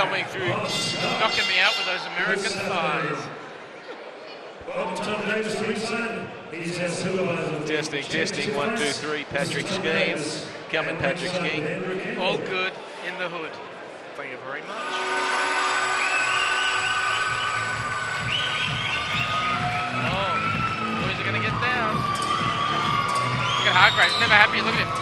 coming through, knocking me out with those American thighs. Testing, 1, 2, 3, Patrick Skeen. Coming, Patrick Skeen. All good in the hood. Thank you very much. Oh, boys are going to get down. Look at Hargraves, never happy, look at him.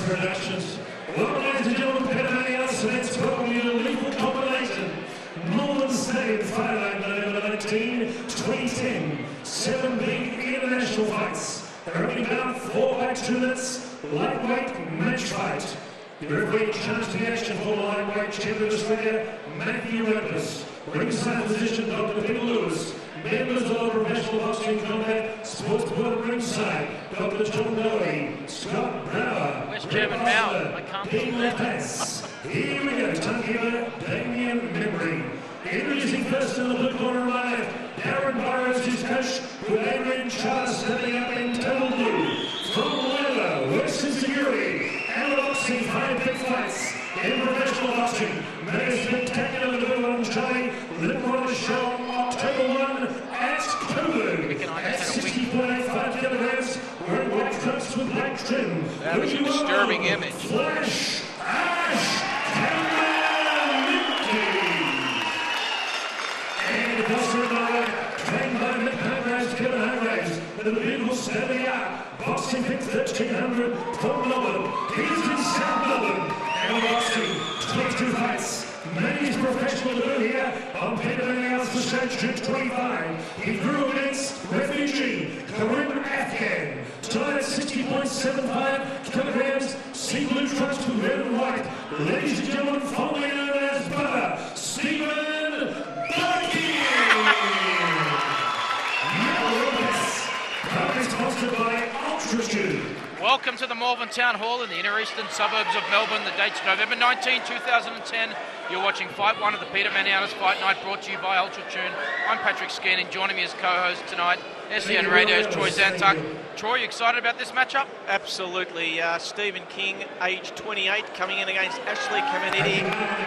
Productions. Well, ladies and gentlemen, Caminiti tonight's probably a lethal combination. Melbourne Stadium, Friday night, November 19, 2010. 7 big international fights. They're only down 4 by 2 minutes. Lightweight match fight. The referee charged the action for lightweight champion of Australia, Matthew Ellis. Ringside position, Dr. Peter Lewis. Members of Professional Boxing Combat Sports Board ringside, Dr. John Dowie, Scott Brower, Where's German Mount? I can't believe that. Here we go, timekeeper, Damien Memory. Introducing first in the blue corner of my left, Darren Burrows, his coach, with Adrian Charles standing up in total blue. From Willa, Western Security, and boxing 5 big fights in professional boxing. Made a spectacular delivery on Charlie, Liverpool on the show on October 1 at Callan. At 60.85 kilograms, wearing white trunks with black trim. That was a disturbing image. Flash Ash Caminiti. And the boxer on the right, trained by Mick Hargraves, Kevin Hargraves, with a beautiful steady art. Boxing pick 1300 from Melbourne. He's in South Melbourne. And boxing 22 fights. Made his professional debut here on Peter Manel's for Stage 25. He grew against refugee Karim Afghan. Tonight at 60.75 kilograms, sea blue trunks with red and white. Ladies and gentlemen, formerly known as Butter, Stephen Bucky. Proudly sponsored by UltraTube. Welcome to the Malvern Town Hall in the inner eastern suburbs of Melbourne. The date's November 19, 2010. You're watching Fight 1 of the Peter Maniatis Fight Night, brought to you by UltraTune. I'm Patrick Skeen, and joining me as co-host tonight, SEN Radio's Troy Zantuck. Troy, you excited about this matchup? Absolutely. Stephen King, age 28, coming in against Ashley Caminiti,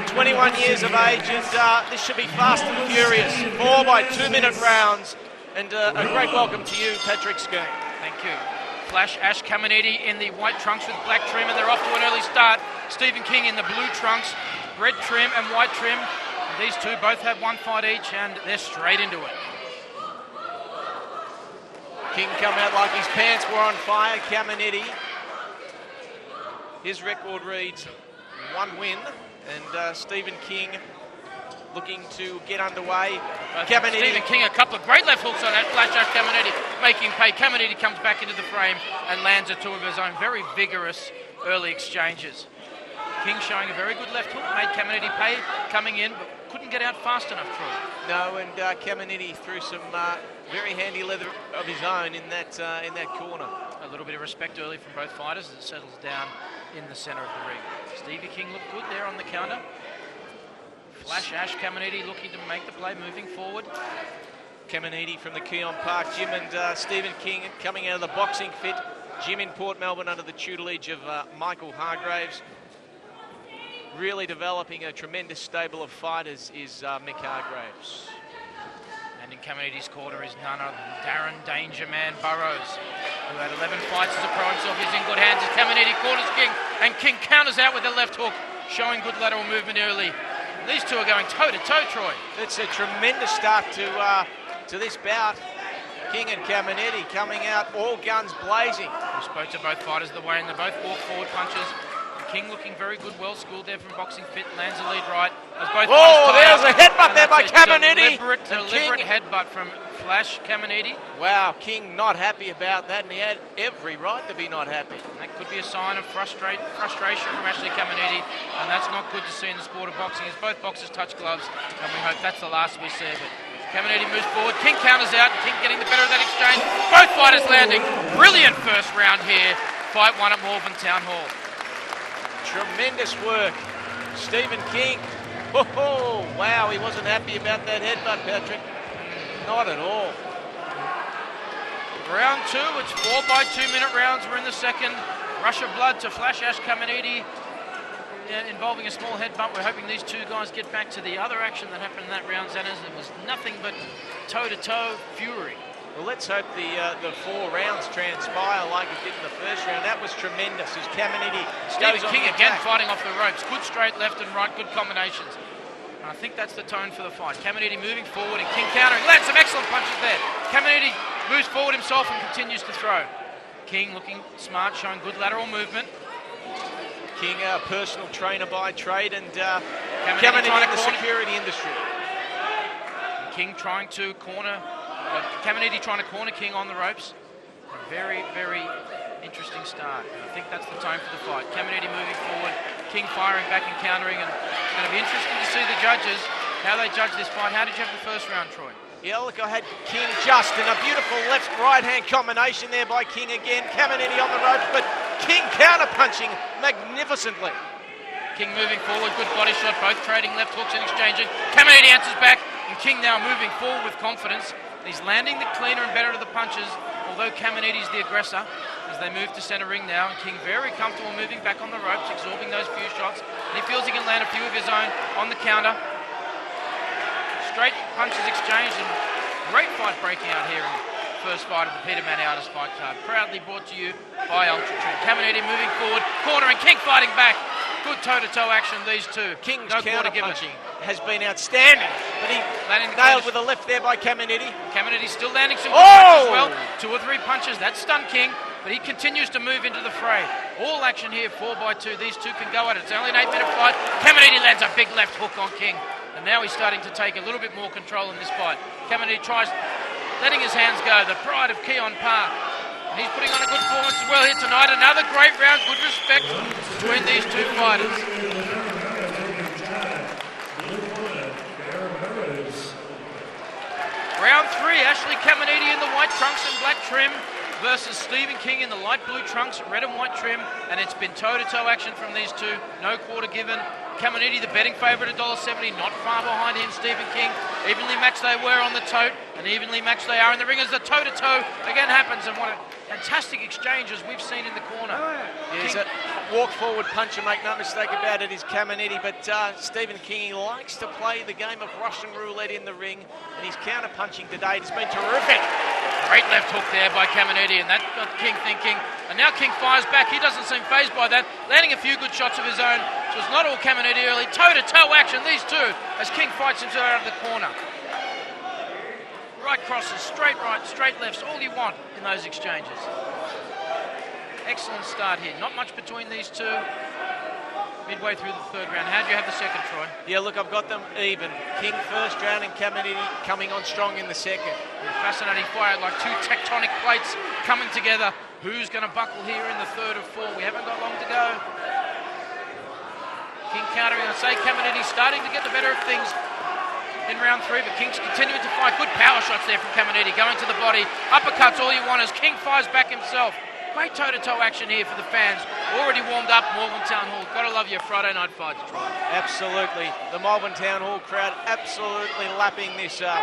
21 years of age, and this should be fast and furious. 4 by 2-minute rounds, and a great welcome to you, Patrick Skeen. Thank you. Flash Ash Caminiti in the white trunks with black trim, and they're off to an early start. Stephen King in the blue trunks, red trim and white trim. And these two both have 1 fight each, and they're straight into it. King come out like his pants were on fire. Caminiti, his record reads 1 win, and Stephen King looking to get underway. Caminiti. Stephen King, a couple of great left hooks on that Flash Ash Caminiti, making pay. Caminiti comes back into the frame and lands 2 of his own very vigorous early exchanges. King showing a very good left hook, made Caminiti pay, coming in, but couldn't get out fast enough, Troy. No, and Caminiti threw some very handy leather of his own in that corner. A little bit of respect early from both fighters as it settles down in the centre of the ring. Stevie King looked good there on the counter. Flash Ash Caminiti looking to make the play, moving forward. Caminiti from the Keon Park Gym, and Stephen King coming out of the boxing fit gym in Port Melbourne under the tutelage of Michael Hargraves. Really developing a tremendous stable of fighters is Mick Hargraves. And in Caminiti's corner is none other than Darren Danger Man Burrows, who had 11 fights as a pro himself. He's in good hands as Caminiti corners King, and King counters out with a left hook, showing good lateral movement early. These two are going toe-to-toe, Troy. It's a tremendous start to this bout. King and Caminiti coming out, all guns blazing. We spoke to both fighters the way, and they both walk forward punches. King looking very good, well schooled there from boxing fit, lands a lead right. As both there's a headbutt there by Caminiti. Deliberate headbutt from Flash Caminiti. Wow, King not happy about that, and he had every right to be not happy. That could be a sign of frustration from Ashley Caminiti, and that's not good to see in the sport of boxing, as both boxers touch gloves, and we hope that's the last we see of it. Caminiti moves forward, King counters out, and King getting the better of that exchange. Both fighters landing. Brilliant first round here. Fight 1 at Malvern Town Hall. Tremendous work. Stephen King. Oh, wow, he wasn't happy about that headbutt, Patrick. Not at all. Round 2, it's 4 by 2 minute rounds. We're in the second. Rush of blood to flash Ash Caminiti, involving a small head bump. We're hoping these two guys get back to the other action that happened in that round, Xanas. It was nothing but toe-to-toe fury. Well, let's hope the 4 rounds transpire like it did in the first round. That was tremendous as Caminiti Stephen King again fighting off the ropes. Good straight left and right, good combinations. And I think that's the tone for the fight. Caminiti moving forward and King countering. Lands some excellent punches there. Caminiti moves forward himself and continues to throw. King looking smart, showing good lateral movement. King, a personal trainer by trade, and Caminiti in the security industry. King trying to corner, Caminiti trying to corner King on the ropes. A very, very interesting start. And I think that's the tone for the fight. Caminiti moving forward, King firing back and countering, and it's going to be interesting to see the judges, how they judge this fight. How did you have the first round, Troy? Yeah, look, I had King just in a beautiful left-right-hand combination there by King again. Caminiti on the ropes, but King counter-punching magnificently. King moving forward, good body shot, both trading left hooks and exchanging. Caminiti answers back, and King now moving forward with confidence. He's landing the cleaner and better of the punches, although Caminiti's the aggressor as they move to centre ring now. King very comfortable moving back on the ropes, absorbing those few shots, and he feels he can land a few of his own on the counter. Straight punches exchanged, and great fight breaking out here in the first fight of the Peter Maniatis fight card. Proudly brought to you by Ultra Trim. Caminiti moving forward, cornering, King fighting back. Good toe-to-toe action, these two. King's no counter-punching has been outstanding, but he nailed with a left there by Caminiti. Caminiti's still landing some good punches as well. 2 or 3 punches, that stunned King, but he continues to move into the fray. All action here, 4 by 2. These two can go at it. It's only an 8-minute fight. Caminiti lands a big left hook on King, and now he's starting to take a little bit more control in this fight. Caminiti tries letting his hands go, the pride of Keon Park. And he's putting on a good performance as well here tonight. Another great round, good respect between these two fighters. Round 3, Ashley Caminiti in the white trunks and black trim versus Stephen King in the light blue trunks, red and white trim, and it's been toe-to-toe action from these two. No quarter given. Caminiti, the betting favourite, $1.70, not far behind him, Stephen King. Evenly matched they were on the tote, and evenly matched they are in the ring as the toe-to-toe again happens, and what a fantastic exchange as we've seen in the corner. Yeah, he's a walk-forward puncher, make no mistake about it, is Caminiti, but Stephen King, he likes to play the game of Russian roulette in the ring, and his counter-punching today has been terrific. Great left hook there by Caminiti, and that got King thinking. And now King fires back. He doesn't seem fazed by that, landing a few good shots of his own. So it's not all Caminiti early. Toe-to-toe action, these two, as King fights himself out of the corner. Right crosses, straight right, straight lefts, all you want in those exchanges. Excellent start here. Not much between these two. Midway through the third round. How do you have the second, Troy? Yeah, look, I've got them even. King first round and Caminiti coming on strong in the second. Fascinating fight, like two tectonic plates coming together. Who's going to buckle here in the third of 4? We haven't got long to go. King countering. I say Caminiti starting to get the better of things in round 3, but King's continuing to fight. Good power shots there from Caminiti, going to the body. Uppercuts, all you want as King fires back himself. Great toe-to-toe action here for the fans. Already warmed up, Malvern Town Hall. Gotta love your Friday night fights, Troy. Absolutely. The Malvern Town Hall crowd absolutely lapping this up.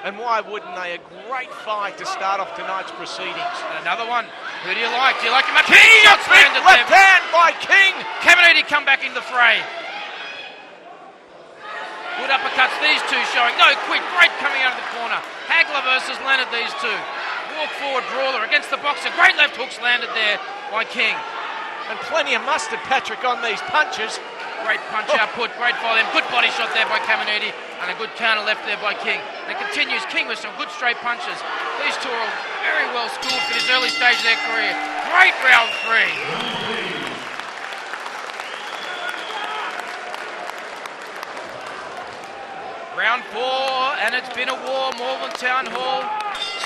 And why wouldn't they? A great fight to start off tonight's proceedings. And another one. Who do you like? Do you like him? King, shots landed left hand by King. Caminiti come back in the fray. Good uppercuts, these two showing. No quit, great coming out of the corner. Hagler versus Leonard, these two. Walk forward brawler against the boxer. Great left hooks landed there by King. And plenty of mustard, Patrick, on these punches. Great punch output, great volume. Good body shot there by Caminiti. And a good counter left there by King. And it continues. King with some good straight punches. These two are very well schooled for this early stage of their career. Great round 3. Round 4, and it's been a war. Malvern Town Hall.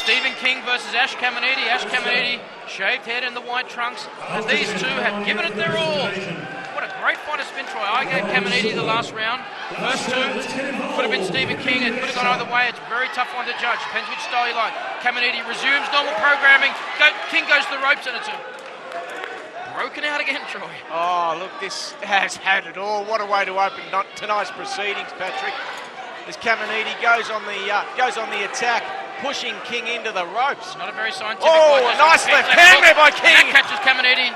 Stephen King versus Ash Caminiti. Ash Caminiti, shaved head in the white trunks. And these two have given it their all. What a great fight of spin, Troy. I gave Caminiti the last round. First two could have been Stephen King. It could have gone either way. It's a very tough one to judge. Depends which style you like. Caminiti resumes normal programming. King goes to the ropes, and it's broken out again, Troy. Oh, look, this has had it all. What a way to open tonight's proceedings, Patrick. As Caminiti goes on the attack, pushing King into the ropes. Not a very scientific Oh, one. a nice left hand there by King. That catches Caminiti.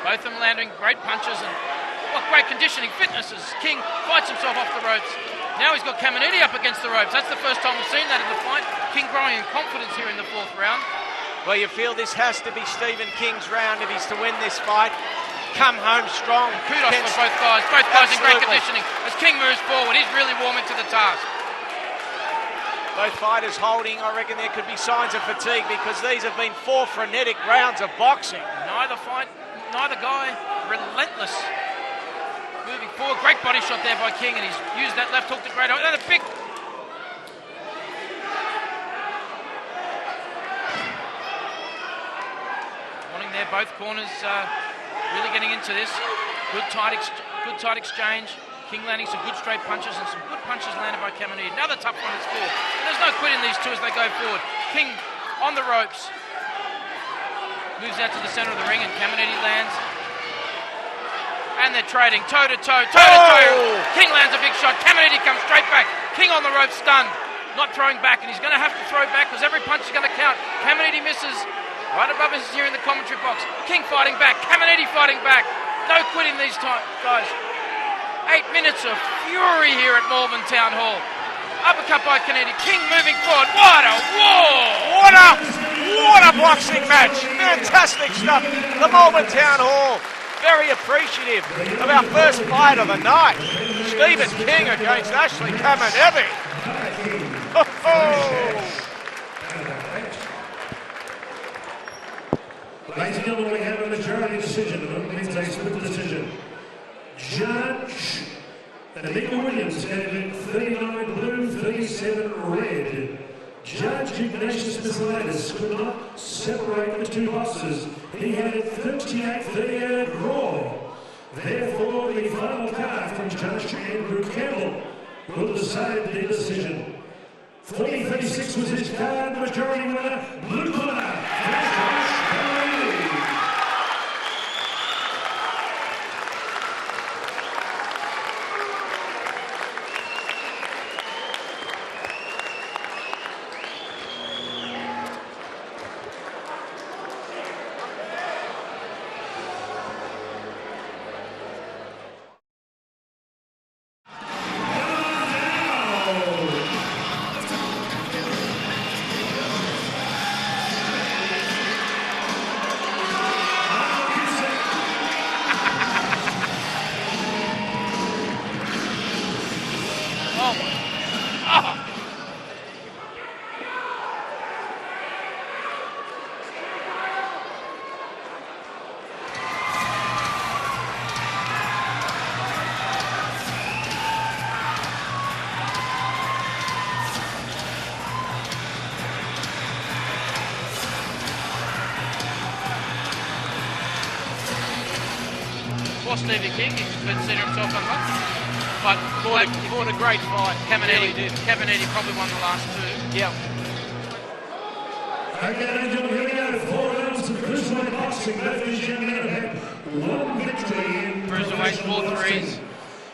Both of them landing great punches and what great conditioning, fitness as King fights himself off the ropes. Now he's got Caminiti up against the ropes. That's the first time we've seen that in the fight. King growing in confidence here in the 4th round. Well, you feel this has to be Stephen King's round if he's to win this fight. Come home strong. Kudos for both guys. Both guys in great conditioning. As King moves forward, he's really warming to the task. Both fighters holding. I reckon there could be signs of fatigue because these have been 4 frenetic rounds of boxing. Neither guy relentless. Moving forward, great body shot there by King, and he's used that left hook to great. And a big. Wanting there, both corners really getting into this. Good tight exchange. King landing some good straight punches and some good punches landed by Caminiti. Another tough one is full. And there's no quit in these two as they go forward. King on the ropes. Moves out to the centre of the ring and Caminiti lands. And they're trading toe to toe. King lands a big shot. Caminiti comes straight back. King on the ropes, stunned. Not throwing back, and he's going to have to throw back because every punch is going to count. Caminiti misses. Right above us is here in the commentary box. King fighting back. Caminiti fighting back. No quitting these guys. 8 minutes of fury here at Malvern Town Hall. Uppercut by Caminiti. King moving forward. What a war! What a boxing match! Fantastic stuff. The Malvern Town Hall. Very appreciative of our first fight of the night. Stephen King against Ashley Caminiti. Ladies and gentlemen, we have a majority decision. It's a split decision. Judge Nico Williams gave it 39 blue, 37 red. Judge Ignatius Miscellaneous could not separate the two boxes. He had it 38-38 draw. Therefore, the final card from Judge Andrew Campbell will decide the decision. 40-36 was his card. Majority winner, blue corner. Stephen King, he could consider himself unlucky. But fought a great fight. Caminiti probably won the last 2. Yeah. Okay, ladies and gentlemen, here we go. 4 rounds of cruiserweight boxing. Both these young men have had 1 victory in cruiserweight, 4 threes.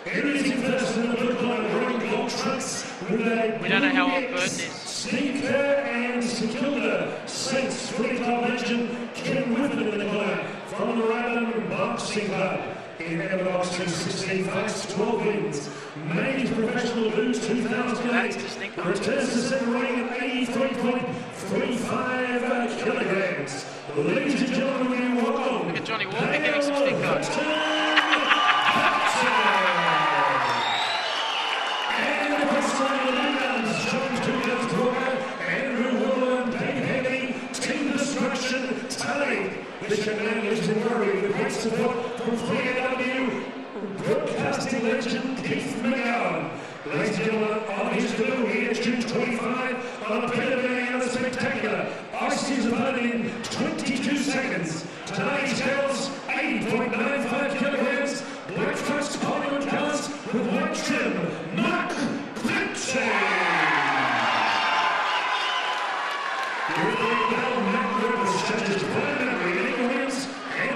Everything first in the blue corner, wearing gold trunks with a we don't know how old Burton is. Sneaker and Secunda. Saints, 25 legend, Ken Whitman in the corner. From the Random Boxing Club. In amateur boxing, 16 fights, 12 wins. Made professional blues 2008. Returns to center ring at 83.35 kilograms. Ladies and gentlemen, we welcome. Look at Johnny Walker getting some stick cards. And the person of the Lions, John Tugas Horra, Andrew Willow, Dane Heavy, Team Destruction, Tally. This young man lives in Murray with great support from 3AW broadcasting legend Heath. Ladies and gentlemen, on his debut here, June 25, on a preliminary spectacular. Iced his opponent in 22 seconds. Today he scales 80.95 kilograms. Black trust Hollywood colours with white trim. Marc.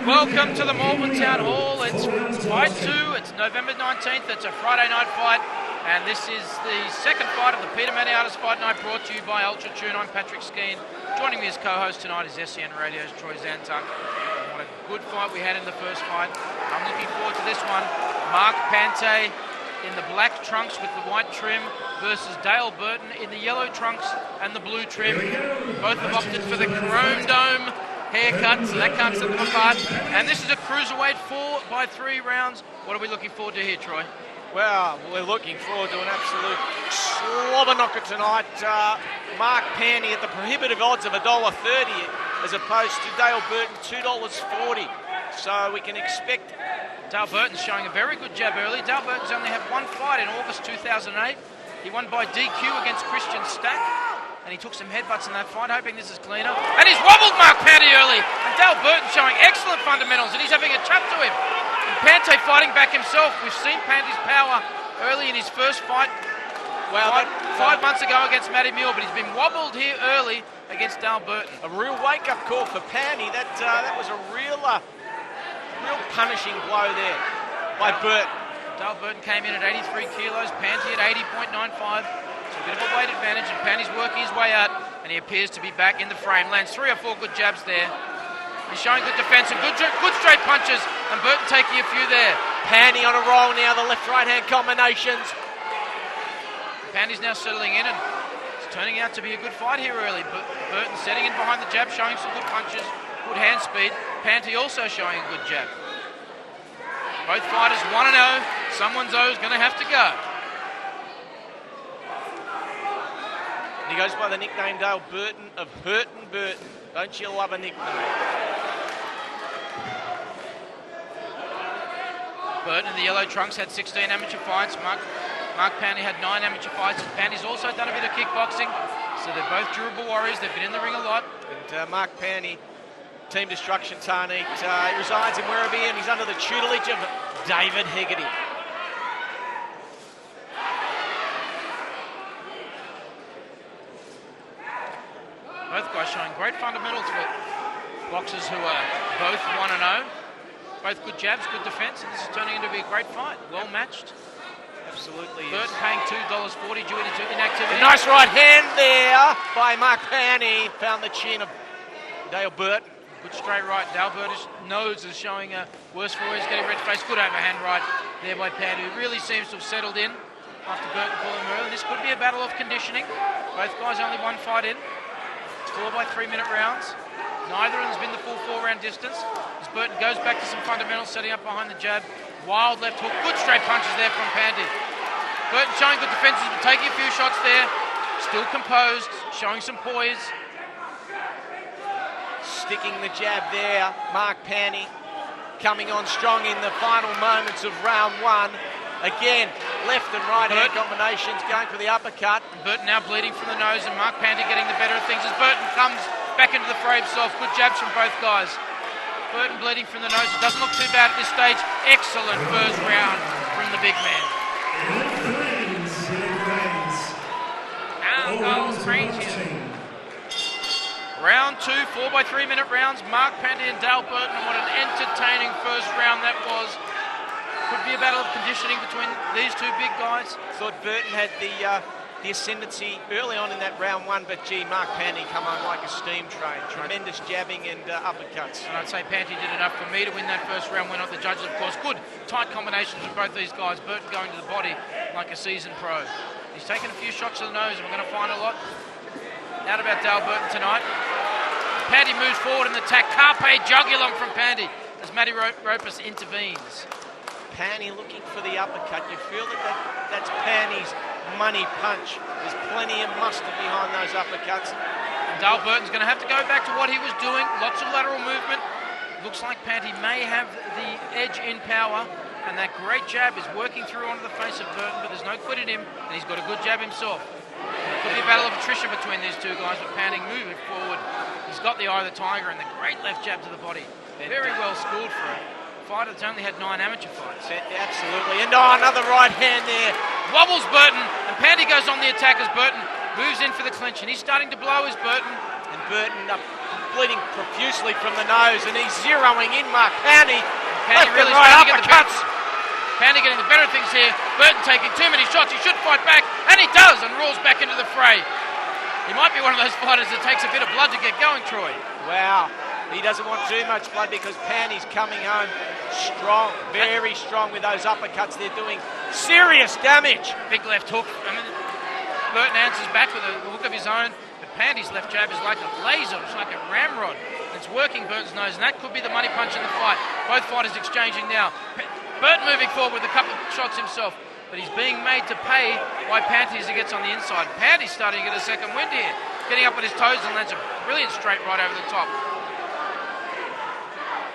Welcome to the Malvern Town Hall. It's fight 2. It's November 19th. It's a Friday night fight. And this is the second fight of the Peter Maniatis Fight Night, brought to you by Ultra Tune. I'm Patrick Skeen. Joining me as co-host tonight is SEN Radio's Troy Zantuck. What a good fight we had in the first fight. I'm looking forward to this one. Marc Pante in the black trunks with the white trim versus Dale Burton in the yellow trunks and the blue trim. Both have opted for the chrome dome haircut, so that can't set them apart. And this is a cruiserweight 4x3 rounds. What are we looking forward to here, Troy? Well, we're looking forward to an absolute slobber knocker tonight. Marc Pante at the prohibitive odds of $1.30 as opposed to Dale Burton $2.40. So we can expect... Dale Burton's showing a very good jab early. Dale Burton's only had one fight in August 2008. He won by DQ against Christian Stack, and he took some headbutts in that fight, hoping this is cleaner. And he's wobbled Marc Pante early, and Dale Burton showing excellent fundamentals, and he's having a chat to him. And Pante fighting back himself. We've seen Pante's power early in his first fight, five months ago against Matty Muir, but he's been wobbled here early against Dale Burton. A real wake-up call for Pante. That was a real punishing blow there by Burton. Dale Burton came in at 83 kilos, Pante at 80.95. So a bit of a weight advantage, and Pante's working his way out, and he appears to be back in the frame. Lands 3 or 4 good jabs there. He's showing good defense and good straight punches, and Burton taking a few there. Pante on a roll now, the left-right-hand combinations. Pante's now settling in, and it's turning out to be a good fight here early. Burton setting in behind the jab, showing some good punches, good hand speed. Pante also showing a good jab. Both fighters 1-0. Someone's O is going to have to go. And he goes by the nickname Dale Burton of Hurtin' Burton. Don't you love a nickname? Burton in the yellow trunks had 16 amateur fights. Marc Pante had 9 amateur fights. Pante's also done a bit of kickboxing. So they're both durable warriors. They've been in the ring a lot. And Marc Pante, Team Destruction Tarneet, he resides in Werribee, and he's under the tutelage of David Hegarty. Both guys showing great fundamentals for boxers who are both 1-0. Both good jabs, good defense, and this is turning into be a great fight. Well matched. Absolutely. Burton paying $2.40 due to inactivity. A nice right hand there by Marc Pante. Found the chin of Dale Burton. Good straight right. Dale Burton's nose is showing worse for his getting red face. Good overhand right there by Pante, who really seems to have settled in after Burton pulled him early. This could be a battle of conditioning. Both guys only one fight in. It's 4 by 3 minute rounds. Neither of them has been the full 4-round distance. As Burton goes back to some fundamentals, setting up behind the jab. Wild left hook. Good straight punches there from Pante. Burton showing good defenses, but taking a few shots there. Still composed, showing some poise. Sticking the jab there, Marc Pante coming on strong in the final moments of round 1. Again, left and right hand combinations, going for the uppercut. Burton now bleeding from the nose, and Marc Pante getting the better of things as Burton comes back into the fray himself. Good jabs from both guys. Burton bleeding from the nose. It doesn't look too bad at this stage. Excellent first round from the big man. Now goes Crazy. Round 2, 4 by 3 minute rounds. Marc Pante and Dale Burton, and what an entertaining first round that was. Could be a battle of conditioning between these two big guys. Thought Burton had the ascendancy early on in that round 1, but gee, Marc Pante come on like a steam train. Tremendous jabbing and uppercuts. And I'd say Pante did enough for me to win that first round. We're not the judges, of course. Good tight combinations from both these guys. Burton going to the body like a seasoned pro. He's taken a few shots to the nose, and we're going to find a lot out about Dale Burton tonight. Pante moves forward in the attack. Carpe jugulum from Pante as Matty Ropus intervenes. Pante looking for the uppercut. You feel that's Pante's money punch. There's plenty of mustard behind those uppercuts. And Dale Burton's going to have to go back to what he was doing. Lots of lateral movement. Looks like Pante may have the edge in power, and that great jab is working through onto the face of Burton, but there's no quit in him, and he's got a good jab himself. It could be a battle of attrition between these two guys, with Pante moving forward. He's got the eye of the tiger and the great left jab to the body. Very well schooled for a fighter that's only had 9 amateur fights. Absolutely. And another right hand there. Wobbles Burton, and Pante goes on the attack as Burton moves in for the clinch, and he's starting to blow as Burton. And Burton bleeding profusely from the nose, and he's zeroing in Marc Pante. Pante really right uppercuts. Pante getting the better of things here. Burton taking too many shots. He should fight back, and he does, and rolls back into the fray. He might be one of those fighters that takes a bit of blood to get going, Troy. Wow. He doesn't want too much blood because Pante's coming home strong, very strong with those uppercuts. They're doing serious damage. Big left hook. I mean, Burton answers back with a hook of his own. But Pante's left jab is like a laser. It's like a ramrod. It's working Burton's nose, and that could be the money punch in the fight. Both fighters exchanging now. Burton moving forward with a couple of shots himself, but he's being made to pay by Pante as he gets on the inside. Pante's starting to get a second wind here. Getting up with his toes, and that's a brilliant straight right over the top.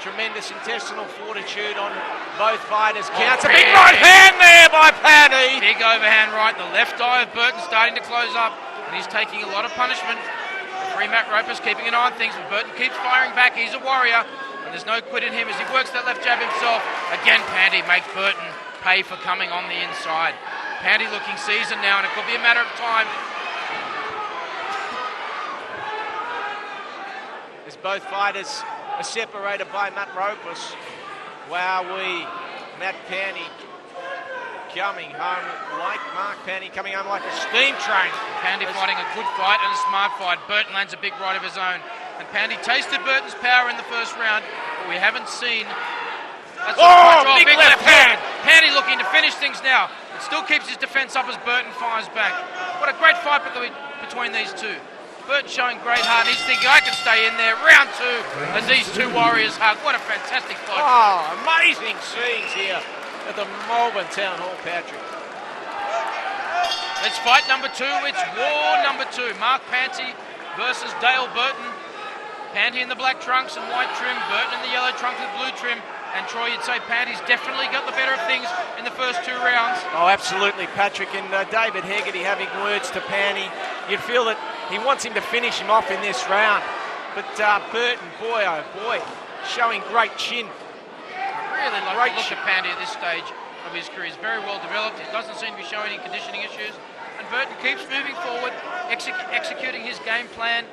Tremendous intestinal fortitude on both fighters. Counts a big big right hand there by Pante. Big overhand right. The left eye of Burton starting to close up, and he's taking a lot of punishment. Referee Matt Roper's keeping an eye on things, but Burton keeps firing back. He's a warrior, and there's no quit in him as he works that left jab himself. Again, Pante makes Burton pay for coming on the inside. Pante looking seasoned now, and it could be a matter of time. As both fighters are separated by Matt Ropus. Wowee. Matt Pante coming home like Marc Pante, coming home like a steam train. Pante fighting a good fight and a smart fight. Burton lands a big right of his own. And Pante tasted Burton's power in the first round, but we haven't seen... That's big left hand! Pante looking to finish things now. It still keeps his defence up as Burton fires back. What a great fight between these two. Burton showing great heart, and he's thinking, I can stay in there. Round two, as these two warriors hug. What a fantastic fight. Oh, amazing scenes here at the Melbourne Town Hall, Patrick. It's fight number two. It's war number two. Marc Pante versus Dale Burton. Pante in the black trunks and white trim. Burton in the yellow trunks with blue trim. And Troy, you'd say Pante's definitely got the better of things in the first two rounds. Oh, absolutely, Patrick. And David Hegarty having words to Pante. You'd feel that he wants him to finish him off in this round. But Burton, boy, oh boy, showing great chin. I really like to look at Pante at this stage of his career. He's very well developed. He doesn't seem to be showing any conditioning issues. And Burton keeps moving forward, executing his game plan,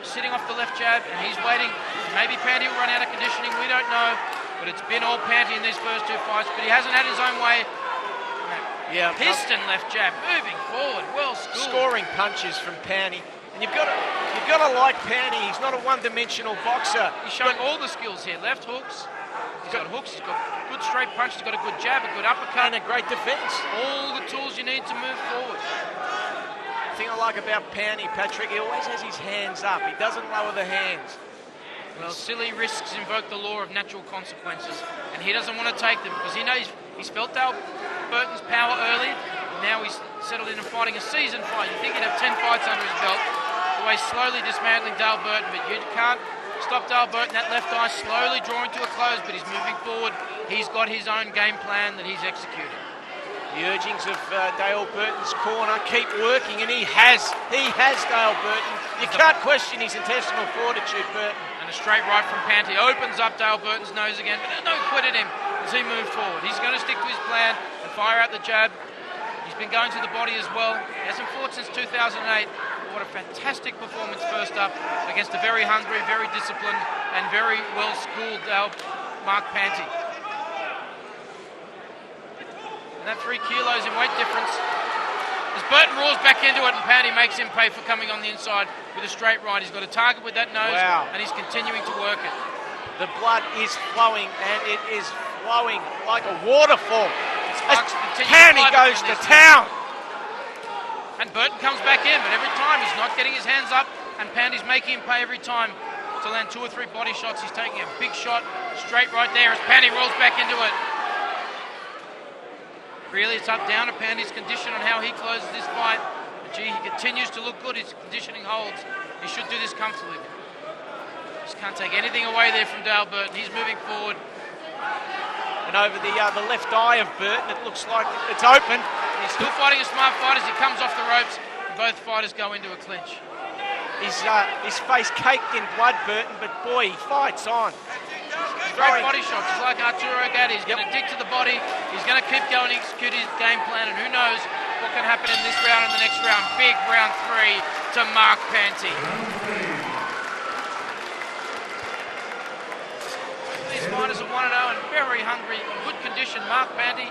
sitting off the left jab, and he's waiting. Maybe Pante will run out of conditioning, we don't know. But it's been all Pante in these first two fights, but he hasn't had his own way. Yeah, Piston left jab, moving forward, well schooled. Scoring punches from Pante. And you've got to like Pante. He's not a one-dimensional boxer. He's showing all the skills here. Left hooks. He's got hooks. He's got good straight punch. He's got a good jab, a good uppercut, and a great defence. All the tools you need to move forward. The thing I like about Pante, Patrick, he always has his hands up. He doesn't lower the hands. Well, silly risks invoke the law of natural consequences, and he doesn't want to take them because he knows he's felt Dale Burton's power early. Now he's settled in and fighting a seasoned fight. You think he'd have 10 fights under his belt. The way slowly dismantling Dale Burton, but you can't stop Dale Burton. That left eye slowly drawing to a close, but he's moving forward. He's got his own game plan that he's executing. The urgings of Dale Burton's corner keep working, and he has Dale Burton. You can't question his intestinal fortitude, Burton. And a straight right from Pante opens up Dale Burton's nose again, but there's no quit in him as he moves forward. He's going to stick to his plan and fire out the jab. He's been going to the body as well. He hasn't fought since 2008. What a fantastic performance first up against a very hungry, very disciplined, and very well-schooled Marc Pante. And that 3 kilos in weight difference. As Burton roars back into it, and Pante makes him pay for coming on the inside with a straight right. He's got a target with that nose, and he's continuing to work it. The blood is flowing, and it is flowing like a waterfall. Pante goes to town. And Burton comes back in, but every time he's not getting his hands up, and Pante's making him pay every time to land 2 or 3 body shots. He's taking a big shot straight right there as Pante rolls back into it. Really, it's up down to Pante's condition on how he closes this fight. But gee, he continues to look good. His conditioning holds. He should do this comfortably. Just can't take anything away there from Dale Burton. He's moving forward. And over the left eye of Burton, it looks like it's open. He's still fighting a smart fight as he comes off the ropes, and both fighters go into a clinch. His face caked in blood, Burton, but boy, he fights on. Great body shots. He's like Arturo Gatti. He's going to dig to the body. He's going to keep going, execute his game plan, and who knows what can happen in this round and the next round. Big round 3 to Marc Pante. These fighters are 1-0 and very hungry, in good condition. preparation. Marc Pante,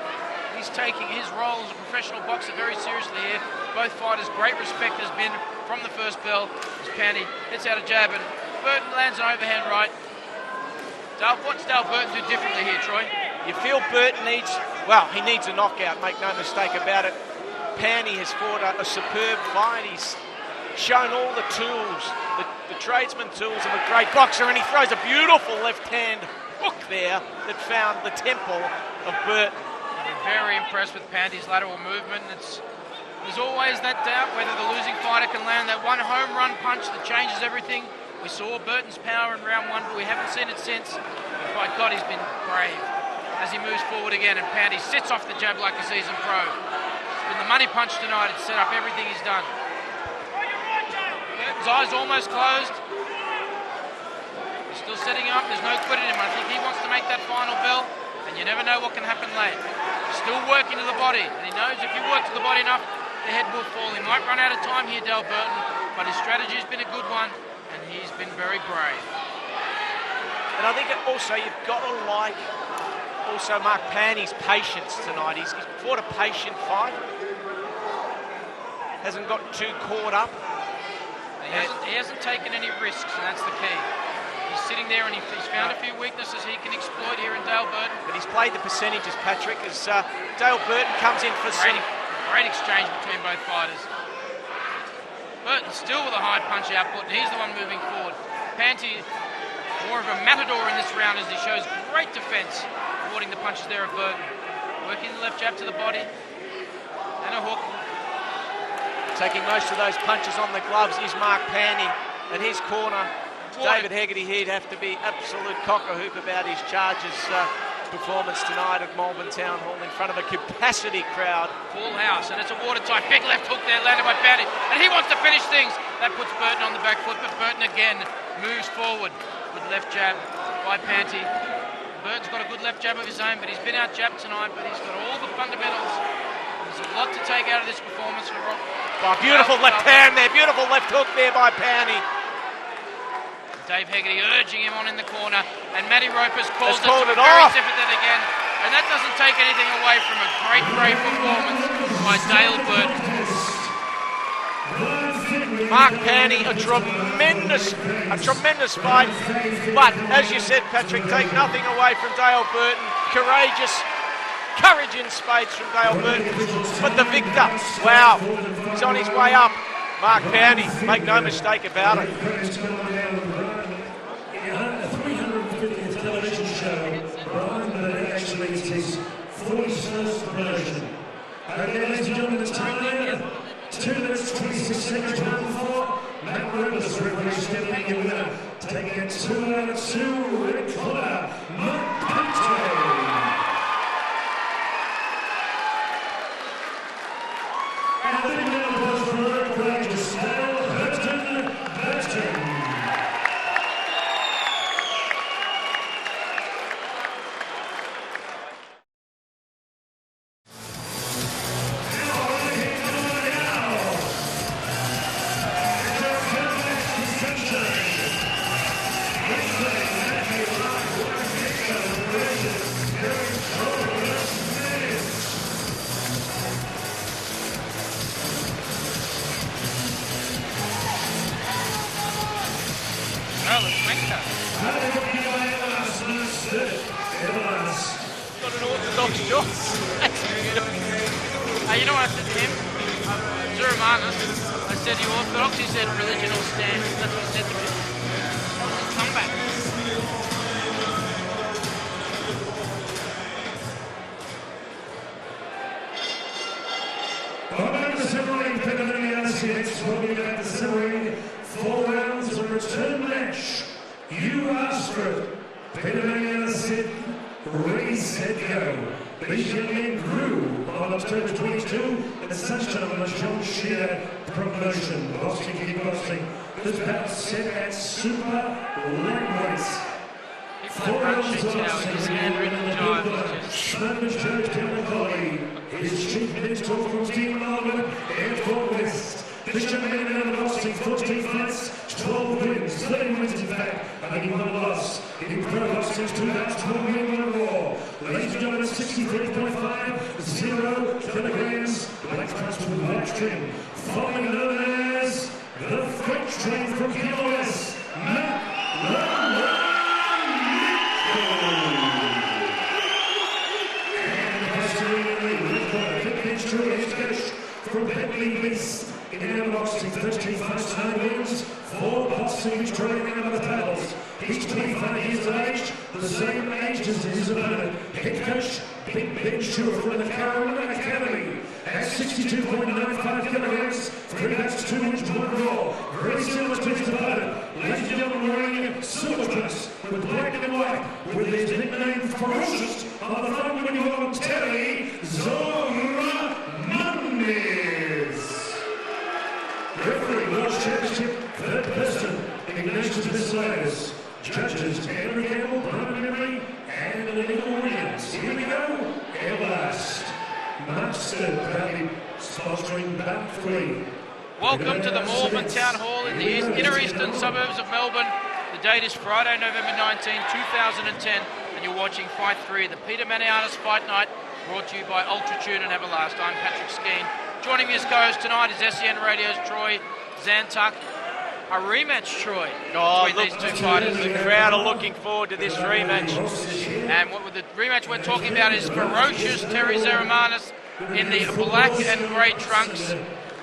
he's taking his role as a professional boxer very seriously here. Both fighters, great respect has been from the first bell. As Pante hits out a jab and Burton lands an overhand right. What's Dale Burton do differently here, Troy? You feel Burton needs, well, he needs a knockout, make no mistake about it. Pante has fought a superb fight. He's shown all the tools, the tradesman tools of a great boxer, and he throws a beautiful left-hand hook there that found the temple of Burton. I'm very impressed with Pante's lateral movement. There's always that doubt whether the losing fighter can land that one home run punch that changes everything. We saw Burton's power in round one, but we haven't seen it since. And by God, he's been brave as he moves forward again, and Pante sits off the jab like a seasoned pro. It's been the money punch tonight. It's set up everything he's done. Burton's eyes almost closed. He's still setting up. There's no quitting him. I think he wants to make that final bell, and you never know what can happen late. Still working to the body, and he knows if you work to the body enough, the head will fall. He might run out of time here, Dale Burton, but his strategy has been a good one, and he's been very brave. And I think also you've got to like also Marc Pante's patience tonight. He's fought a patient fight. Hasn't got too caught up. He hasn't taken any risks, and that's the key. He's sitting there and he's found a few weaknesses he can exploit here in Dale Burton. But he's played the percentages, Patrick, as Dale Burton comes in for great exchange between both fighters. Burton still with a high punch output, and he's the one moving forward. Pante, more of a matador in this round as he shows great defence, avoiding the punches there of Burton. Working the left jab to the body, and a hook. Taking most of those punches on the gloves is Marc Pante, and his corner, David Hegarty, he'd have to be absolute cock-a-hoop about his Chargers performance tonight at Melbourne Town Hall in front of a capacity crowd. Full house, and it's a watertight big left hook there landed by Pante, and he wants to finish things. That puts Burton on the back foot, but Burton again moves forward with left jab by Pante. Burton's got a good left jab of his own, but he's been out-jabbed tonight, but he's got all the fundamentals. There's a lot to take out of this performance for Rob. Oh, beautiful left hand there, beautiful left hook there by Pante. Dave Hegarty urging him on in the corner, and Matty Roper's called it off. Very sympathetic again, and that doesn't take anything away from a great, brave performance by Dale Burton. Marc Pante, a tremendous fight, but as you said, Patrick, take nothing away from Dale Burton. Courage in spades from Dale Burton, but the victor, wow, he's on his way up. Marc Pante, make no mistake about it. 350th television show, Brian, but actually it's his 41st promotion. Okay, ladies and gentlemen, it's time. 2 minutes, 26 seconds, round 4. Matt Rivers, referee, stepping in winner, taking it 2 out of 2, red corner, Marc Pante. And the big round of applause for our courageous Burton. Lytwynenko. Got an orthodox shot. That's beautiful. You know what I said to him? Tzouramanis. I said, you orthodox? He said, religion or stand. That's what he said to me. That was his comeback. Will be back to Simmering. 4 rounds of return match. You asked for it. Pennsylvania said, ready, set, go. These young men grew on October 22 at Sunshine on John Shear promotion. Boxing, kickboxing. This bout set at super lightweights. 4 rounds of boxing in the Billboard. Smoker's Judge Campbell Colley. His chief mentor from Team Malvern and Fort West. This young man in the boxing, 14 fights, 12 wins, 13 wins in fact, and only 1 loss. In pro boxing, since 2021 Raw. Ladies and gentlemen, 63.5 kilograms, black trunks with white trim, formerly known as the Freight Train from KOS, Malvern. From Bentley Beast in our boxing, 13 fights, 9 wins, 4 boxing training out of the paddles. He's 25 years of age, the same age as his opponent. Head coach, Big Ben Sure from the Callan Academy. At 62.95 kilograms, 3 bats, 2 wins, 1 draw. Very similar to his opponent. Ladies and gentlemen, wearing silver dress with black and white, with his nickname Ferocious on the front when you want Terry Tzouramanis. Referee World Championship, third person, Ignatius Vasilis. Judges, Henry Campbell, Brian Memory, and Illegal Williams. Here we go, Ellis. Master proudly sponsoring bout 3. Welcome to the Melbourne Town Hall in the inner eastern suburbs of Melbourne. The date is Friday, November 19, 2010, and you're watching Fight 3, the Peter Maniatis Fight Night, brought to you by Ultratune and Everlast. I'm Patrick Skeen. Joining me as co-host tonight is SEN Radio's Troy Zantuck. A rematch, Troy, between these two fighters. The crowd are looking forward to this rematch. And what the rematch we're talking about is Ferocious Terry Tzouramanis in the black and grey trunks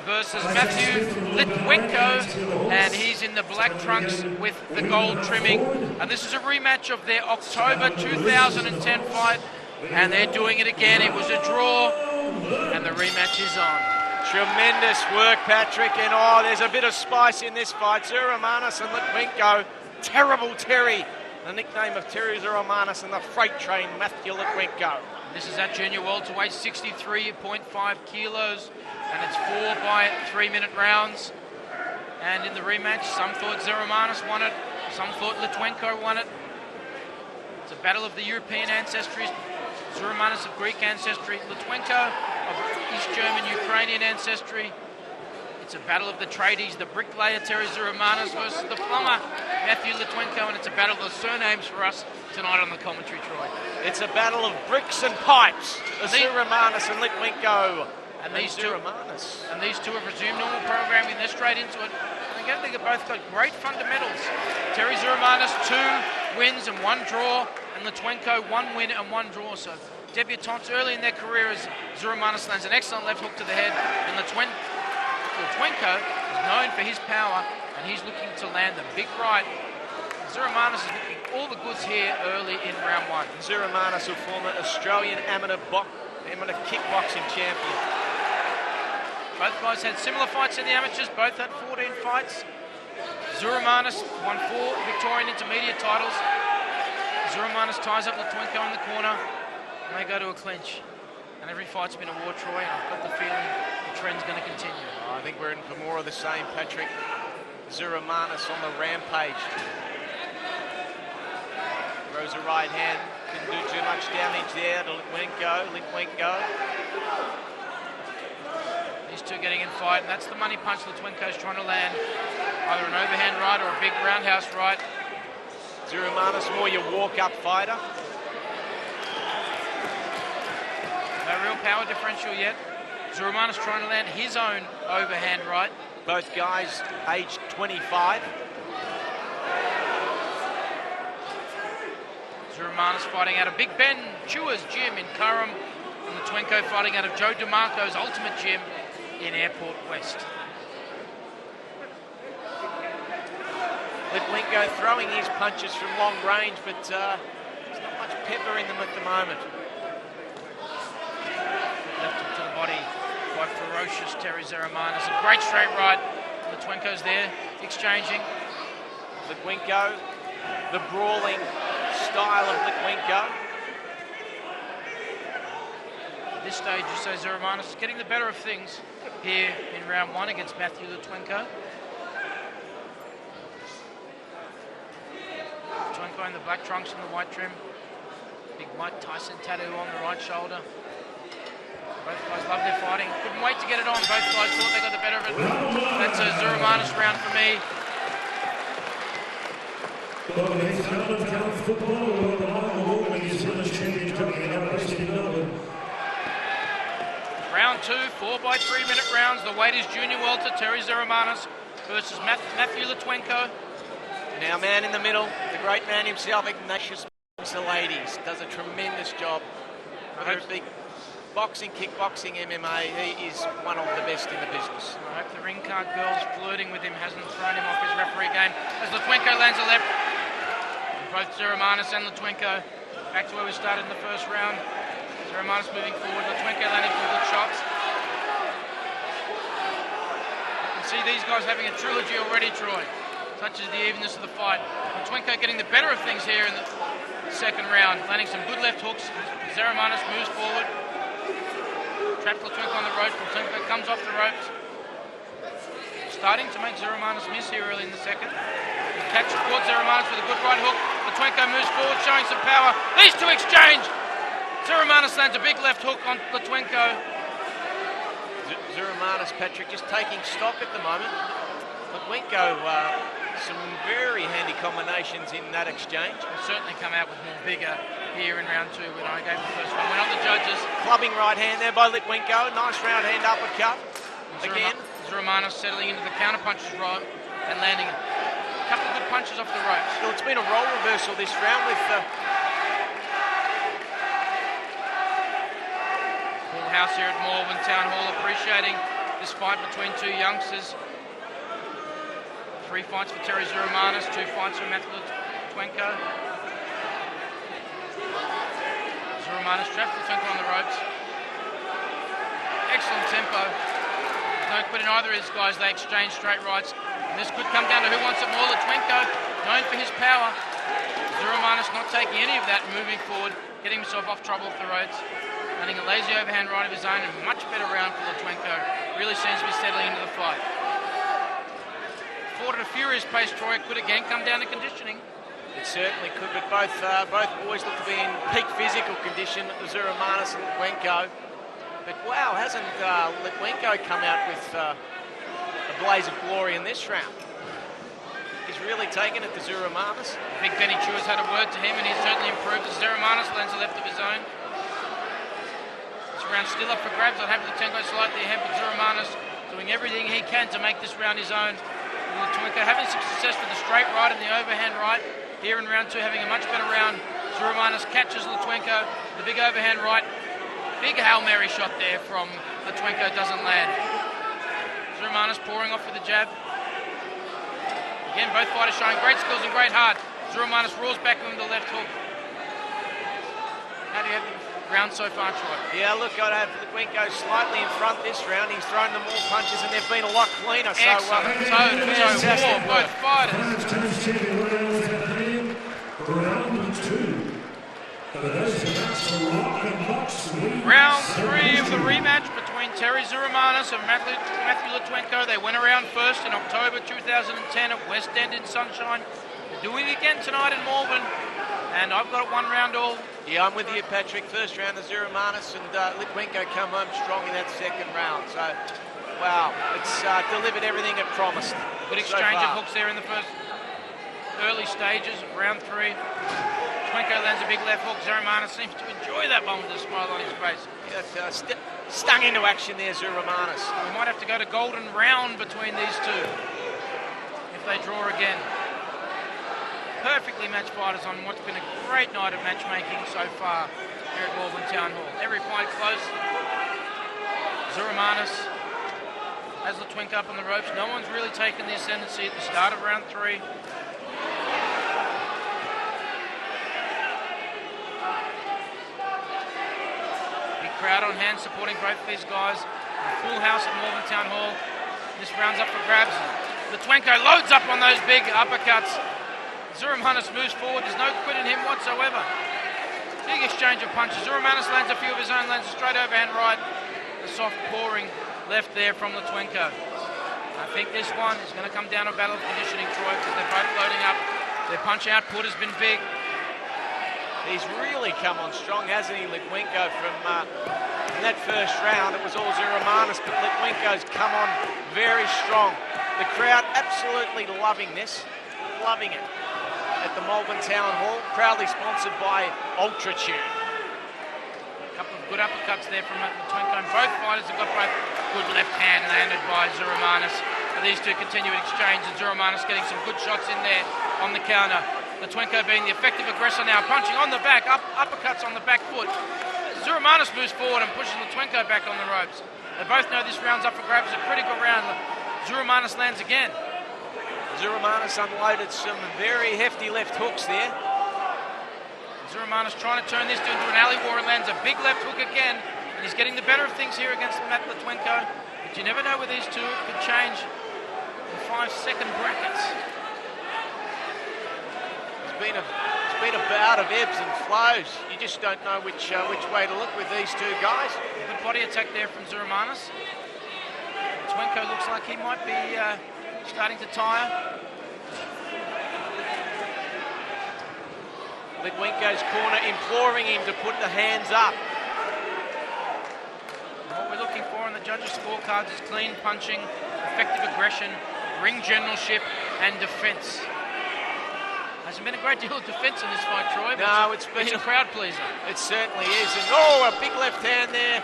versus Matthew Lytwynenko, and he's in the black trunks with the gold trimming. And this is a rematch of their October 2010 fight, and they're doing it again. It was a draw, and the rematch is on. Tremendous work, Patrick, and there's a bit of spice in this fight. Tzouramanis and Lytwynenko, Terrible Terry, the nickname of Terry Tzouramanis, and the Freight Train, Matthew Lytwynenko. This is at junior welterweight, 63.5 kilos, and it's 4 by 3-minute rounds. And in the rematch, some thought Tzouramanis won it, some thought Lytwynenko won it. It's a battle of the European ancestries. Tzouramanis of Greek ancestry, Lytwynenko of East German, Ukrainian ancestry. It's a battle of the tradies, the bricklayer Terry Tzouramanis versus the plumber Matthew Lytwynenko, and it's a battle of the surnames for us tonight on the commentary, Troy. It's a battle of bricks and pipes, Tzouramanis and Lytwynenko. And these two have resumed normal programming. They're straight into it. And again, they've both got great fundamentals. Terry Tzouramanis, 2 wins and 1 draw, and Lytwynenko, 1 win and 1 draw. So debutants early in their career as Tzouramanis lands an excellent left hook to the head, and Lytwynenko is known for his power, and he's looking to land the big right. Tzouramanis is looking all the goods here early in round 1. Tzouramanis, a former Australian amateur kickboxing champion. Both guys had similar fights in the amateurs, both had 14 fights. Tzouramanis won 4 Victorian intermediate titles. Tzouramanis ties up Lytwynenko in the corner, and they go to a clinch. And every fight's been a war, Troy, and I've got the feeling the trend's going to continue. I think we're in for more of the same, Patrick. Tzouramanis on the rampage. Throws a right hand, didn't do too much damage there to Lytwynenko. These two getting in fight, and that's the money punch Lytwynenko's trying to land. Either an overhand right or a big roundhouse right. Tzouramanis more your walk-up fighter. No real power differential yet. Tzouramanis trying to land his own overhand right. Both guys aged 25. Tzouramanis fighting out of Big Ben Chewer's gym in Curram, and Lytwynenko fighting out of Joe DeMarco's Ultimate Gym in Airport West. Lytwynenko throwing his punches from long range, but there's not much pepper in them at the moment. Left him to the body by Ferocious Terry Tzouramanis. A great straight right. Lytwynenko's there, exchanging. Lytwynenko, the brawling style of Lytwynenko. At this stage, you say Tzouramanis is getting the better of things here in round 1 against Matthew Lytwynenko. Lytwynenko in the black trunks and the white trim. Big Mike Tyson tattoo on the right shoulder. Both guys love their fighting. Couldn't wait to get it on. Both guys thought they got the better of it. That's a Tzouramanis round for me. Welcome to Heath, Callan football. Welcome on the wall, New Zealand champion coming out based in Melbourne. Round 2, 4x3-minute rounds. The weight is junior welter Terry Tzouramanis versus Matthew Lytwynenko. Now, man in the middle, the great man himself, Ignatius the ladies, does a tremendous job. Whether it be boxing, kickboxing, MMA, he is one of the best in the business. I hope the ring card girls flirting with him hasn't thrown him off his referee game. As Lytwynenko lands a left, both Tzouramanis and Lytwynenko back to where we started in the first round. Tzouramanis moving forward, Lytwynenko landing some good shots. You can see these guys having a trilogy already, Troy, such as the evenness of the fight. Lytwynenko getting the better of things here in the second round, landing some good left hooks. Tzouramanis moves forward. Traps Lytwynenko on the ropes. Lytwynenko comes off the ropes. Starting to make Tzouramanis miss here early in the second. Catches Tzouramanis with a good right hook. Lytwynenko moves forward, showing some power. These two exchange. Tzouramanis lands a big left hook on Lytwynenko. Tzouramanis, Patrick, just taking stock at the moment. Lytwynenko, some very handy combinations in that exchange. Will certainly come out with more vigour here in round 2 when I gave the first one. Went on the judges. Clubbing right hand there by Lytwynenko. Nice round hand uppercut. Again. Tzouramanis settling into the counter punches right and landing a couple of good punches off the ropes. Well, it's been a role reversal this round with full house here at Malvern Town Hall appreciating this fight between two youngsters. 3 fights for Terry Tzouramanis, 2 fights for Matthew Lytwynenko. Tzouramanis traps Lytwynenko on the ropes. Excellent tempo. No quit in either of these guys. They exchange straight rights. And this could come down to who wants it more. Lytwynenko, known for his power. Tzouramanis not taking any of that, moving forward, getting himself off trouble off the ropes. Landing a lazy overhand right of his own, and much better round for Lytwynenko. Really seems to be settling into the fight. Fought at a furious pace, Troy. It could again come down to conditioning. It certainly could, but both boys look to be in peak physical condition, Tzouramanis and Lytwynenko. But wow, hasn't Lytwynenko come out with a blaze of glory in this round? He's really taken it to Tzouramanis. Big Benny Chewer's had a word to him, and he's certainly improved. Tzouramanis lands a left of his own. This round still up for grabs. I'd have Lytwynenko slightly ahead, but Tzouramanis doing everything he can to make this round his own. Lytwynenko having some success with the straight right and the overhand right. Here in round 2, having a much better round. Tzouramanis catches Lytwynenko, the big overhand right. Big Hail Mary shot there from Lytwynenko, doesn't land. Tzouramanis pouring off with the jab. Again, both fighters showing great skills and great heart. Tzouramanis roars back with the left hook. How do you have the round so far, Troy? Yeah, look, I'd have Lytwynenko slightly in front this round. He's thrown them more punches and they've been a lot cleaner. Excellent. So both fighters. Round 2. Round 3 of the rematch between Terry Tzouramanis and Matthew Lytwynenko. They went around first in October 2010 at West End in Sunshine. They're doing it again tonight in Melbourne, and I've got it 1 round all. Yeah, I'm with you, Patrick. First round, the Tzouramanis and Lytwynenko come home strong in that second round. So, wow, it's delivered everything it promised. Good exchange of hooks there in the first early stages of round 3. Lytwynenko lands a big left hook. Tzouramanis seems to enjoy that one with a smile on his face. Yeah, stung into action there, Tzouramanis. We might have to go to golden round between these two if they draw again. Perfectly matched fighters on what's been a great night of matchmaking so far here at Melbourne Town Hall. Every fight close. Tzouramanis has Lytwynenko up on the ropes. No one's really taken the ascendancy at the start of round 3. Crowd on hand supporting both of these guys. A full house at Melbourne Town Hall. This round's up for grabs. Lytwynenko loads up on those big uppercuts. Tzouramanis moves forward. There's no quit in him whatsoever. Big exchange of punches. Tzouramanis lands a few of his own, lands a straight overhand right. The soft pouring left there from Lytwynenko. I think this one is going to come down to a battle of conditioning, Troy, because they're both loading up. Their punch output has been big. He's really come on strong, hasn't he, Lytwynenko? From in that first round, it was all Tzouramanis, but Lytwynenko's come on very strong. The crowd absolutely loving this, loving it. at the Melbourne Town Hall, proudly sponsored by Ultratune. A couple of good uppercuts there from Lytwynenko, and both fighters have got both good left hand landed by Tzouramanis. And these two continue to exchange, and Tzouramanis getting some good shots in there on the counter. Lytwynenko being the effective aggressor now, punching on the back, uppercuts on the back foot. Tzouramanis moves forward and pushes Lytwynenko back on the ropes. They both know this round's up for grabs, a critical round. Tzouramanis lands again. Tzouramanis unloaded some very hefty left hooks there. Tzouramanis trying to turn this into an alley war and lands a big left hook again. And he's getting the better of things here against Lytwynenko. But you never know with these two, it could change in 5-second brackets. It's been a bout of ebbs and flows. You just don't know which way to look with these two guys. Good body attack there from Tzouramanis. Lytwynenko looks like he might be starting to tire. Lytwynenko's corner imploring him to put the hands up. What we're looking for in the judges' scorecards is clean punching, effective aggression, ring generalship, and defence. Hasn't been a great deal of defence in this fight, Troy. But no, it's been a crowd pleaser. It certainly is. And a big left hand there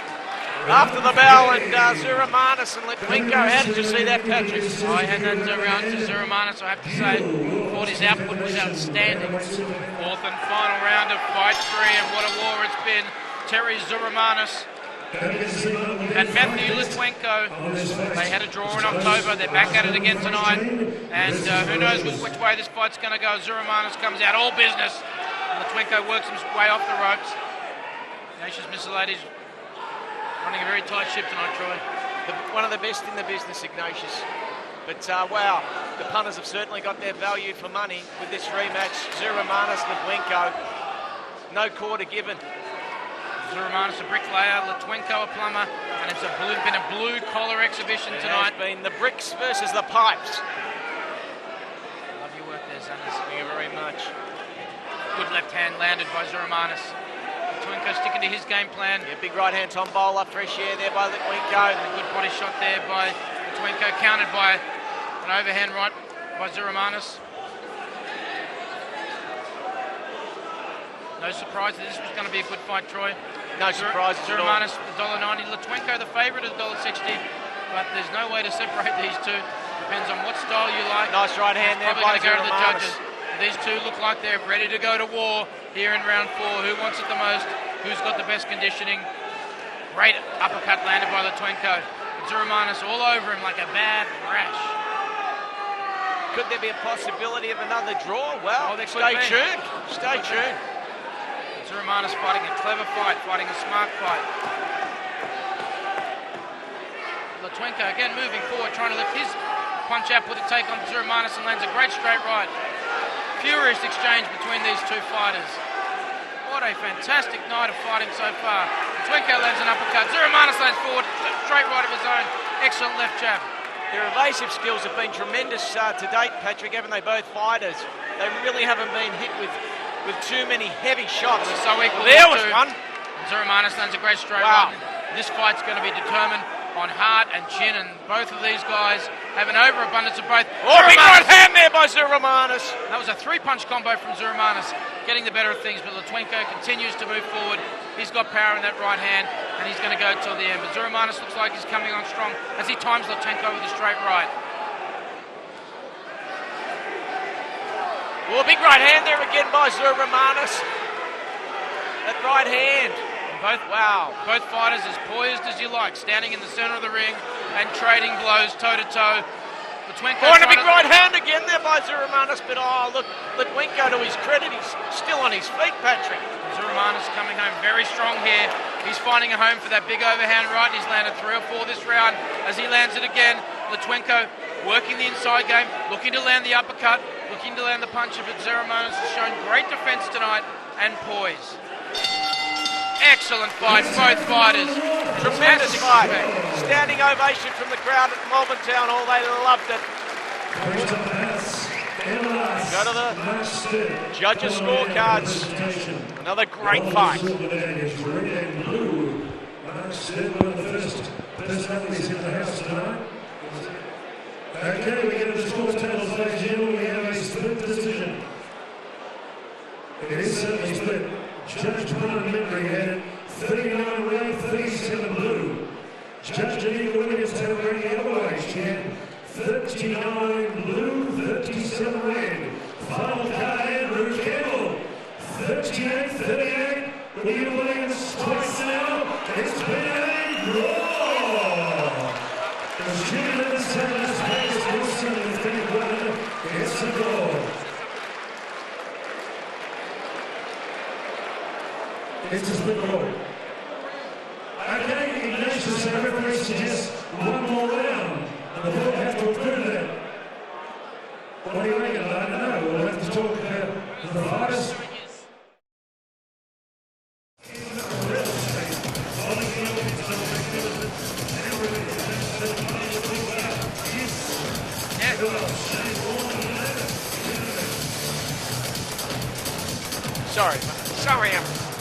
after the bell, and Tzouramanis and Lytwynenko. How did you see that, Patrick? I had that round to Tzouramanis, I have to say. Thought his output was outstanding. Fourth and final round of fight 3, and what a war it's been. Terry Tzouramanis and Matthew Lytwynenko. They had a draw in October. They're back at it again tonight. And who knows which way this fight's going to go. Tzouramanis comes out all business. Lytwynenko works his way off the ropes. Ignatius Missilades running a very tight ship tonight, Troy. One of the best in the business, Ignatius. But wow, the punters have certainly got their value for money with this rematch. Tzouramanis, Lytwynenko, no quarter given. Tzouramanis a bricklayer, Lytwynenko a plumber, and it's been a blue collar exhibition tonight. It's been the bricks versus the pipes. Love your work there, Zanners. Thank you very much. Good left hand landed by Tzouramanis. Lytwynenko sticking to his game plan. Yeah, big right hand tombola, fresh air there by Lytwynenko. A good body shot there by Lytwynenko, countered by an overhand right by Tzouramanis. No surprise that this was going to be a good fight, Troy. No surprises at all. Tzouramanis $1.90, Lytwynenko the favourite at $1.60, but there's no way to separate these two. Depends on what style you like. Nice right hand there by Tzouramanis. These two look like they're ready to go to war here in round 4. Who wants it the most? Who's got the best conditioning? Great uppercut landed by Lytwynenko. Tzouramanis all over him like a bad rash. Could there be a possibility of another draw? Well, stay tuned. Stay tuned. Tzouramanis fighting a clever fight, fighting a smart fight. Lytwynenko again moving forward, trying to lift his punch output to take on Tzouramanis, and lands a great straight right. Furious exchange between these two fighters. What a fantastic night of fighting so far. Lytwynenko lands an uppercut. Tzouramanis lands forward, straight right of his own. Excellent left jab. Their evasive skills have been tremendous to date, Patrick, haven't they, both fighters? They really haven't been hit with too many heavy shots. They're so equal. There was one. Tzouramanis lands a great straight right. This fight's going to be determined on heart and chin, and both of these guys have an overabundance of both. Oh, big right hand there by Tzouramanis. That was a 3-punch combo from Tzouramanis, getting the better of things, but Lytwynenko continues to move forward. He's got power in that right hand, and he's going to go till the end. But Tzouramanis looks like he's coming on strong as he times Lytwynenko with a straight right. Oh, big right hand there again by Tzouramanis. That right hand. Both fighters as poised as you like, standing in the centre of the ring and trading blows toe to toe. Lytwynenko and a big right hand again there by Tzouramanis, but look, Lytwynenko, to his credit, he's still on his feet, Patrick. Tzouramanis coming home very strong here. He's finding a home for that big overhand right, and he's landed 3 or 4 this round. As he lands it again, Lytwynenko working the inside game, looking to land the uppercut, looking to land the punch, but Tzouramanis has shown great defence tonight and poise. Excellent fight, both fighters. Tremendous fight. Standing ovation from the crowd at Melbourne Town Hall. They loved it. Go to the judges' scorecards. Another great fight. Okay, we get the score totals, ladies and gentlemen. We have a split decision. It is certainly split. Judge Pante had 39 red, 37 blue. Judge Janine Williams had the other way. She had 39 blue, 37 red. Final card, Andrew Campbell. 38-38. William Williams twice now. It's been a draw. The Jimmy Las Vegas Wilson in 31. It's a draw. It's a split draw. Okay, Ignatius, our referee suggests one more round. And the board has to approve that. What do you reckon? I don't know. We'll have to talk to the fighters.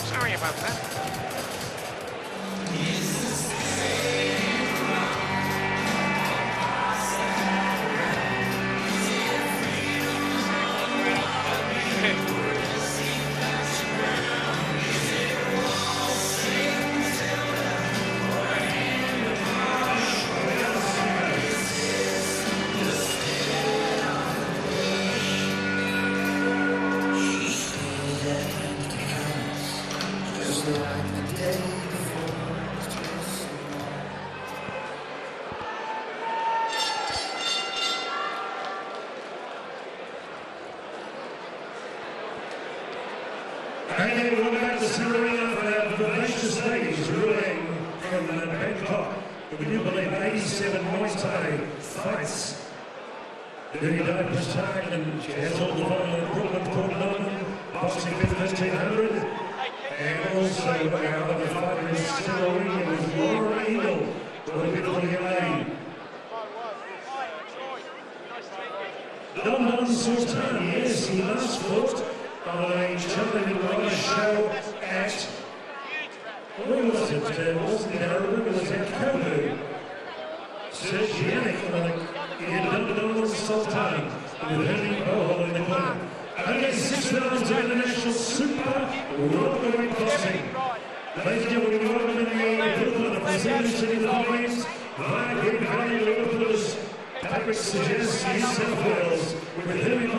Sorry about that. Okay, we'll go back to Serena for our vivacious ladies ruling from Bangkok. We do believe 87 Muay Thai fights. Dirty Di Prasad, and she has all the final in Brooklyn, Port Melbourne, boxing 1500. And also our other fighter is Tjabui with Horra Eagle. What a beautiful young lady. Don Sultan, yes, he last fought on a television show at, where was it? Wasn't it Arabic? It was at Campbell. Sergianic, he had Don Sultan with Heath in the corner. Only 6 rounds of international super welterweight boxing. Ladies and gentlemen, we welcome in the Burton of Brazilian in the Philippines. Via Green Valley, Liverpool's Patrick suggests New South Wales with Heath and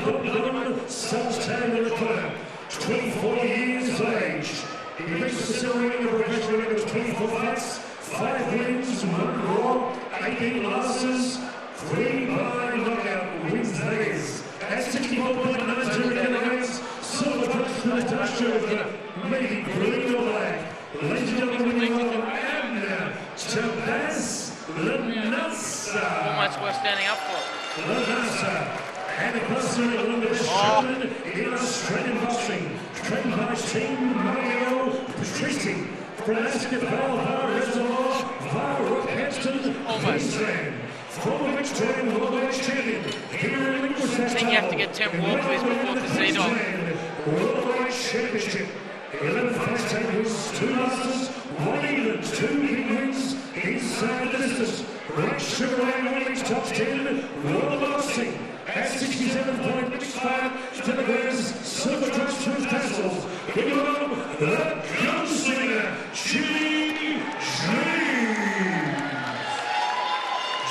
Burton, Sultan in the corner. 24 years of age. He reached the silver ring of a professional record of 24 fights, 5 wins, 1 draw, 18 losses, 3 by knockout wins. That is at 64.92 kilograms, silver touch to the touch of maybe green or black. Ladies and gentlemen, we welcome Abner to Llanasa. Almost worth standing up for. Llanasa. And the cluster of one of the best showmen in Australian boxing, trained by Team Mario Patrici from Ascot Vale Reservoir, via Rockhampton, Queensland. Former Victorian worldweight champion, here in Linguist. I think you have to get 10 walkways before Casino. Worldweight championship. 11 fights, 10 wins, 2 losses, 1 even, 2 big wins inside the distance. Right sugar ray Olympics top 10 world boxing. At 67.65 kilograms, silver touch to his tassels. We welcome the gunslinger, Jimmy James.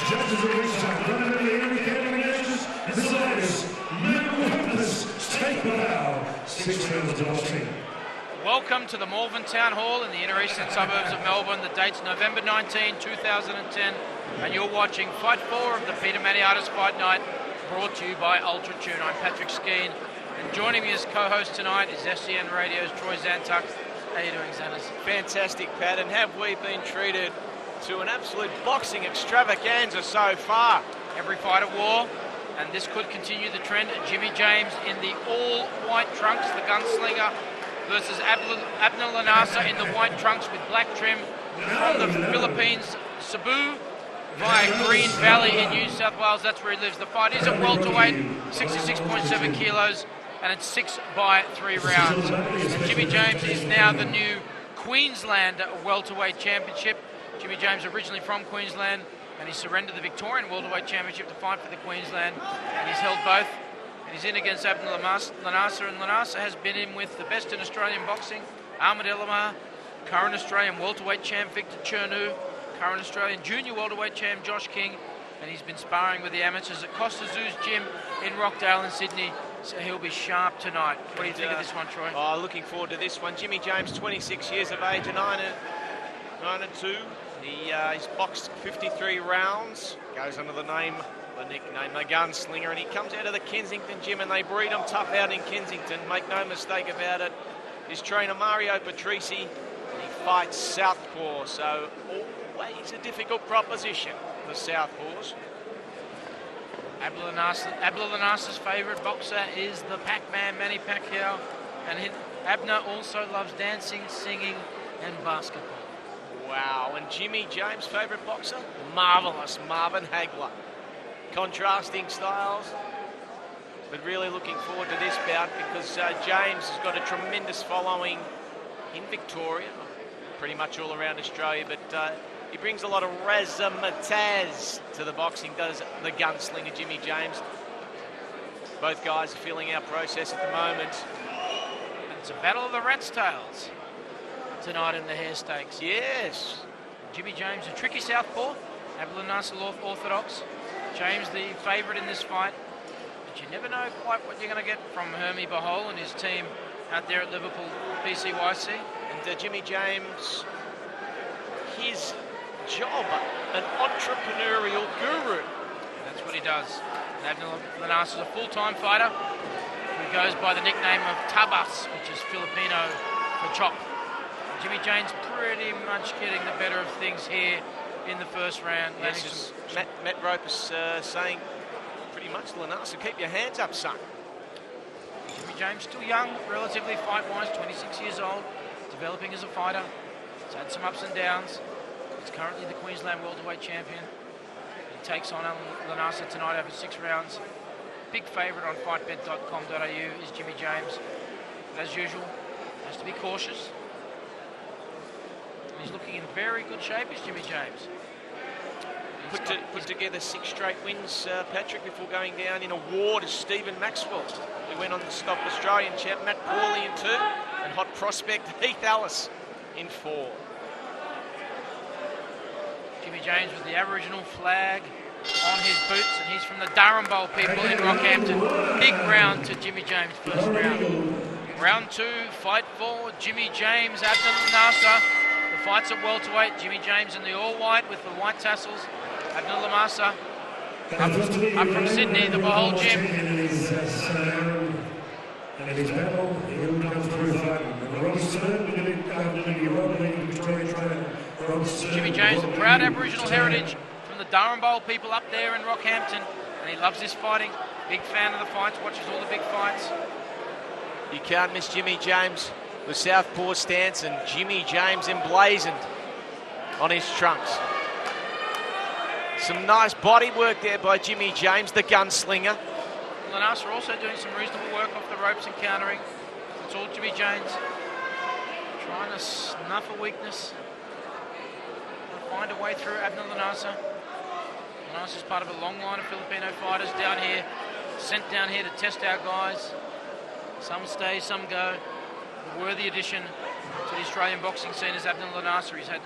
Judges of race time, primarily Henry Callan, Deciders, Memphis, State Bow, 6 rounds of boxing. Welcome to the Malvern Town Hall in the inner eastern suburbs of Melbourne. The date's November 19, 2010, and you're watching Fight 4 of the Peter Maniatis Fight Night, brought to you by Ultra Tune. I'm Patrick Skeen, and joining me as co-host tonight is SCN Radio's Troy Zantuck. How are you doing, Xanas? Fantastic, Pat, and have we been treated to an absolute boxing extravaganza so far? Every fight a war, and this could continue the trend. Jimmy James in the all-white trunks, the gunslinger, versus Abner Llanasa in the white trunks with black trim from the Philippines. Tjabui via Green Valley in New South Wales, that's where he lives. The fight is at welterweight, 66.7 kilos, and it's 6 by 3 rounds. And Jimmy James is now the new Queensland welterweight championship. Jimmy James originally from Queensland, and he surrendered the Victorian welterweight championship to fight for the Queensland, and he's held both. And he's in against Abner Llanasa, and Llanasa has been in with the best in Australian boxing, Ahmed Elamar, current Australian welterweight champ Victor Chernu, current Australian junior welterweight champ Josh King, and he's been sparring with the amateurs at Costa Zoo's gym in Rockdale in Sydney, so he'll be sharp tonight. What do you think of this one, Troy? Oh, looking forward to this one. Jimmy James, 26 years of age, 9-2. He's boxed 53 rounds, goes under the nickname the Gunslinger, and he comes out of the Kensington gym, and they breed him tough out in Kensington, make no mistake about it. His trainer Mario Patrisi, and he fights southpaw, so always a difficult proposition, the southpaws. Abner Llanasa's favourite boxer is the Pac-Man Manny Pacquiao, and Abner also loves dancing, singing and basketball. Wow, and Jimmy James' favourite boxer? Marvellous Marvin Hagler. Contrasting styles, but really looking forward to this bout because James has got a tremendous following in Victoria, pretty much all around Australia, but he brings a lot of razzmatazz to the boxing, does the gunslinger Jimmy James. Both guys are feeling our process at the moment. It's a battle of the rat's tails tonight in the hair stakes. Yes. Jimmy James, a tricky southpaw. Abner Llanasa's orthodox. James, the favourite in this fight. But you never know quite what you're going to get from Hermie Bahol and his team out there at Liverpool PCYC. And Jimmy James, his job, an entrepreneurial guru. That's what he does. Abner Llanasa's a full-time fighter who goes by the nickname of Tabas, which is Filipino for chop. Jimmy James pretty much getting the better of things here in the first round. Yes, Matt Rope is saying pretty much, Llanasa, keep your hands up, son. Jimmy James still young, relatively fight-wise, 26 years old, developing as a fighter. He's had some ups and downs. He's currently the Queensland welterweight champion. He takes on Llanasa tonight over 6 rounds. Big favourite on fightbet.com.au is Jimmy James. But as usual, has to be cautious. He's looking in very good shape, is Jimmy James. Put together 6 straight wins, Patrick, before going down in a war to Stephen Maxwell, who went on to stop Australian champ Matt Pawley in 2, and hot prospect Heath Ellis in 4. Jimmy James with the Aboriginal flag on his boots, and he's from the Durham people in Rockhampton. Big round to Jimmy James, first round. Round 2, fight for Jimmy James, Abner Llanasa. The fight's at welterweight. Jimmy James in the all-white with the white tassels. Abner Llanasa up from Sydney, the Bahol gym. And his battle, he'll come through fighting. Jimmy James, a proud Aboriginal heritage from the Durham people up there in Rockhampton, and he loves this fighting. Big fan of the fights, watches all the big fights. You can't miss Jimmy James with southpaw stance, and Jimmy James emblazoned on his trunks. Some nice body work there by Jimmy James, the gunslinger. Llanasa also doing some reasonable work off the ropes and countering. It's all Jimmy James trying to snuff a weakness and find a way through Abner Llanasa. Llanasa's part of a long line of Filipino fighters down here, sent down here to test our guys. Some stay, some go. A worthy addition to the Australian boxing scene is Abner Llanasa. He's had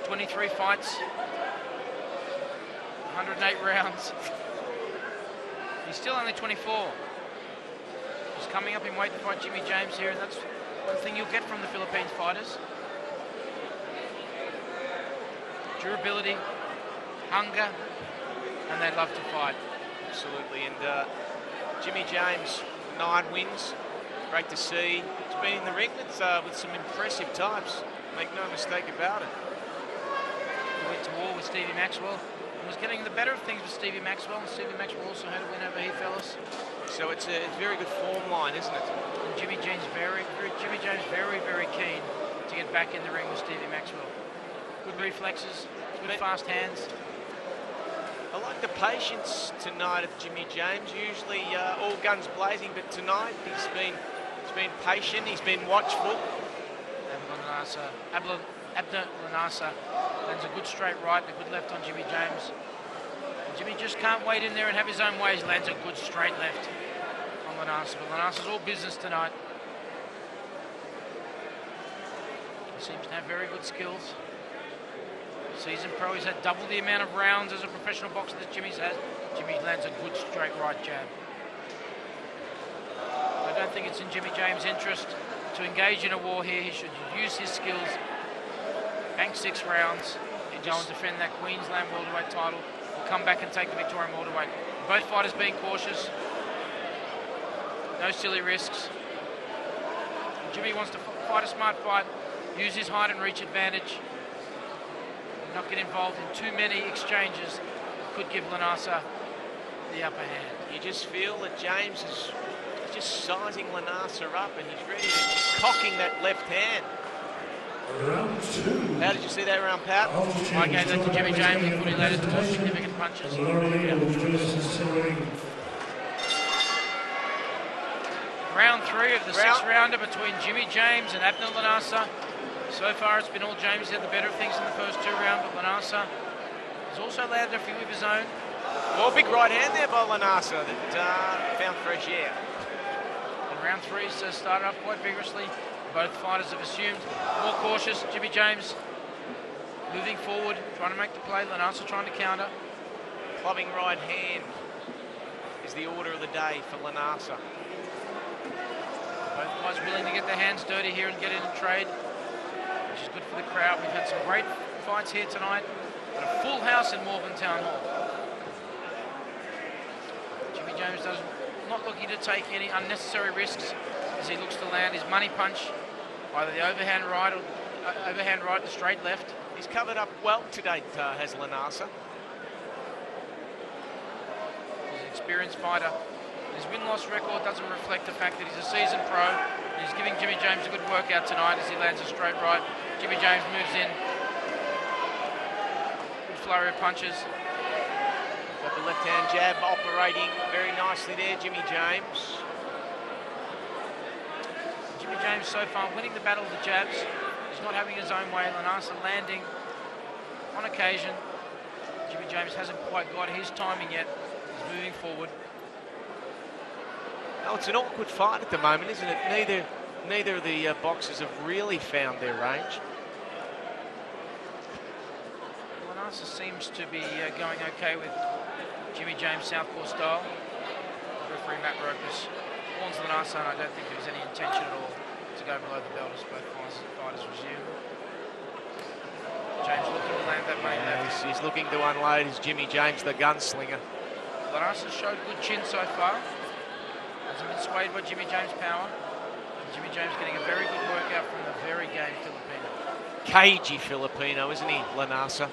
23 fights, 108 rounds. He's still only 24. He's coming up in weight to fight Jimmy James here, and that's one thing you'll get from the Philippines fighters. Durability, hunger, and they love to fight. Absolutely, and Jimmy James, 9 wins. Great to see. He's been in the ring with some impressive types. Make no mistake about it. He went to war with Stevie Maxwell and was getting the better of things with Stevie Maxwell, and Stevie Maxwell also had a win over Heath Ellis. So it's a very good form line, isn't it? And Jimmy James very keen to get back in the ring with Stevie Maxwell. Good reflexes, good fast hands. I like the patience tonight of Jimmy James. Usually all guns blazing, but tonight he's been patient. He's been watchful. Abner Llanasa lands a good straight right and a good left on Jimmy James. Jimmy just can't wait in there and have his own way. He lands a good straight left on Llanasa, but Llanasa's all business tonight. He seems to have very good skills. Seasoned pro, he's had double the amount of rounds as a professional boxer that Jimmy's had. Jimmy lands a good straight right jab. I don't think it's in Jimmy James' interest to engage in a war here. He should use his skills, bank 6 rounds, and go and defend that Queensland welterweight title, or come back and take the Victorian welterweight. Both fighters being cautious. No silly risks. Jimmy wants to fight a smart fight, use his height and reach advantage, not get involved in too many exchanges that could give Llanasa the upper hand. You just feel that James is just sizing Llanasa up, and he's ready to cocking that left hand. Round 2. How did you see that round, Pat? I gave that to Jimmy James. He thought he landed the more significant punches. Round 3 of the 6th rounder between Jimmy James and Abner Llanasa. So far it's been all James had the better of things in the first 2 rounds, but Llanasa has also landed a few of his own. Well, big right hand there by Llanasa that found fresh air. And round 3's started up quite vigorously. Both fighters have assumed more cautious. Jimmy James moving forward, trying to make the play. Llanasa trying to counter. Clubbing right hand is the order of the day for Llanasa. Both guys willing to get their hands dirty here and get in and trade, which is good for the crowd. We've had some great fights here tonight, and a full house in Melbourne Town Hall. Jimmy James not looking to take any unnecessary risks as he looks to land his money punch, either the overhand right or the straight left. He's covered up well to date, has Llanasa. He's an experienced fighter. His win-loss record doesn't reflect the fact that he's a seasoned pro. And he's giving Jimmy James a good workout tonight as he lands a straight right. Jimmy James moves in. Good flurry of punches. Got the left-hand jab operating very nicely there, Jimmy James. Jimmy James so far winning the battle of the jabs. He's not having his own way. Llanasa landing on occasion. Jimmy James hasn't quite got his timing yet. He's moving forward. Oh, it's an awkward fight at the moment, isn't it? Neither of the boxers have really found their range. Llanasa seems to be going okay with Jimmy James' southpaw style. Referee Matt Rokas warns Llanasa, and I don't think there was any intention at all to go below the belt as both fighters resume. James looking to land that money left. He's looking to unload his Jimmy James, the gunslinger. Llanasa showed good chin so far. Hasn't been swayed by Jimmy James' power. And Jimmy James getting a very good workout from the very game Filipino. Cagey Filipino, isn't he, Llanasa?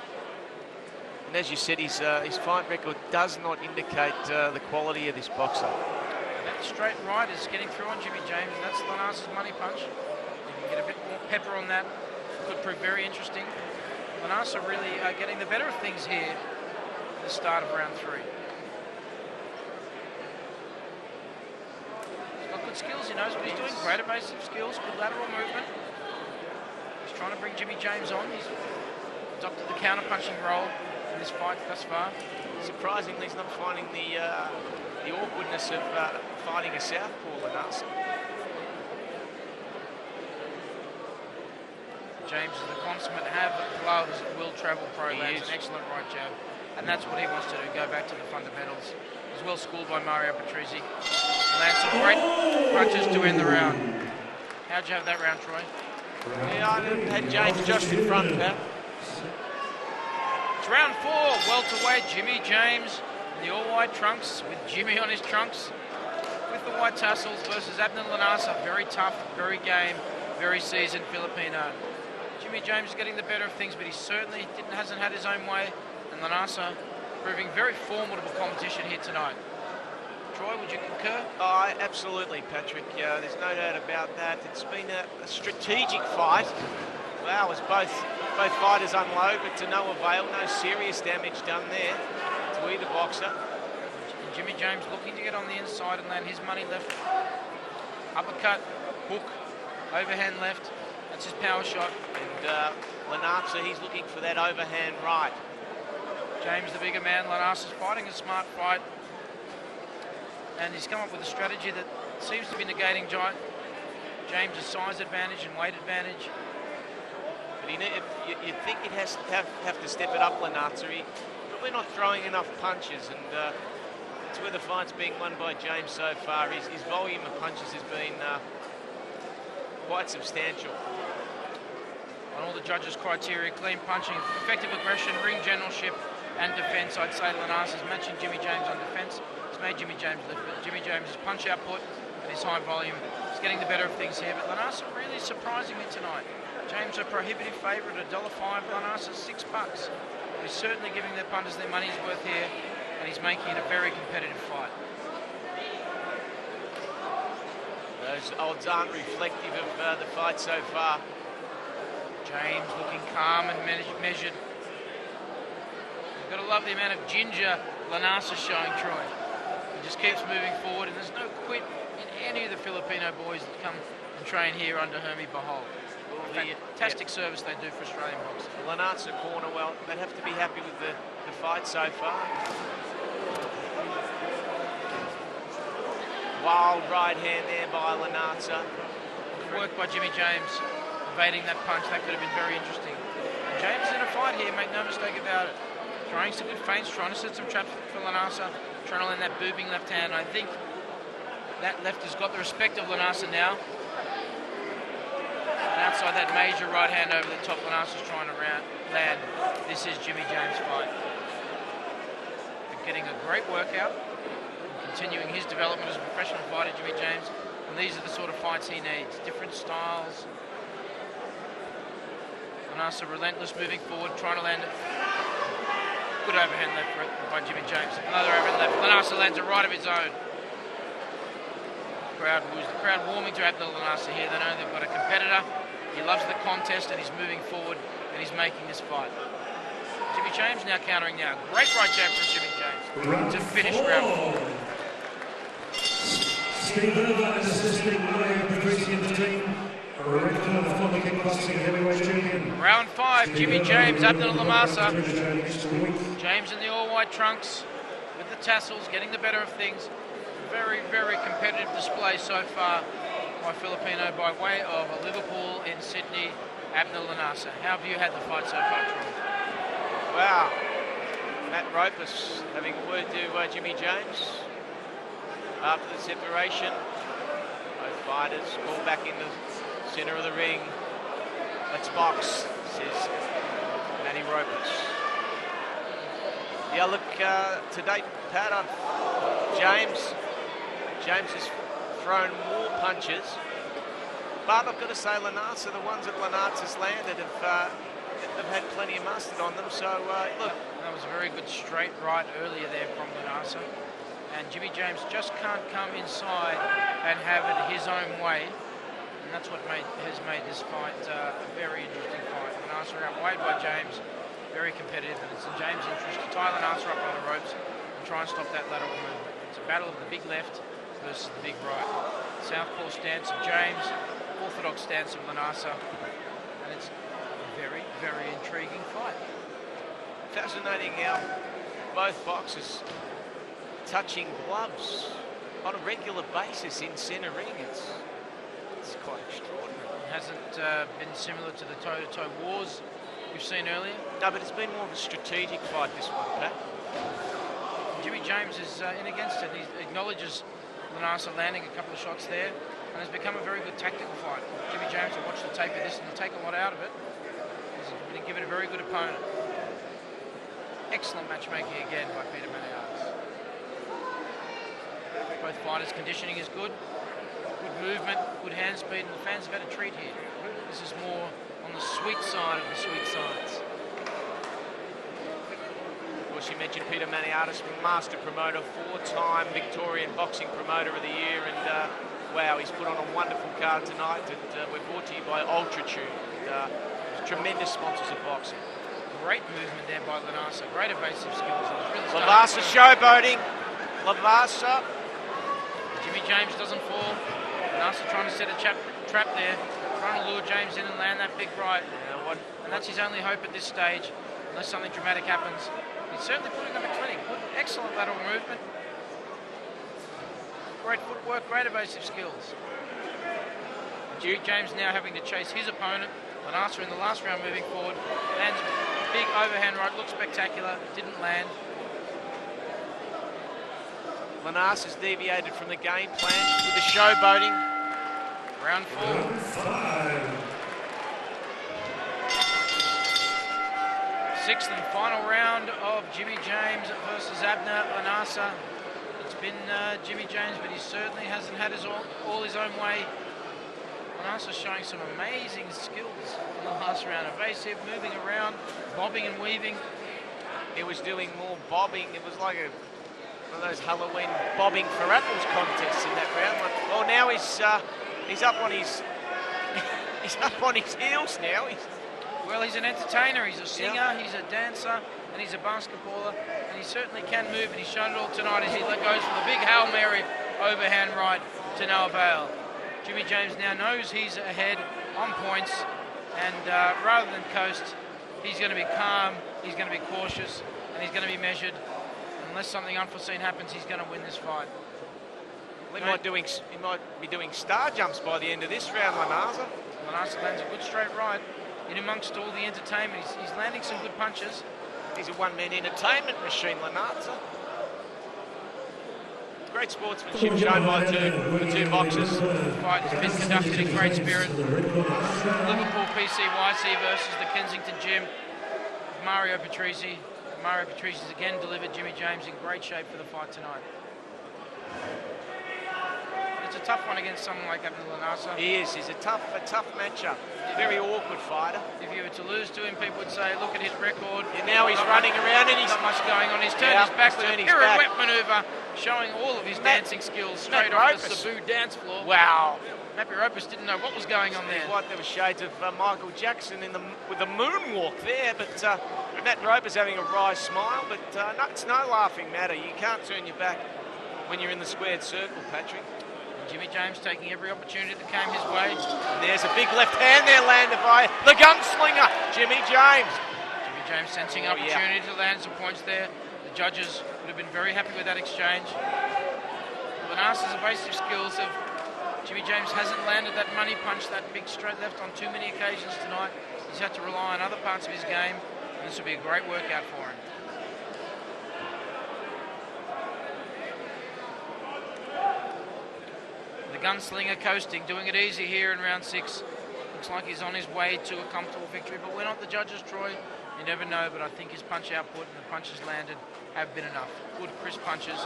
And as you said, his fight record does not indicate the quality of this boxer. And that straight right is getting through on Jimmy James, and that's Llanasa's money punch. You can get a bit more pepper on that. Could prove very interesting. Llanasa really getting the better of things here at the start of round 3. He's got good skills, he knows what he's doing. Great evasive skills, good lateral movement. He's trying to bring Jimmy James on. He's adopted the counter-punching role in this fight thus far. Surprisingly, he's not finding the awkwardness of fighting a southpaw, Llanasa. James is the consummate have gloves, will travel pro, lands an excellent right jab, and that's what he wants to do, go back to the fundamentals. He's well schooled by Mario Patrizzi. Lands some great punches to end the round. How'd you have that round, Troy? Yeah, I had James just in front, Pat. It's round 4, welterweight, Jimmy James in the all-white trunks, with Jimmy on his trunks, with the white tassels versus Abner Llanasa. Very tough, very game, very seasoned Filipino. Jimmy James is getting the better of things, but he certainly hasn't had his own way, and Llanasa proving very formidable competition here tonight. Troy, would you concur? Oh, absolutely, Patrick. There's no doubt about that. It's been a strategic fight. Wow, as both fighters unload, but to no avail. No serious damage done there to either boxer. And Jimmy James looking to get on the inside and land his money left. Uppercut, hook, overhand left. That's his power shot. And Llanasa, he's looking for that overhand right. James, the bigger man. Llanasa's fighting a smart fight. And he's come up with a strategy that seems to be negating James' size advantage and weight advantage. But you'd think he'd have to step it up, Llanasa. He's probably not throwing enough punches, and that's where the fight's being won by James so far. His volume of punches has been quite substantial. On all the judges' criteria, clean punching, effective aggression, ring generalship, and defence, I'd say Llanasa's matching Jimmy James on defence. It's made Jimmy James lift, but Jimmy James' punch output and his high volume is getting the better of things here. But Llanasa really surprising me tonight. James a prohibitive favourite, $1.05. Llanasa $6. He's certainly giving the punters their money's worth here, and he's making it a very competitive fight. Those odds aren't reflective of the fight so far. James looking calm and measured. You've got to love the amount of ginger Llanasa showing, Troy. He just keeps moving forward, and there's no quit in any of the Filipino boys that come and train here under Hermie Bahol. Fantastic service they do for Australian boxing. The Llanasa corner, well, they'd have to be happy with the fight so far. Wild right hand there by Llanasa. Good work by Jimmy James, evading that punch. That could have been very interesting. And James is in a fight here, make no mistake about it. Throwing some good feints, trying to set some traps for Llanasa, trying to land that booming left hand. I think that left has got the respect of Llanasa now. And outside that major right hand over the top, Llanasa's trying to land. This is Jimmy James' fight. But getting a great workout, continuing his development as a professional fighter, Jimmy James. And these are the sort of fights he needs. Different styles. Llanasa relentless, moving forward, trying to land it. Good overhand left by Jimmy James. Another overhand left. Llanasa lands it right of his own. The crowd warming to Abner Llanasa here. They know they've got a competitor. He loves the contest and he's moving forward and he's making this fight. Jimmy James now countering now. Great right jab from Jimmy James to finish round 4. Steve Burton is assisting producing the team. Former kickboxing heavyweight champion. Round 5, Jimmy James, Abner Llanasa. James in the all-white trunks with the tassels, getting the better of things. Very, very competitive display so far by Filipino by way of a Liverpool in Sydney, Abner Llanasa. How have you had the fight so far, Troy? Wow. Matt Ropus having a word to Jimmy James after the separation. Both fighters call back in the centre of the ring. Let's box, says Matty Ropus. Yeah, look, to date, Pat, James has thrown more punches, but I've got to say Llanasa, the ones that Llanasa's landed have had plenty of mustard on them, so look. That was a very good straight right earlier there from Llanasa, and Jimmy James just can't come inside and have it his own way, and that's what has made this fight a very interesting fight. Llanasa outweighed by James, very competitive, and it's in James' interest to tie Llanasa up on the ropes and try and stop that lateral movement. It's a battle of the big left versus the big right. Southpaw stance of James, orthodox stance of Llanasa, and it's a very, very intriguing fight. Fascinating how both boxers touching gloves on a regular basis in centre ring. It's quite extraordinary. It hasn't been similar to the toe-to-toe wars we've seen earlier. No, but it's been more of a strategic fight, this one, Pat. Jimmy James is in against it. He acknowledges Llanasa landing a couple of shots there, and it's become a very good tactical fight. Jimmy James will watch the tape of this and he'll take a lot out of it. He's going to give it a very good opponent. Excellent matchmaking again by Peter Maniatis. Both fighters' conditioning is good. Good movement, good hand speed, and the fans have had a treat here. This is more on the sweet side of the sweet sides. Of course, you mentioned Peter Maniatis, master promoter, 4-time Victorian Boxing Promoter of the Year, and wow, he's put on a wonderful card tonight, and we're brought to you by Ultratune, tremendous sponsors of boxing. Great movement there by Llanasa, great evasive skills. Really Lavasa showboating, Lavasa. Jimmy James doesn't fall. Llanasa trying to set a trap there, trying to lure James in and land that big right. And that's his only hope at this stage, unless something dramatic happens. He's certainly putting up a clinic. Good, excellent lateral movement. Great footwork, great evasive skills. Jimmy James now having to chase his opponent. Llanasa in the last round moving forward. Lands a big overhand right, looked spectacular, didn't land. Llanasa's deviated from the game plan with the showboating. Round 4. Sixth and final round of Jimmy James versus Abner Llanasa. It's been Jimmy James, but he certainly hasn't had all his own way. Llanasa showing some amazing skills in the last round. Evasive, moving around, bobbing and weaving. He was doing more bobbing. It was like one of those Halloween bobbing for apples contests in that round. Well, now he's up on his he's up on his heels now. Well, he's an entertainer. He's a singer. He's a dancer, and he's a basketballer. And he certainly can move. And he's shown it all tonight as he goes for the big Hail Mary overhand right to no avail. Jimmy James now knows he's ahead on points, and rather than coast, he's going to be calm, he's going to be cautious, and he's going to be measured. Unless something unforeseen happens, he's going to win this fight. He might be doing star jumps by the end of this round, Llanasa. Llanasa lands a good straight right in amongst all the entertainment. He's landing some good punches. He's a one-man entertainment machine, Llanasa. Great sportsmanship shown by the two boxers. The fight has been conducted in great spirit. Liverpool PCYC versus the Kensington Gym. Mario Patrese. Mario Patrese has again delivered Jimmy James in great shape for the fight tonight. It's a tough one against someone like Abner Llanasa. He is. He's a tough matchup. Very awkward fighter. If you were to lose to him, people would say, look at his record. And now he's running around and he's not much going on. He's turned his back with a pirouette maneuver, showing all of his dancing skills straight off the Tjabui dance floor. Wow. Matt Ropus didn't know what was going on there. There were shades of Michael Jackson with the moonwalk there, but Matt Ropus having a wry smile, but no, it's no laughing matter. You can't turn your back when you're in the squared circle, Patrick. Jimmy James taking every opportunity that came his way. And there's a big left hand there landed by the gunslinger, Jimmy James. Jimmy James sensing an opportunity to land some points there. The judges would have been very happy with that exchange. Llanasa's evasive skills of Jimmy James hasn't landed that money punch, that big straight left on too many occasions tonight. He's had to rely on other parts of his game, and this will be a great workout for him. The gunslinger coasting, doing it easy here in round 6. Looks like he's on his way to a comfortable victory, but we're not the judges, Troy. You never know, but I think his punch output and the punches landed have been enough. Good, crisp punches.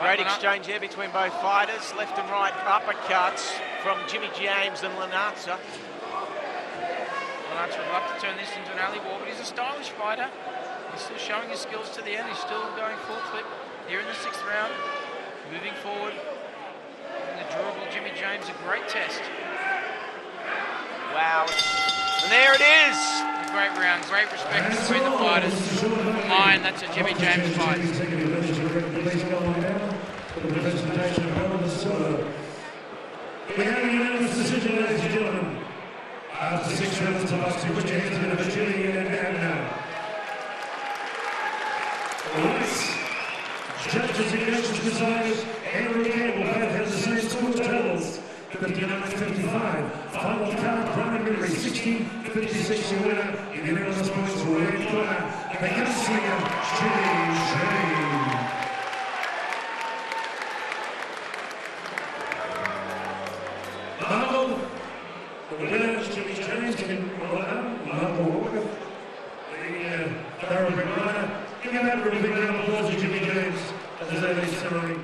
Great exchange here between both fighters. Left and right uppercuts from Jimmy James and Llanasa. Llanasa would love to turn this into an alley war, but he's a stylish fighter. He's still showing his skills to the end. He's still going full clip here in the 6th round. Moving forward, and the durable Jimmy James, a great test. Wow, and there it is. A great round, great respect between the fighters. For mine, that's a Jimmy James fight. We have a unanimous decision, ladies and gentlemen. After 6 rounds of boxing, put your hands together for Jimmy and Abner. Judges and coaches decided Henry Campbell both have the same score totals, 59-55. Final count preliminary 60-56 your winner. In unanimous points for red corner, the gunslinger, Jimmy James. Marco, the winner is Jimmy James. Marco Walker, the thoroughbred rider. Give him that really big round of applause to Jimmy James as they leave ceremony.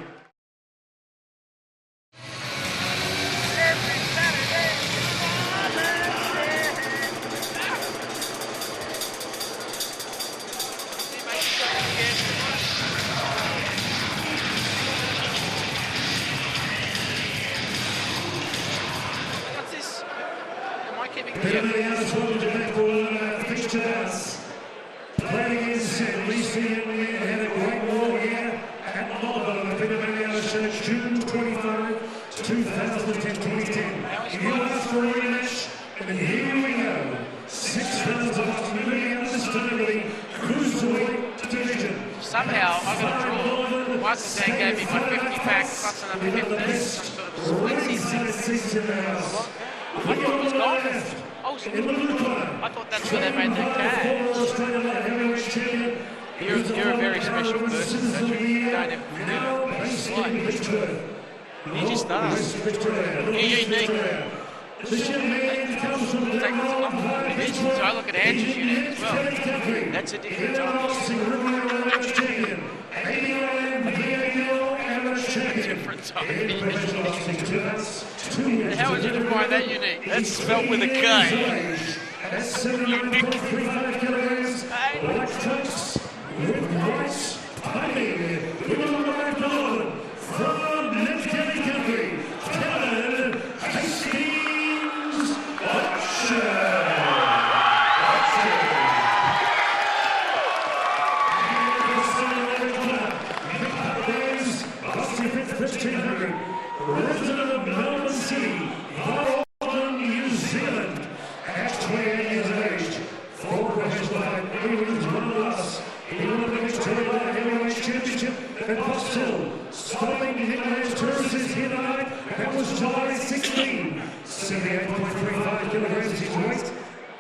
What's this? Am I keeping Playing in St. Lucie, we had a great war here at Melbourne, the Pinamaniana Church, June 25, 2010. You asked for a rematch, and here we go. 6 rounds of boxing moving out of this Somehow I got a draw. Michael Dane gave me my 50 back plus another 50. Some sort of splitsy thing. I thought it was gone. I thought that's where they made their cash. You're a very special person, Patrick. You don't ever forget it. You just are. You're unique. So I look at Andrew's unit as well. That's a different time. Different time. How would you define that unique? That's spelled with a K. Unique. From Let's Country, Callan, resident of Melbourne City, Burton, New Zealand, at 28 years of age, 4 professional England's one of us. He won the Victoria Heavyweight Championship at Boston, stopping Nicholas Turris here tonight. That was July 16. 78.35 kilograms his weight,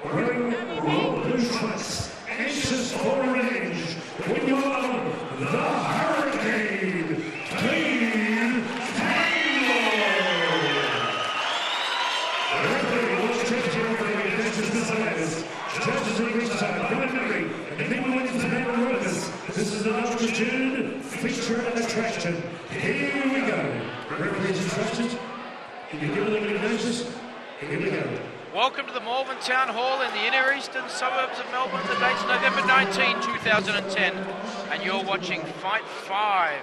wearing royal blue trunks, anxious for revenge. When you are the Hurricane, Dane. Judges in ringside, preliminary, and then we went into Melbourne Rovers. This is an altitude feature and attraction. Here we go. Referee's instructions. Can you give them any notice? Here we go. Welcome to the Malvern Town Hall in the inner eastern suburbs of Melbourne. The date's November 19, 2010, and you're watching Fight 5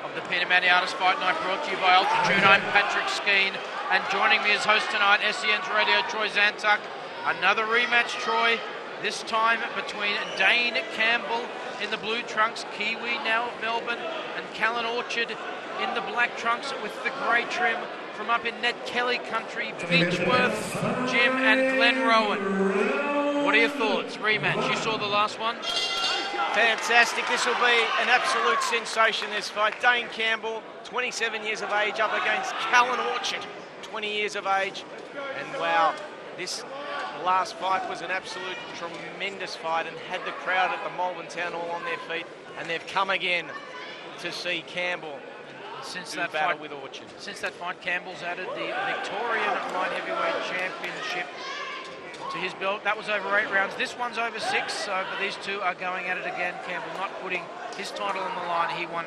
of the Peter Maniatis Fight Night, brought to you by Altitude. I'm Patrick Skeen, and joining me as host tonight, SEN's Radio, Troy Zantuck. Another rematch, Troy, this time between Dane Campbell in the blue trunks, Kiwi now of Melbourne, and Callan Orchard in the black trunks with the grey trim from up in Ned Kelly country, Beechworth, Jim and Glen Rowan. What are your thoughts? Rematch, you saw the last one? Fantastic. This will be an absolute sensation, this fight. Dane Campbell, 27 years of age, up against Callan Orchard, 20 years of age. And wow, this last fight was an absolute tremendous fight and had the crowd at the Melbourne Town Hall on their feet, and they've come again to see Campbell since do that battle fight with Orchard. Since that fight, Campbell's added the Victorian Light Heavyweight Championship to his belt. That was over 8 rounds. This one's over 6, so but these two are going at it again. Campbell not putting his title on the line. He won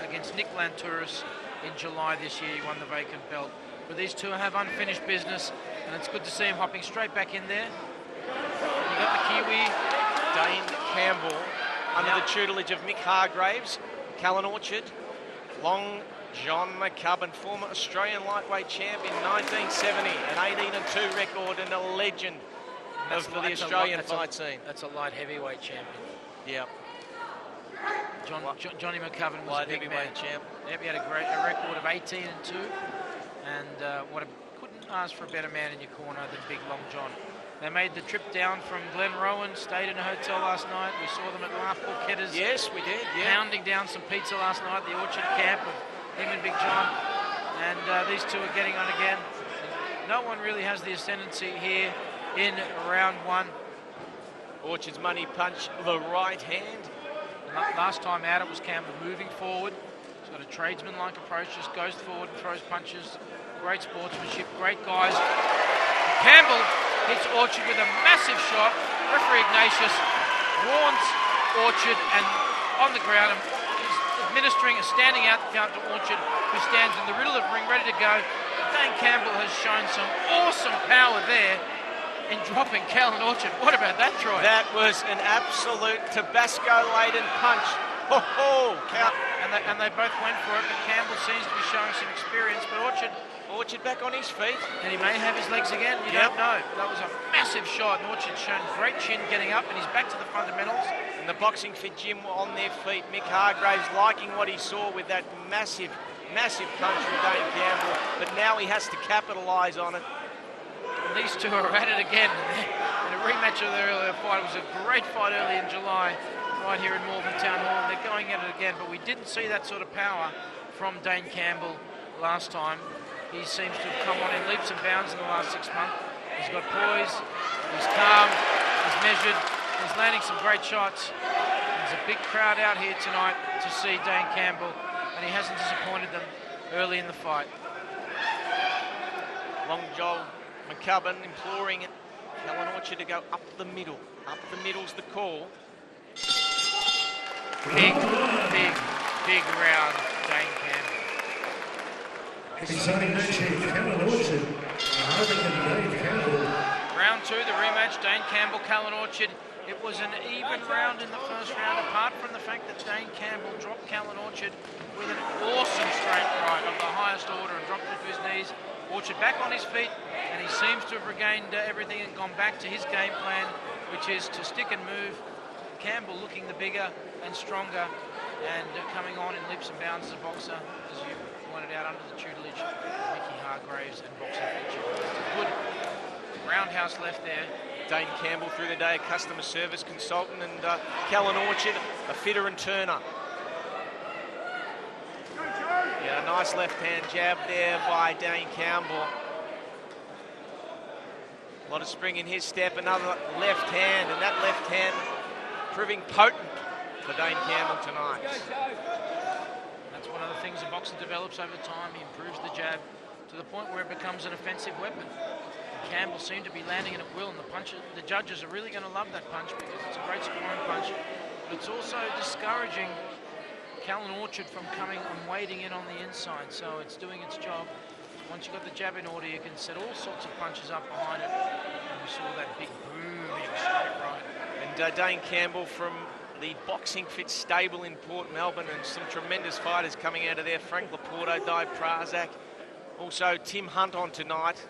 against Nick Lantouris in July this year. He won the vacant belt. But these two have unfinished business, and it's good to see him hopping straight back in there. You got the Kiwi. Dane Campbell, under the tutelage of Mick Hargraves, Callan Orchard, Long John McCubbin, former Australian lightweight champ in 1970, an 18-2 record and a legend of the Australian fight scene. That's a light heavyweight champion. Yeah. Johnny McCubbin was light a big heavyweight man. champ. Yep, he had a record of 18-2, and couldn't ask for a better man in your corner than Big Long John. They made the trip down from Glen Rowan, stayed in a hotel last night. We saw them at Laughball Ketters. Yes, we did, yeah. Pounding down some pizza last night, the Orchard camp of him and Big John. And these two are getting on again. And no one really has the ascendancy here in round 1. Orchard's money punch, the right hand. Last time out, it was Campbell moving forward. He's got a tradesman-like approach, just goes forward and throws punches. Great sportsmanship, great guys. Campbell hits Orchard with a massive shot. Referee Ignatius warns Orchard, and on the ground, he's administering a standing out count to Orchard, who stands in the middle of the ring ready to go. Dane Campbell has shown some awesome power there in dropping Callan Orchard. What about that, Troy? That was an absolute Tabasco-laden punch. Oh, and they both went for it, but Campbell seems to be showing some experience, but Orchard back on his feet. And he may have his legs again, you don't know. That was a massive shot, and Orchard's shown great chin getting up, and he's back to the fundamentals. And the boxing fit gym were on their feet. Mick Hargraves liking what he saw with that massive punch from Dane Campbell, but now he has to capitalise on it. And these two are at it again. In a rematch of the earlier fight. It was a great fight early in July, right here in Malvern Town Hall. They're going at it again, but we didn't see that sort of power from Dane Campbell last time. He seems to have come on in leaps and bounds in the last 6 months. He's got poise, he's calm, he's measured, he's landing some great shots. There's a big crowd out here tonight to see Dane Campbell, and he hasn't disappointed them early in the fight. Long Joel McCubbin imploring Callan Orchard to go up the middle. Up the middle's the call. Big round, Dane Campbell. Exciting match here, Callan Orchard. Dane Campbell. Round 2, the rematch, Dane Campbell, Callan Orchard. It was an even round in the first round, apart from the fact that Dane Campbell dropped Callan Orchard with an awesome straight right of the highest order and dropped it to his knees. Orchard back on his feet, and he seems to have regained everything and gone back to his game plan, which is to stick and move. Campbell looking the bigger and stronger, and coming on in leaps and bounds as a boxer, as you pointed out, under the tutelage of Mickey Hargraves and boxing feature. Good roundhouse left there. Dane Campbell through the day, a customer service consultant, and Callan Orchard, a fitter and turner. Yeah, a nice left-hand jab there by Dane Campbell. A lot of spring in his step, another left hand, and that left hand proving potent for Dane Campbell tonight. That's one of the things a boxer develops over time. He improves the jab to the point where it becomes an offensive weapon. Campbell seemed to be landing it at will, and the judges are really going to love that punch because it's a great scoring punch. But it's also discouraging Callan Orchard from coming and wading in on the inside, so it's doing its job. Once you've got the jab in order, you can set all sorts of punches up behind it. And we saw that big booming straight right. And Dane Campbell from the Boxing Fit stable in Port Melbourne, and some tremendous fighters coming out of there. Frank Laporto, Di Prazak, also Tim Hunt on tonight,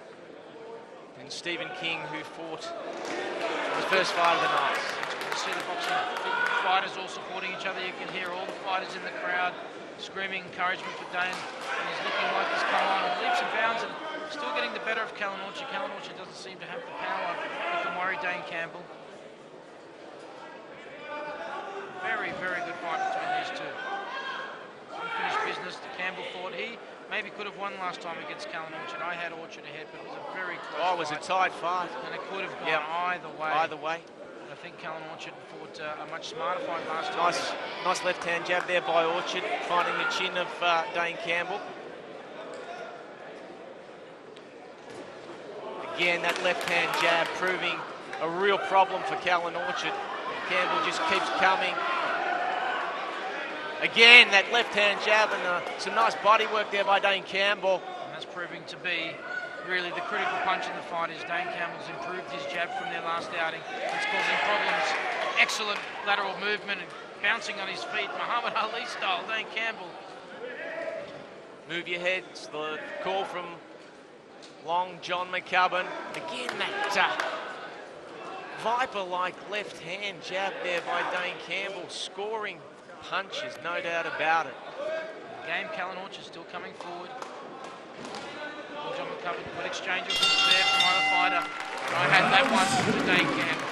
and Stephen King, who fought the first fight of the night. It's good to see the boxing fighters all supporting each other. You can hear all the fighters in the crowd screaming encouragement for Dane. And he's looking like he's come on in leaps and bounds and still getting the better of Callan Orchard. Callan Orchard doesn't seem to have the power that can worry Dane Campbell. Very, very good fight between these two. Unfinished business. Campbell thought he maybe could have won last time against Callan Orchard. I had Orchard ahead, but it was a very close fight. Oh, it was a tight fight. And it could have gone either way. Either way. I think Callan Orchard fought a much smarter fight last time. Nice left-hand jab there by Orchard, finding the chin of Dane Campbell. Again, that left-hand jab proving a real problem for Callan Orchard. Campbell just keeps coming. Again, that left-hand jab, and some nice body work there by Dane Campbell. And that's proving to be really the critical punch in the fight. Is Dane Campbell's improved his jab from their last outing. It's causing problems. Excellent lateral movement and bouncing on his feet. Muhammad Ali style, Dane Campbell. Move your head. It's the call from Long John McCubbin. Again, that viper-like left-hand jab there by Dane Campbell. Scoring punches, no doubt about it. Game, Callan Orchard still coming forward. John McCubbin, good exchange of hooks there from either fighter. I had that one for Dane Campbell.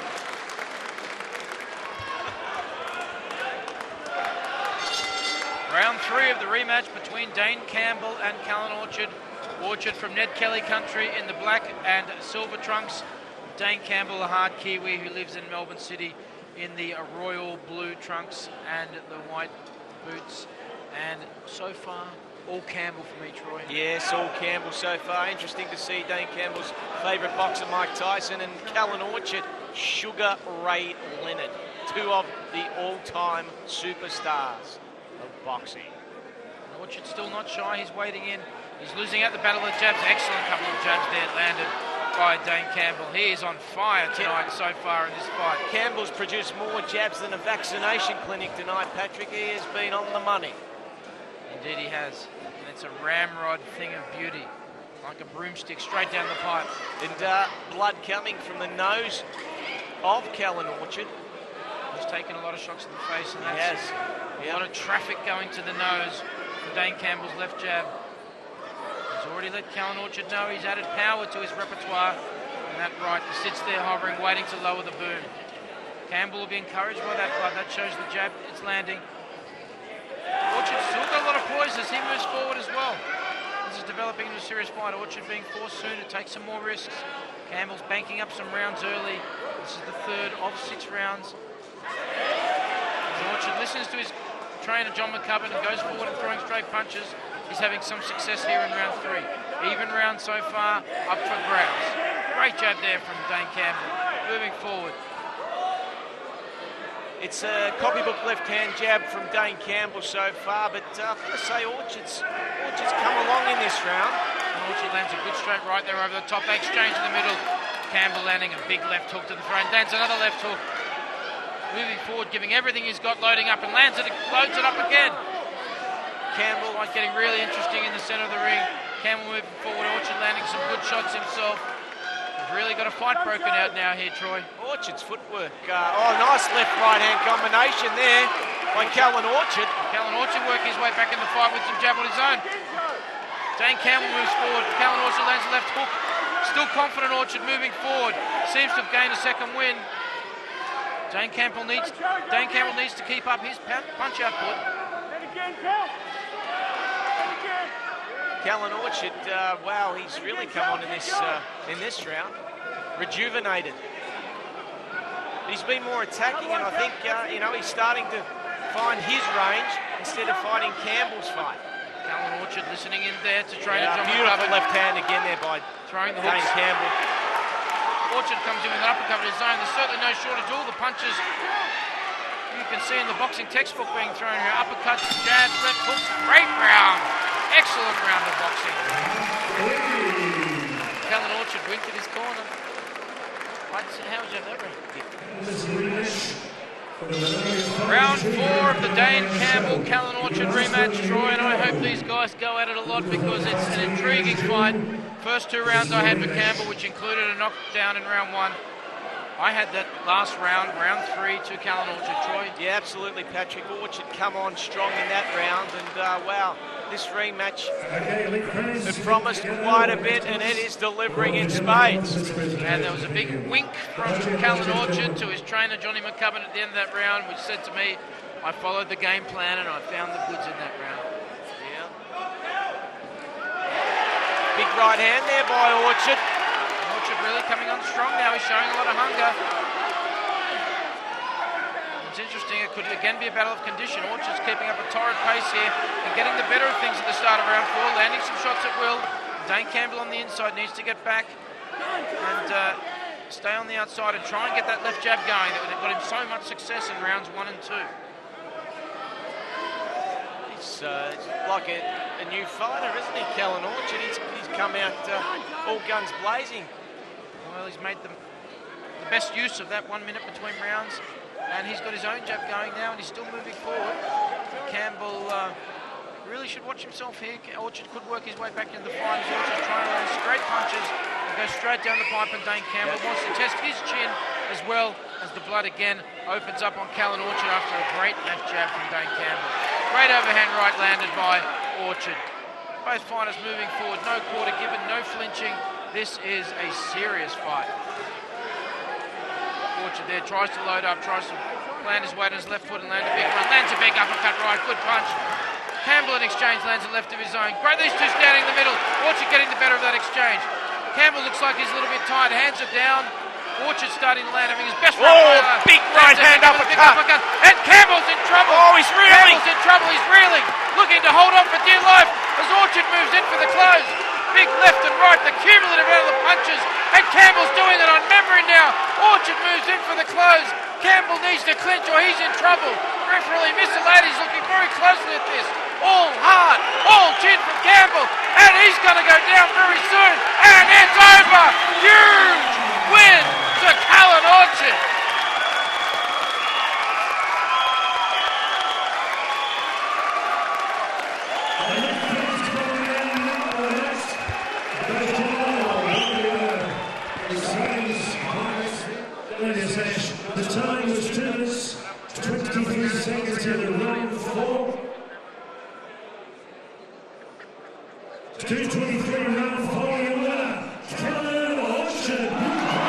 Round 3 of the rematch between Dane Campbell and Callan Orchard. Orchard from Ned Kelly country in the black and silver trunks. Dane Campbell, a hard Kiwi who lives in Melbourne City, in the royal blue trunks and the white boots. And so far, all Campbell from each Roy. Yes, all Campbell so far. Interesting to see Dane Campbell's favourite boxer, Mike Tyson, and Callan Orchard, Sugar Ray Leonard. Two of the all-time superstars of boxing. And Orchard's still not shy. He's waiting in. He's losing out the battle of jabs. Excellent couple of jabs there landed by Dane Campbell. He is on fire tonight so far in this fight. Campbell's produced more jabs than a vaccination clinic tonight, Patrick. He has been on the money. Indeed he has. And it's a ramrod thing of beauty. Like a broomstick straight down the pipe. And blood coming from the nose of Callan Orchard. He's taken a lot of shots in the face, and that's a lot of traffic going to the nose from Dane Campbell's left jab. He's already let Callan Orchard know he's added power to his repertoire, and that right. He sits there hovering, waiting to lower the boom. Campbell will be encouraged by that blood. That shows the jab, it's landing. Orchard's still got a lot of poise as he moves forward as well. This is developing into a serious fight. Orchard being forced soon to take some more risks. Campbell's banking up some rounds early. This is the third of 6 rounds. As Orchard listens to his trainer John McCubbin and goes forward and throwing straight punches. He's having some success here in round 3. Even round so far, up for grabs. Great jab there from Dane Campbell. Moving forward. It's a copybook left-hand jab from Dane Campbell so far, but I've got to say Orchard's come along in this round. And Orchard lands a good straight right there over the top. They exchange in the middle. Campbell landing a big left hook to the throat. Lands another left hook. Moving forward, giving everything he's got, loading up, and loads it up again. Campbell getting really interesting in the centre of the ring. Campbell moving forward. Orchard landing some good shots himself. Really got a fight broken out now here, Troy. Orchard's footwork. Nice left-right-hand combination there by Callan Orchard. Callan Orchard working his way back in the fight with some jab on his own. Dane Campbell moves forward. Callan Orchard lands a left hook. Still confident Orchard moving forward. Seems to have gained a second win. Dane Campbell needs to keep up his punch output. Callan Orchard, wow, he's really come on in this round. Rejuvenated. He's been more attacking, and I think he's starting to find his range instead of fighting Campbell's fight. Callan Orchard listening in there to train John beautiful McCubbin. left hand again there by throwing the Dane hooks. Campbell. Orchard comes in with an uppercut of his own. There's certainly no shortage of all the punches you can see in the boxing textbook being thrown here. Uppercuts, jabs, left hooks. Great round. Excellent round of boxing. Callan Orchard winked at his corner. How would you have that round? Round 4 of the Dane Campbell Callan Orchard rematch, Troy, and I hope these guys go at it a lot because it's an intriguing fight. First 2 rounds I had with Campbell, which included a knockdown in round 1. I had that last round, round 3, to Callan Orchard, Troy. Yeah, absolutely, Patrick. Orchard come on strong in that round, and wow, this rematch had promised quite a bit, and it is delivering in spades. And there was a big wink from Callan Orchard to his trainer, Johnny McCubbin, at the end of that round, which said to me, I followed the game plan and I found the goods in that round. Yeah. Big right hand there by Orchard. Orchard really coming on strong now. He's showing a lot of hunger. It's interesting. It could again be a battle of condition. Orchard's keeping up a torrid pace here and getting the better of things at the start of round 4, landing some shots at will. Dane Campbell on the inside needs to get back and stay on the outside and try and get that left jab going that got him so much success in rounds 1 and 2. He's like a new fighter, isn't he, Callan Orchard? He's come out all guns blazing. Well, he's made the best use of that 1 minute between rounds, and he's got his own jab going now, and he's still moving forward. Campbell really should watch himself here. Orchard could work his way back into the fight as Orchard's trying to land straight punches and go straight down the pipe, and Dane Campbell wants to test his chin as well as the blood again opens up on Callan Orchard after a great left jab from Dane Campbell. Great overhand right landed by Orchard. Both fighters moving forward, no quarter given, no flinching. This is a serious fight. Orchard there tries to load up, tries to land his weight on his left foot and land a big one. Lands a big uppercut right, good punch. Campbell in exchange lands a left of his own. Great, these two standing in the middle. Orchard getting the better of that exchange. Campbell looks like he's a little bit tired, hands are down. Orchard starting to land, having his best round. Big right hand uppercut. And Campbell's in trouble. Oh, he's reeling. Campbell's in trouble, he's reeling. Looking to hold on for dear life as Orchard moves in for the close. Big left and right, the cumulative out of the punches. And Campbell's doing it on memory now. Orchard moves in for the close. Campbell needs to clinch or he's in trouble. Referee Mr. Lady's looking very closely at this. All hard, all chin from Campbell. And he's going to go down very soon. And it's over. Huge win to Callan Orchard. The time was 2 minutes, 23 seconds in round 4. 2:23 round 4, your winner, Callan Orchard.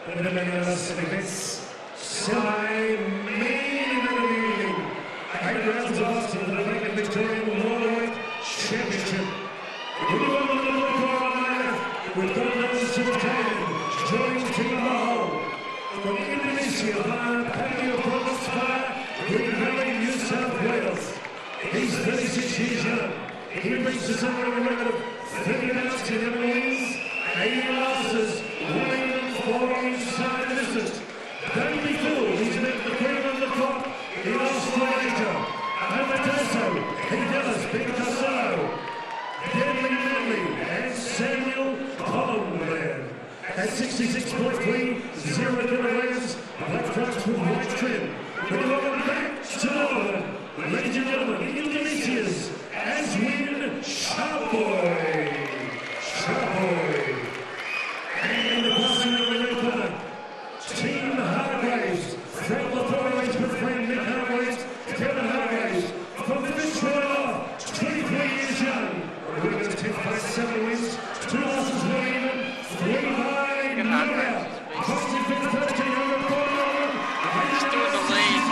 the Llanasa events semi-main event of the evening. 8 rounds of boxing for the vacant Victorian Lightweight Championship. We've got Ellis joining Team Mahal from Indonesia via Patio Province via Green Valley, New South Wales. He's 36 years young. He brings us over a record of 30 bouts, 11 wins, 80 losses, 1 and 4 inside distance. Don't be fooled, he's met the cream of the crop in Australasia. Heath, Ellis, Ben Costello, Deadly Medley, and Samuel Callan. At 66.3, 0 kilograms, black trunks with white trim. We welcome back to Melbourne, ladies and gentlemen, Indonesia's Aswin Tjabui. And the boxing of the red corner, Team Hargraves, from the flyweights between Nick Hargraves, Kevin Hargraves, from Fitzroy, 23 years young. We're going to 10th place, 7 wins, 2 losses, 1 even, 3 by knockout. Boxing for the 1300 corner. Still in the lead.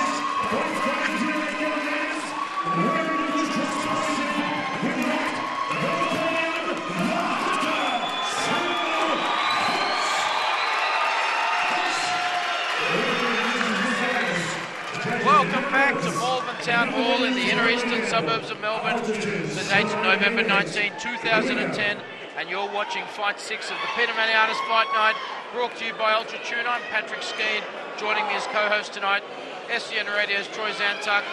Welcome back to Malvern Town Hall in the inner eastern suburbs of Melbourne. The date's November 19, 2010, and you're watching Fight 6 of the Peter Maniatis Fight Night, brought to you by Ultra Tuna. I'm Patrick Skeen, joining me as co-host tonight, SCN Radio's Troy Zantuck.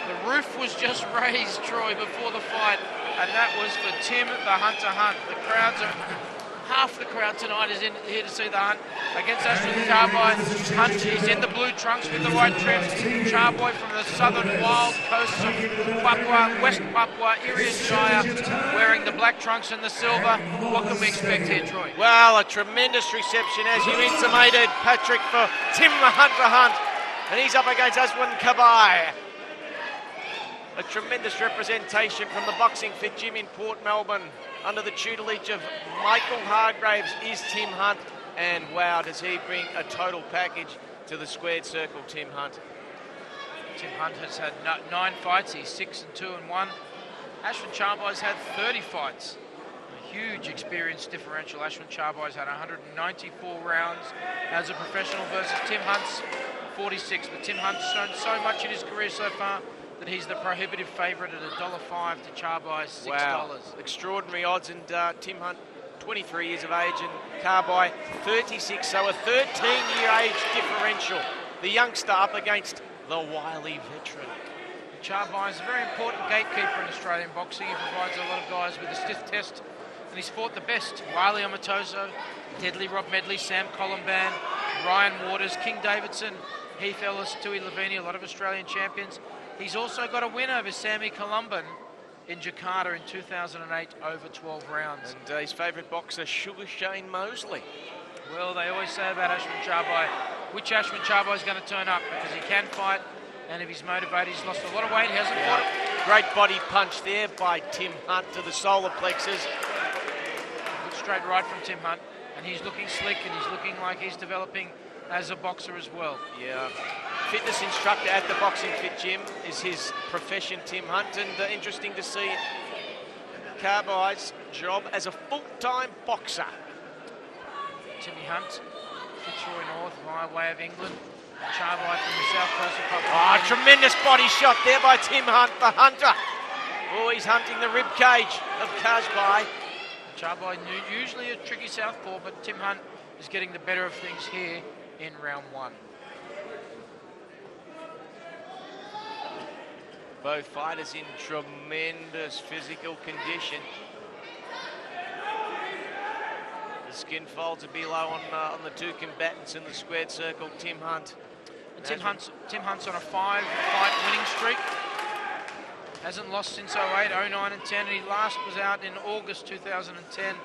The roof was just raised, Troy, before the fight, and that was for Tim the Hunter Hunt. The crowds are... Half the crowd tonight is in here to see the Hunt against Aswin Tjabui. Hunt, he's in the blue trunks with the white trims. Tjabui from the southern wild coast of Papua, West Papua, Irian Shire, wearing the black trunks and the silver. What can we expect here, Troy? Well, a tremendous reception, as you intimated, Patrick, for Tim the Hunter Hunt. And he's up against Aswin Tjabui. A tremendous representation from the boxing fit gym in Port Melbourne. Under the tutelage of Michael Hargraves is Tim Hunt. And wow, does he bring a total package to the squared circle, Tim Hunt. Tim Hunt has had 9 fights. He's 6-2-1. Aswin Tjabui's had 30 fights. A huge experience differential. Aswin Tjabui's had 194 rounds as a professional versus Tim Hunt's 46. But Tim Hunt's shown so much in his career so far that he's the prohibitive favourite at $1.05 to Tjabui's $6. Wow, extraordinary odds. And Tim Hunt, 23 years of age, and Tjabui, 36, so a 13-year age differential. The youngster up against the wily veteran. Tjabui is a very important gatekeeper in Australian boxing. He provides a lot of guys with a stiff test, and he's fought the best. Wiley Omatoso, Deadly Rob Medley, Sam Columban, Ryan Waters, King Davidson, Heath, Ellis, Tui Lavini, a lot of Australian champions. He's also got a win over Sammy Columban in Jakarta in 2008 over 12 rounds. And his favourite boxer, Sugar Shane Mosley. Well, they always say about Aswin Tjabui, which Aswin Tjabui is going to turn up, because he can fight, and if he's motivated, he's lost a lot of weight, he hasn't fought it. Great body punch there by Tim Hunt to the solar plexus. Good straight right from Tim Hunt, and he's looking slick, and he's looking like he's developing as a boxer as well. Yeah. Fitness instructor at the Boxing Fit Gym is his profession, Tim Hunt, and interesting to see Tjabui's job as a full-time boxer. Timmy Hunt, Fitzroy North, via way of England. Tjabui from the south coast of Papua. Oh, tremendous body shot there by Tim Hunt, the hunter. Oh, he's hunting the rib cage of Tjabui. Tjabui usually a tricky southpaw, but Tim Hunt is getting the better of things here in round 1. Both fighters in tremendous physical condition. The skin folds a bit low on the two combatants in the squared circle. Tim Hunt. And Tim Hunt's on a 5-fight winning streak. Hasn't lost since 08, 09 and 10. And he last was out in August 2010.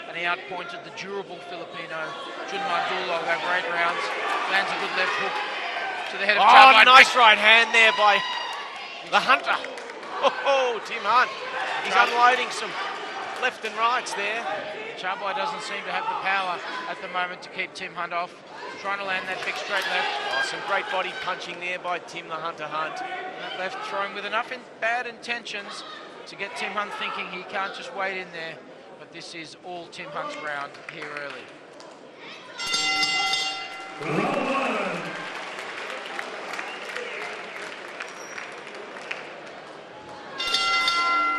And he outpointed the durable Filipino Junmar Dulog over 8 rounds. Lands a good left hook to the head of Tjabui. Oh, nice right hand there by the hunter. Oh, Tim Hunt. He's unloading some left and rights there. Tjabui doesn't seem to have the power at the moment to keep Tim Hunt off. Trying to land that big straight left. Oh, some great body punching there by Tim the Hunter Hunt. That left throwing with enough bad intentions to get Tim Hunt thinking he can't just wait in there. But this is all Tim Hunt's round here early.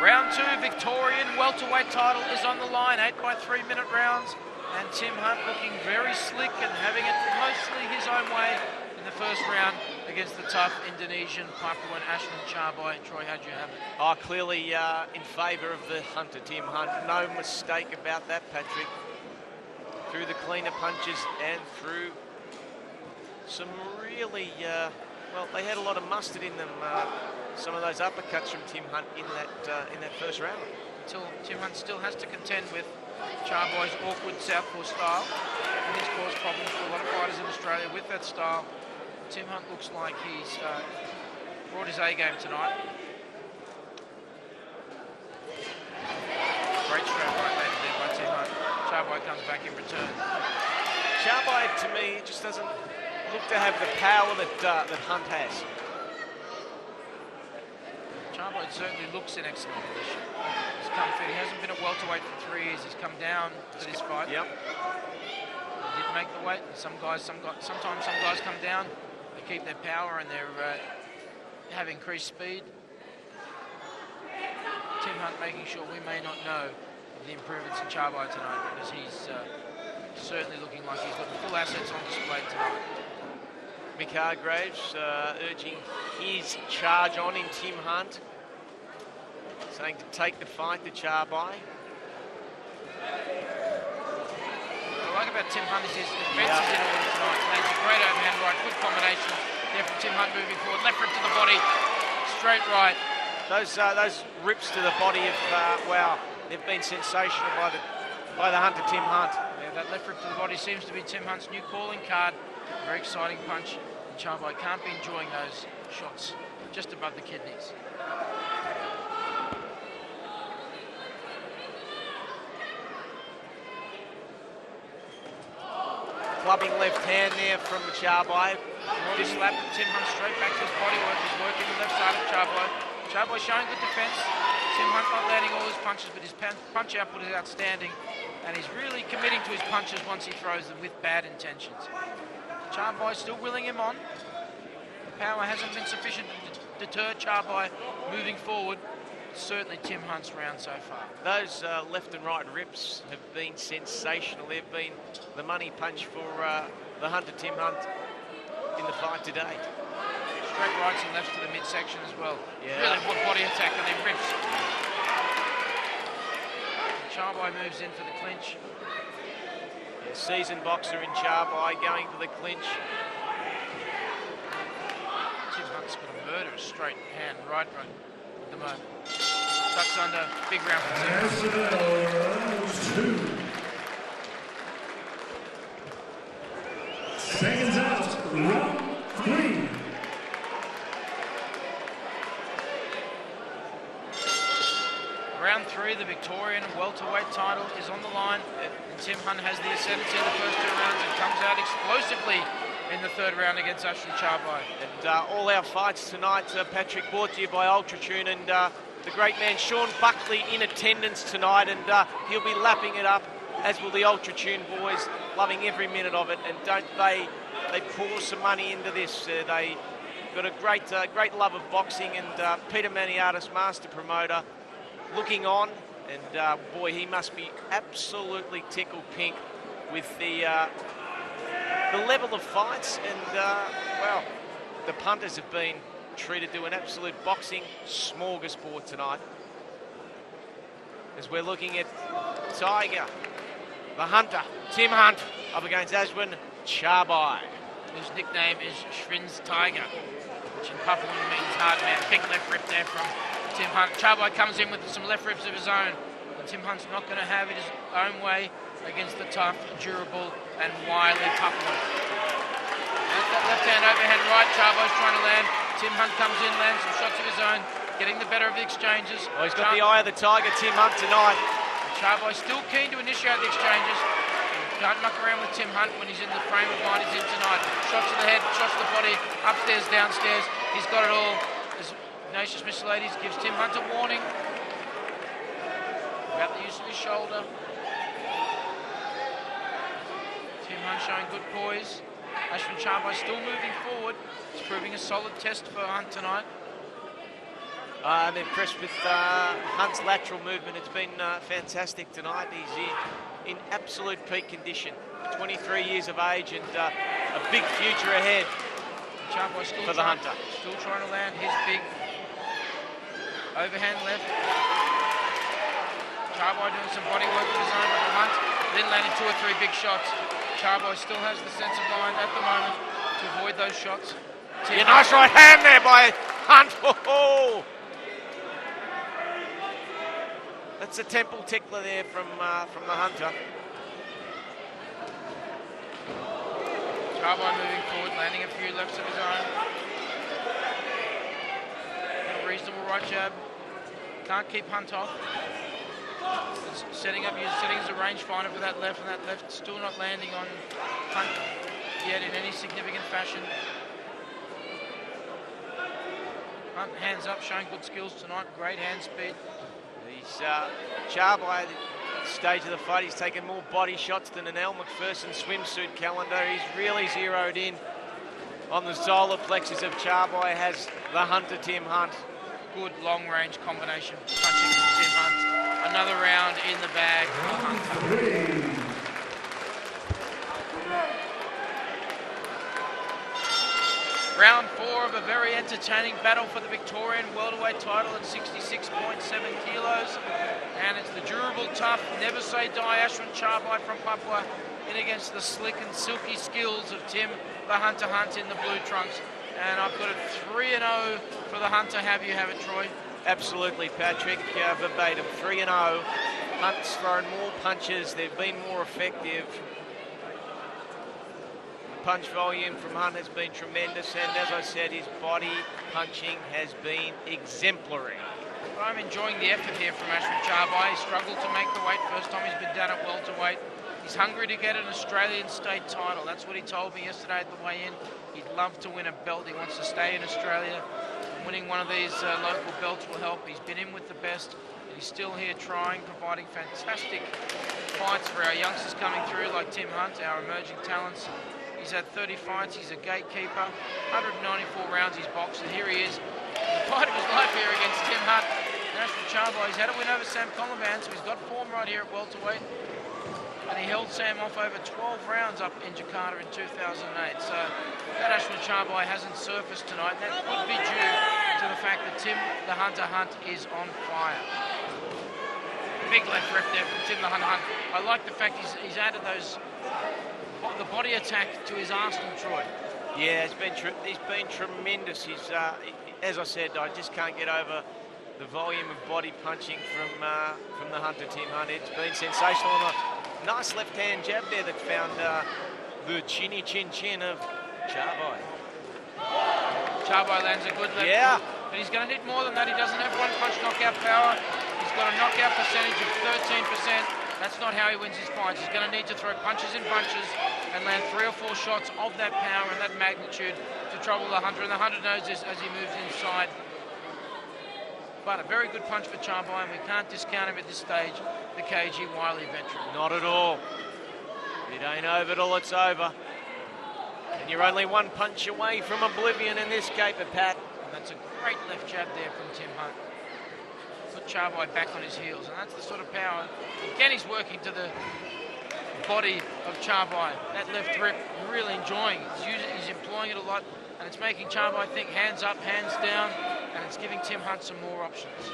Round 2, Victorian welterweight title is on the line. 8 by 3 minute rounds. And Tim Hunt looking very slick and having it mostly his own way in the first round against the tough Indonesian Papuan Aswin Tjabui. Troy, how'd you have it? Oh, clearly in favour of the hunter, Tim Hunt. No mistake about that, Patrick. Through the cleaner punches and through some really, well, they had a lot of mustard in them. Some of those uppercuts from Tim Hunt in that first round. Until Tim Hunt still has to contend with Tjabui's awkward southpaw style, and he's caused problems for a lot of fighters in Australia with that style. Tim Hunt looks like he's brought his A game tonight. Great straight right landed there by Tim Hunt. Tjabui comes back in return. Tjabui, to me, just doesn't look to have the power that Hunt has. Tjabui certainly looks in excellent condition. He's come fit. He hasn't been at welterweight for 3 years. He's come down to this fight. Yep. He did make the weight. Sometimes some guys come down. They keep their power and they have increased speed. Tim Hunt making sure we may not know of the improvements in Tjabui tonight, because he's certainly looking like he's got the full assets on display tonight. Mick Hargraves urging his charge on in Tim Hunt, saying to take the fight to Tjabui. What I like about Tim Hunt is his defence is in order tonight. Lands a great overhand right, good combination there from Tim Hunt moving forward. Left rip to the body, straight right. Those rips to the body of wow, they've been sensational by the hunter Tim Hunt. Yeah, that left rip to the body seems to be Tim Hunt's new calling card. Very exciting punch. And Tjabui can't be enjoying those shots just above the kidneys. Clubbing left hand there from Tjabui. This slap from Tim Hunt straight back to his body work. He's working the left side of Tjabui. Tjabui showing good defence. Tim Hunt not landing all his punches, but his punch output is outstanding. And he's really committing to his punches once he throws them with bad intentions. Tjabui still willing him on. The power hasn't been sufficient to deter Tjabui moving forward. Certainly Tim Hunt's round so far. Those left and right rips have been sensational. They've been the money punch for the hunter Tim Hunt in the fight today. Straight rights and lefts to the midsection as well. Yeah. Really good body attack on them rips. Tjabui moves in for the clinch. Yeah, seasoned boxer in Tjabui going for the clinch. Tim Hunt's got a murderous straight hand right at the moment. Ducks under, big round for Tim Hunt. Seconds out, round 3. Round 3, the Victorian welterweight title is on the line, and Tim Hunt has the ascendancy in the first 2 rounds and comes out explosively in the 3rd round against Aswin Tjabui. And all our fights tonight, Patrick, brought to you by UltraTune, and the great man Sean Buckley in attendance tonight, and he'll be lapping it up, as will the UltraTune boys, loving every minute of it. And don't they pour some money into this. They got a great love of boxing, and Peter Maniatis, master promoter, looking on, and boy, he must be absolutely tickled pink with the level of fights, and well, the punters have been treated to an absolute boxing smorgasbord tonight. As we're looking at Tiger, the hunter, Tim Hunt, up against Aswin Tjabui, whose nickname is Shrin's Tiger, which in Papuan means hard man. Big left rip there from Tim Hunt. Tjabui comes in with some left rips of his own. And Tim Hunt's not going to have it his own way against the tough, durable, and wily Papuan. That's that left hand overhand right. Tjabui's trying to land. Tim Hunt comes in, lands some shots of his own, getting the better of the exchanges. Well, he's got the eye of the tiger, Tim Hunt, tonight. Tjabui still keen to initiate the exchanges. Can't muck around with Tim Hunt when he's in the frame of mind he's in tonight. Shots to the head, shots to the body, upstairs, downstairs. He's got it all. As Ignatius Missilades gives Tim Hunt a warning about the use of his shoulder. Tim Hunt showing good poise. Aswin Tjabui still moving forward. It's proving a solid test for Hunt tonight. I'm impressed with Hunt's lateral movement. It's been fantastic tonight. He's in absolute peak condition. 23 years of age and a big future ahead for the Hunter. Still trying to land his big overhand left. Tjabui doing some body work with his own, but the Hunt then landing 2 or 3 big shots. Tjabui still has the sense of mind at the moment to avoid those shots. Yeah, nice right hand there by Hunt. Oh. That's a temple tickler there from the Hunter. Tjabui moving forward, landing a few lefts of his own. A reasonable right jab. Can't keep Hunt off. Setting as a rangefinder for that left, and that left still not landing on Hunt yet in any significant fashion. Hunt hands up, showing good skills tonight, great hand speed. He's Tjabui at the stage of the fight. He's taken more body shots than an Elle Macpherson swimsuit calendar. He's really zeroed in on the solar plexus of Tjabui. Has the Hunter Tim Hunt. Good long-range combination punching from Tim Hunt. Another round in the bag for Hunter. Round 4 of a very entertaining battle for the Victorian welterweight title at 66.7 kilos. And it's the durable, tough, never say die Aswin Tjabui from Papua in against the slick and silky skills of Tim the Hunter Hunt in the blue trunks. And I've got it 3-0 for the Hunter. Have you have it, Troy? Absolutely, Patrick. Verbatim, 3-0. Hunt's thrown more punches. They've been more effective. Punch volume from Hunt has been tremendous, and as I said, his body punching has been exemplary. I'm enjoying the effort here from Aswin Tjabui. He struggled to make the weight first time he's been done at welterweight. He's hungry to get an Australian state title. That's what he told me yesterday at the weigh-in. He'd love to win a belt. He wants to stay in Australia. Winning one of these local belts will help. He's been in with the best. He's still here trying, providing fantastic fights for our youngsters coming through like Tim Hunt, our emerging talents. He's had 30 fights, he's a gatekeeper, 194 rounds he's boxed, and here he is, in the fight of his life here against Tim Hunt. Aswin Tjabui, he's had a win over Sam Collivan, so he's got form right here at welterweight. And he held Sam off over 12 rounds up in Jakarta in 2008. So that Aswin Tjabui hasn't surfaced tonight, and that could be due to the fact that Tim the Hunter Hunt is on fire. Big left ref there from Tim the Hunter Hunt. I like the fact he's added the body attack to his arsenal, Troy. Yeah, he's been tremendous. He's, as I said, I just can't get over the volume of body punching from the Hunter Tim Hunt. It's been sensational. And a nice left-hand jab there that found the chinny chin of Tjabui. Tjabui lands a good left hook, but he's going to need more than that. He doesn't have one-punch knockout power. He's got a knockout percentage of 13%. That's not how he wins his fights. He's going to need to throw punches in bunches and land 3 or 4 shots of that power and that magnitude to trouble the Hunter. And the Hunter knows this as he moves inside. But a very good punch for Tjabui, and we can't discount him at this stage, the KG Wiley veteran. Not at all. It ain't over till it's over. And you're only one punch away from oblivion in this caper, Pat. And that's a great left jab there from Tim Hunt. Put Tjabui back on his heels, and that's the sort of power. Again, he's working to the body of Tjabui. That left rip, really enjoying it. He's employing it a lot, and it's making Tjabui think hands up, hands down, and it's giving Tim Hunt some more options.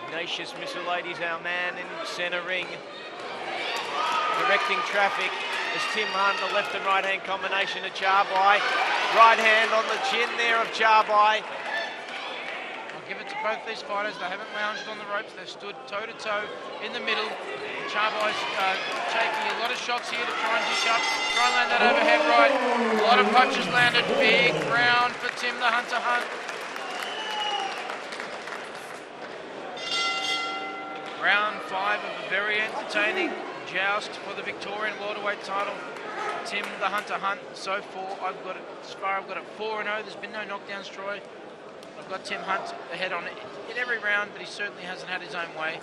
Ignatius Missilades, our man in centre ring, directing traffic as Tim Hunt, the left and right hand combination of Tjabui. Right hand on the chin there of Tjabui. I'll give it to both these fighters. They haven't lounged on the ropes. They've stood toe-to-toe in the middle. Tjabui's taking a lot of shots here to try and dish up, try and land that overhead right. A lot of punches landed. Big round for Tim the Hunter Hunt. 5 of a very entertaining joust for the Victorian welterweight title. Tim the Hunter Hunt, so far I've got it 4-0. There's been no knockdowns, Troy. I've got Tim Hunt ahead on it in every round, but he certainly hasn't had his own way.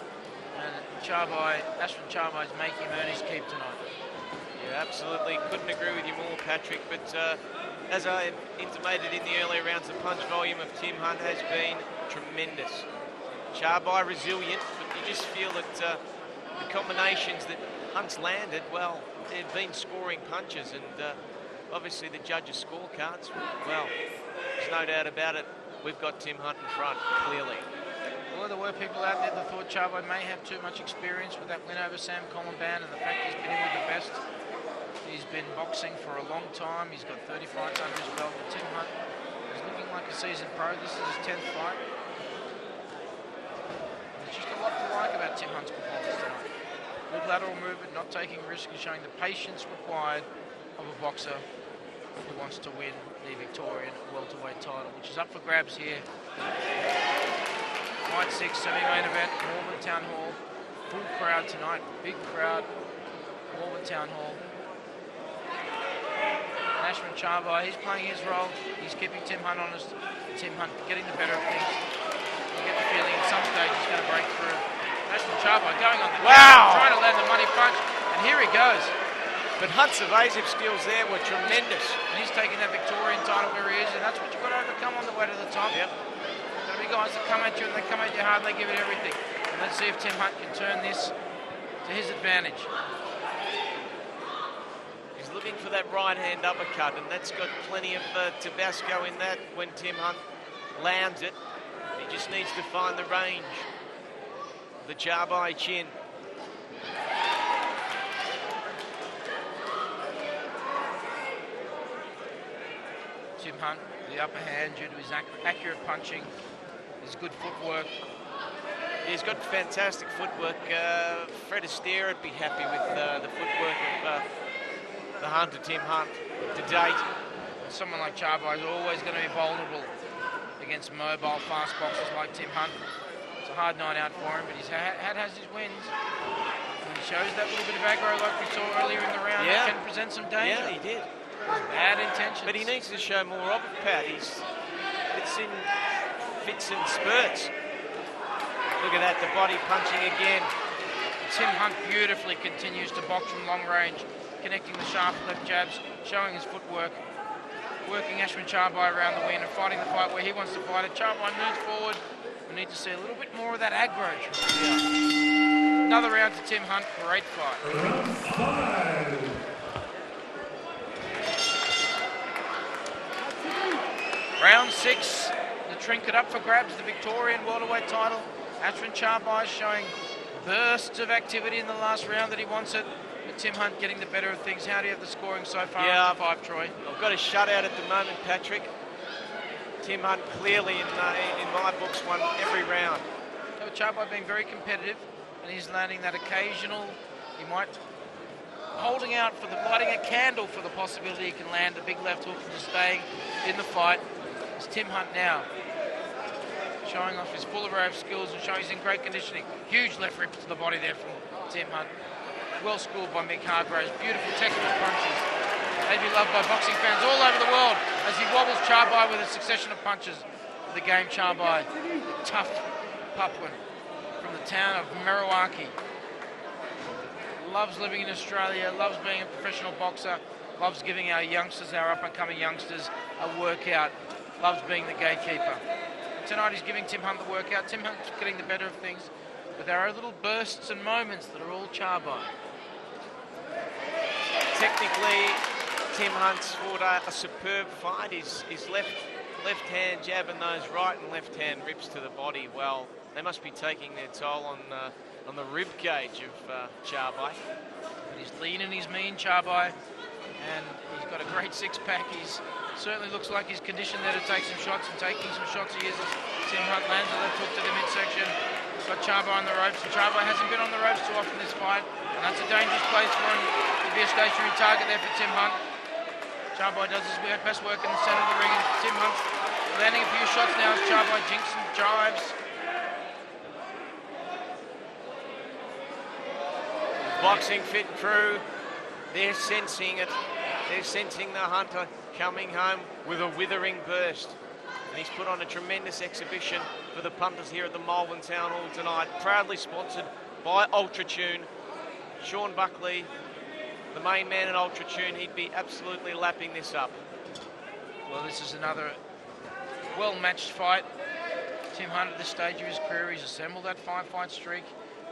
And Aswin Tjabui is making him earn his keep tonight. Yeah, absolutely. Couldn't agree with you more, Patrick. But as I intimated in the earlier rounds, the punch volume of Tim Hunt has been tremendous. Tjabui resilient, but you just feel that the combinations that Hunt's landed, well, they've been scoring punches, and obviously the judges' scorecards, well, there's no doubt about it. We've got Tim Hunt in front, clearly. Well, there were people out there that thought Tjabui may have too much experience with that win over Sam Callan, and the fact he's been in with the best. He's been boxing for a long time. He's got 30 fights under his belt. But Tim Hunt is looking like a seasoned pro. This is his 10th fight. There's just a lot to like about Tim Hunt's performance tonight. Good lateral movement, not taking risk, and showing the patience required of a boxer who wants to win the Victorian welterweight title, which is up for grabs here. Fight 6, semi-main event, Melbourne Town Hall. Full crowd tonight, big crowd, Melbourne Town Hall. Aswin Tjabui, he's playing his role. He's keeping Tim Hunt honest. Tim Hunt getting the better of things. You get the feeling at some stage he's going to break through. Aswin Tjabui going on the ground, trying to land the money punch, and here he goes. But Hunt's evasive skills there were tremendous. And he's taking that Victorian title where he is, and that's what you've got to overcome on the way to the top. Yep. There'll be guys that come at you, and they come at you hard, and they give it everything. And let's see if Tim Hunt can turn this to his advantage. He's looking for that right-hand uppercut, and that's got plenty of Tabasco in that when Tim Hunt lands it. He just needs to find the range. The Tjabui chin. Tim Hunt, the upper hand due to his accurate punching, his good footwork. He's got fantastic footwork. Fred Astaire would be happy with the footwork of the Hunter, Tim Hunt, to date. Someone like Tjabui is always going to be vulnerable against mobile, fast boxers like Tim Hunt. It's a hard night out for him, but he's has his wins. And he shows that little bit of aggro like we saw earlier in the round. Yeah. That can present some danger. Yeah, he did. Bad intentions. But he needs to show more of it, Pat. It's in fits and spurts. Look at that, the body punching again. Tim Hunt beautifully continues to box from long range, connecting the sharp left jabs, showing his footwork, working Aswin Tjabui around the win and fighting the fight where he wants to fight it. Tjabui moves forward. We need to see a little bit more of that aggro. Another round to Tim Hunt. Great fight. Round 5. Round 6. The trinket up for grabs. The Victorian welterweight title. Aswin Tjabui showing bursts of activity in the last round that he wants it. But Tim Hunt getting the better of things. How do you have the scoring so far? Yeah, 5, Troy. I've got a shutout at the moment, Patrick. Tim Hunt clearly, in my books, won every round. So Tjabui being very competitive, and he's landing that occasional. He might holding out for lighting a candle for the possibility he can land a big left hook and just staying in the fight. It's Tim Hunt now, showing off his full array of skills and showing he's in great conditioning. Huge left rip to the body there from Tim Hunt. Well schooled by Mick Hargraves. Beautiful textbook punches. They'd be loved by boxing fans all over the world as he wobbles Tjabui with a succession of punches. The game Tjabui, tough Papuan from the town of Merowaki. Loves living in Australia, loves being a professional boxer, loves giving our youngsters, our up-and-coming youngsters, a workout, loves being the gatekeeper. And tonight he's giving Tim Hunt the workout. Tim Hunt's getting the better of things, but there are little bursts and moments that are all Tjabui. Technically, Tim Hunt's fought a superb fight. His left hand jab and those right and left hand rips to the body. Well, they must be taking their toll on the rib cage of Tjabui. But he's lean and he's mean, Tjabui, and he's got a great six-pack. He's certainly looks like he's conditioned there to take some shots, and taking some shots he is. Tim Hunt lands a left hook to the midsection. Got Tjabui on the ropes, and Tjabui hasn't been on the ropes too often this fight, and that's a dangerous place for him to be a stationary target there for Tim Hunt. Tjabui does his best work in the centre of the ring, and Tim Hunt's landing a few shots now as Tjabui jinks and drives. Boxing Fit crew, they're sensing it. They're sensing the hunter coming home with a withering burst. And he's put on a tremendous exhibition for the punters here at the Malvern Town Hall tonight. Proudly sponsored by Ultratune. Sean Buckley, the main man at Ultratune, he'd be absolutely lapping this up. Well, this is another well-matched fight. Tim Hunt at this stage of his career, he's assembled that 5-fight streak.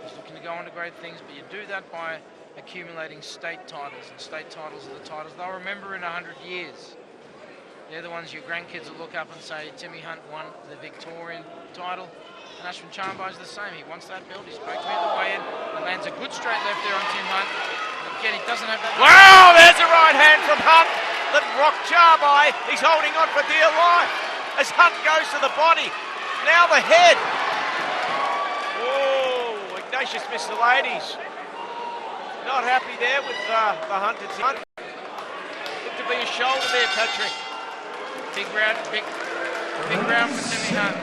He's looking to go on to great things, but you do that by accumulating state titles, and state titles are the titles they'll remember in 100 years. They're the ones your grandkids will look up and say, Timmy Hunt won the Victorian title. And Aswin is the same. He wants that belt. He spoke to me at the weigh-in and lands a good straight left there on Tim Hunt. And again, he doesn't have that... Wow, there's a right hand from Hunt that rocked Tjabui. He's holding on for dear life as Hunt goes to the body. Now the head. Oh, Ignatius Miscellades. Not happy there with the Hunter. Looked to be a shoulder there, Patrick. Big round for Timmy Hunt.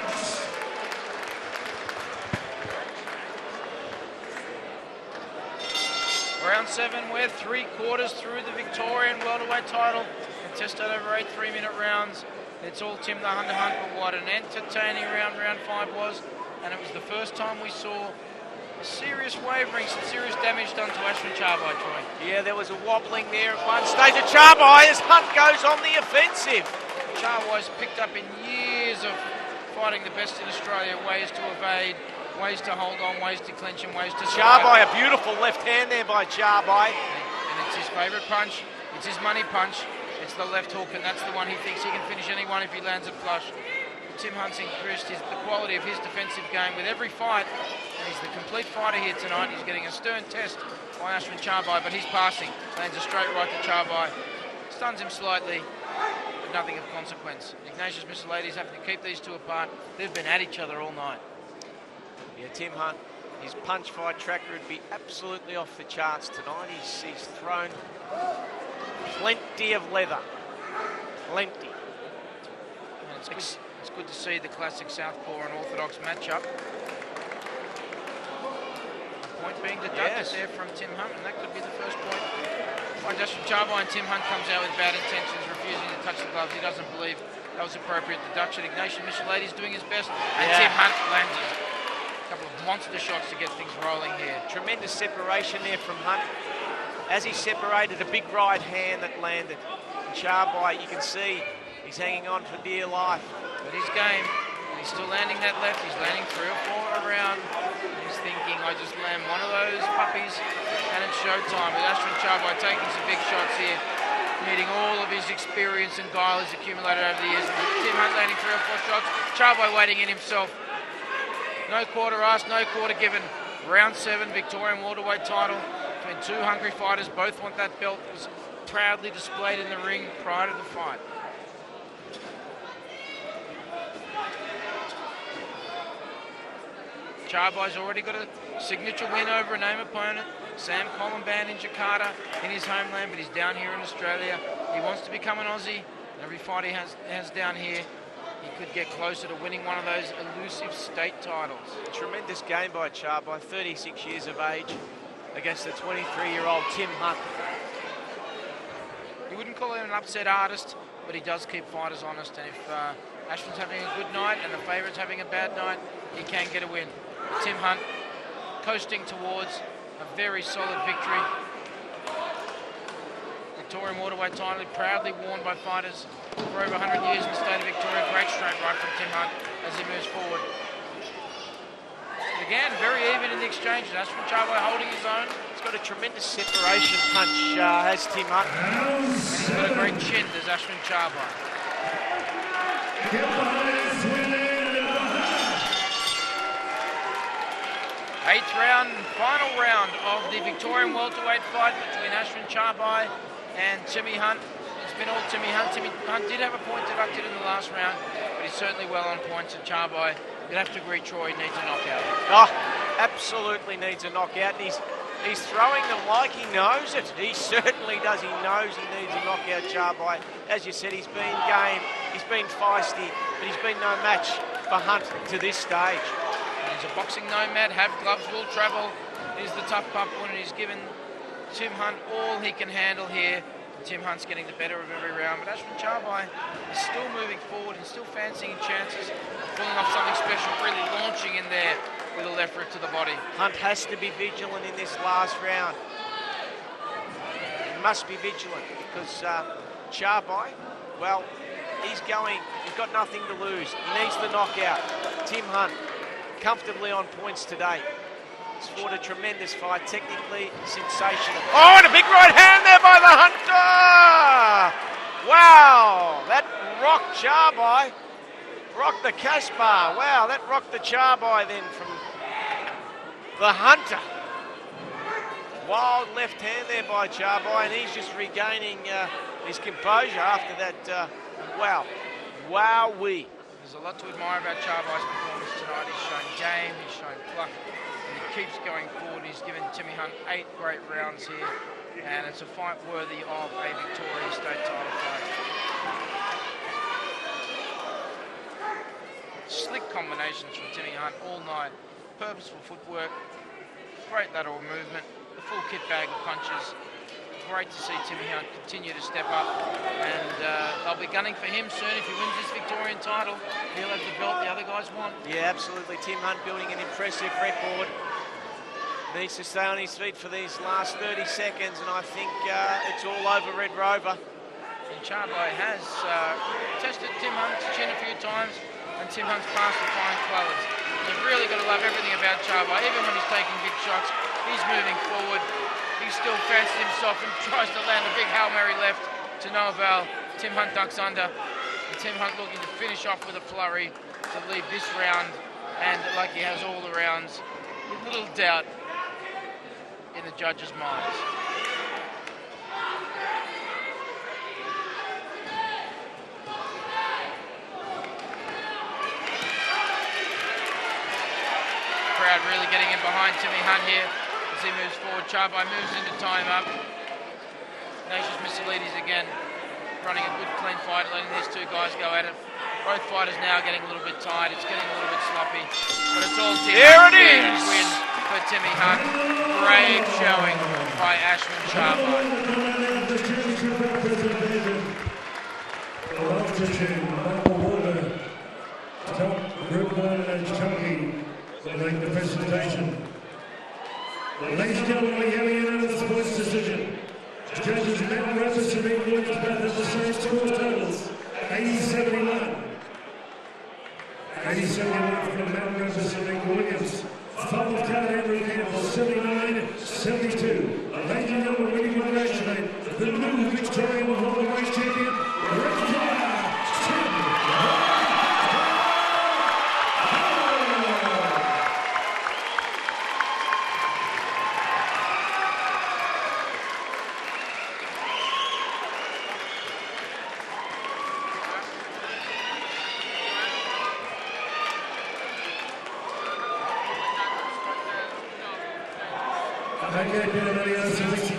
Round 7, we're 3/4 through the Victorian welterweight title, contested over 8 3-minute rounds. It's all Tim the Hunter Hunt, but what an entertaining round 5 was, and it was the first time we saw a serious wavering, some serious damage done to Aswin, Troy. Yeah, there was a wobbling there at one stage of Tjabui as Hunt goes on the offensive. Tjabui's picked up in years of fighting the best in Australia, ways to evade, ways to hold on, ways to clinch and ways to... Tjabui, a beautiful left hand there by Tjabui. And it's his favourite punch. It's his money punch. It's the left hook, and that's the one he thinks he can finish anyone if he lands it flush. Tim Hunt's increased the quality of his defensive game with every fight, and he's the complete fighter here tonight. He's getting a stern test by Aswin Tjabui, but he's passing. Lands a straight right to Tjabui. Stuns him slightly, but nothing of consequence. Ignatius Miscellades having to keep these two apart. They've been at each other all night. Yeah, Tim Hunt, his punch fight tracker would be absolutely off the charts tonight. He's thrown plenty of leather. Plenty. And it's good to see the classic Southpaw and Orthodox matchup. A point being deducted there from Tim Hunt, and that could be the first point. By Aswin Tjabui, and Tim Hunt comes out with bad intentions, refusing to touch the gloves. He doesn't believe that was appropriate deduction. Ignatius Miscellades doing his best, and Tim Hunt lands a couple of monster shots to get things rolling here. Tremendous separation there from Hunt. As he separated, a big right hand that landed. And Tjabui, you can see he's hanging on for dear life. But his game, and he's still landing that left. He's landing 3 or 4 around. He's thinking, I just land one of those puppies and it's showtime. But Aswin Tjabui taking some big shots here, needing all of his experience and guile he's accumulated over the years. Tim Hunt landing 3 or 4 shots. Tjabui waiting in himself. No quarter asked, no quarter given. Round 7, Victorian welterweight title between 2 hungry fighters. Both want that belt. It was proudly displayed in the ring prior to the fight. Tjabui's already got a signature win over a name opponent, Sam Callan in Jakarta, in his homeland, but he's down here in Australia. He wants to become an Aussie. Every fight he has down here, he could get closer to winning one of those elusive state titles. Tremendous game by Tjabui, 36 years of age, against the 23-year-old Tim Hunt. You wouldn't call him an upset artist, but he does keep fighters honest, and if Aswin's having a good night and the favourite's having a bad night, he can get a win. Tim Hunt coasting towards a very solid victory. Victorian welterweight title proudly worn by fighters for over 100 years in the state of Victoria. Great straight right from Tim Hunt as he moves forward. Again, very even in the exchange. Aswin Tjabui holding his own. He's got a tremendous separation punch, has Tim Hunt. And he's got a great chin, there's Aswin Tjabui. 8th round, final round of the Victorian welterweight fight between Aswin Tjabui and Timmy Hunt. It's been all Timmy Hunt. Timmy Hunt did have a point deducted in the last round, but he's certainly well on points. And Tjabui, you'd have to agree, Troy needs a knockout. Oh, absolutely needs a knockout. And he's throwing them like he knows it. He certainly does. He knows he needs a knockout, Tjabui. As you said, he's been game, he's been feisty, but he's been no match for Hunt to this stage. He's a boxing nomad, have gloves, will travel, is the tough pump one, and he's given Tim Hunt all he can handle here. Tim Hunt's getting the better of every round, but Aswin Tjabui is still moving forward and still fancying chances, pulling off something special, really launching in there with a left rip to the body. Hunt has to be vigilant in this last round. He must be vigilant because Tjabui, well, he's got nothing to lose. He needs the knockout. Tim Hunt, comfortably on points today. He's fought a tremendous fight, technically sensational. Oh, and a big right hand there by the Hunter! Wow, that rocked Tjabui. Rocked the Caspar. Wow, that rocked the Tjabui then from the Hunter. Wild left hand there by Tjabui, and he's just regaining his composure after that. Wow. Wowee. There's a lot to admire about Tjabui's performance tonight. He's shown game, he's shown pluck, and he keeps going forward. He's given Timmy Hunt 8 great rounds here, and it's a fight worthy of a Victoria State title fight. Slick combinations from Timmy Hunt all night. Purposeful footwork, great lateral movement, the full kit bag of punches. Great to see Timmy Hunt continue to step up, and they'll be gunning for him soon. If he wins this Victorian title, he'll have the belt the other guys want. Yeah, absolutely. Tim Hunt building an impressive record. Needs to stay on his feet for these last 30 seconds, and I think it's all over Red Rover. And Tjabui has tested Tim Hunt's chin a few times, and Tim Hunt's passed the flying colours. You've really got to love everything about Tjabui. Even when he's taking big shots, he's moving forward. He still fancies himself and tries to land a big Hail Mary left to no avail. Tim Hunt ducks under. And Tim Hunt looking to finish off with a flurry to leave this round, and like he has all the rounds, with little doubt in the judges' minds. Crowd really getting in behind Timmy Hunt here. He moves forward, Tjabui moves into time up. Ignatius Missilides again running a good clean fight, letting these two guys go at it. Both fighters now getting a little bit tired, it's getting a little bit sloppy, but it's all Timmy. Here it is! Win for Timmy Hunt. Brave showing by Aswin Tjabui. Make the presentation. Ladies and gentlemen, we have a unanimous points decision. Judges Malvern versus Williams both have the same score totals, 80-71. 80-71 from Malvern versus Williams. Followed Campbell, 79-72. Ladies and gentlemen, we congratulate the new Victorian Welterweight champion,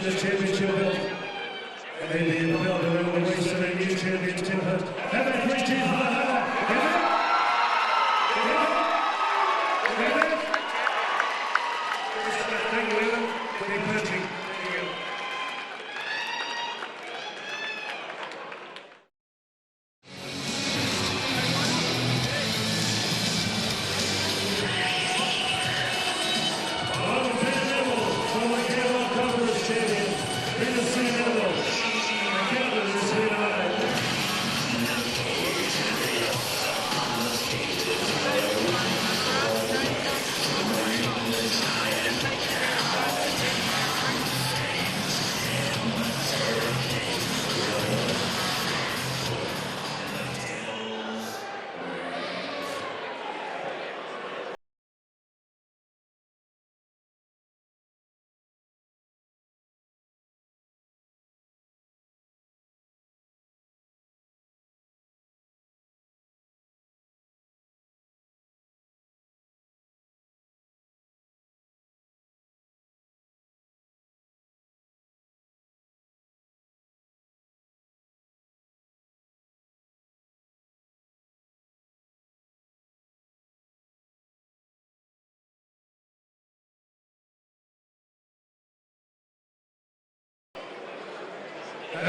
the championship belt. And maybe the belt around the waist of a new champion, Tim Hunt. Have that great cheers for the Hunter. Thank you, Evan. Keep punching. Thank you.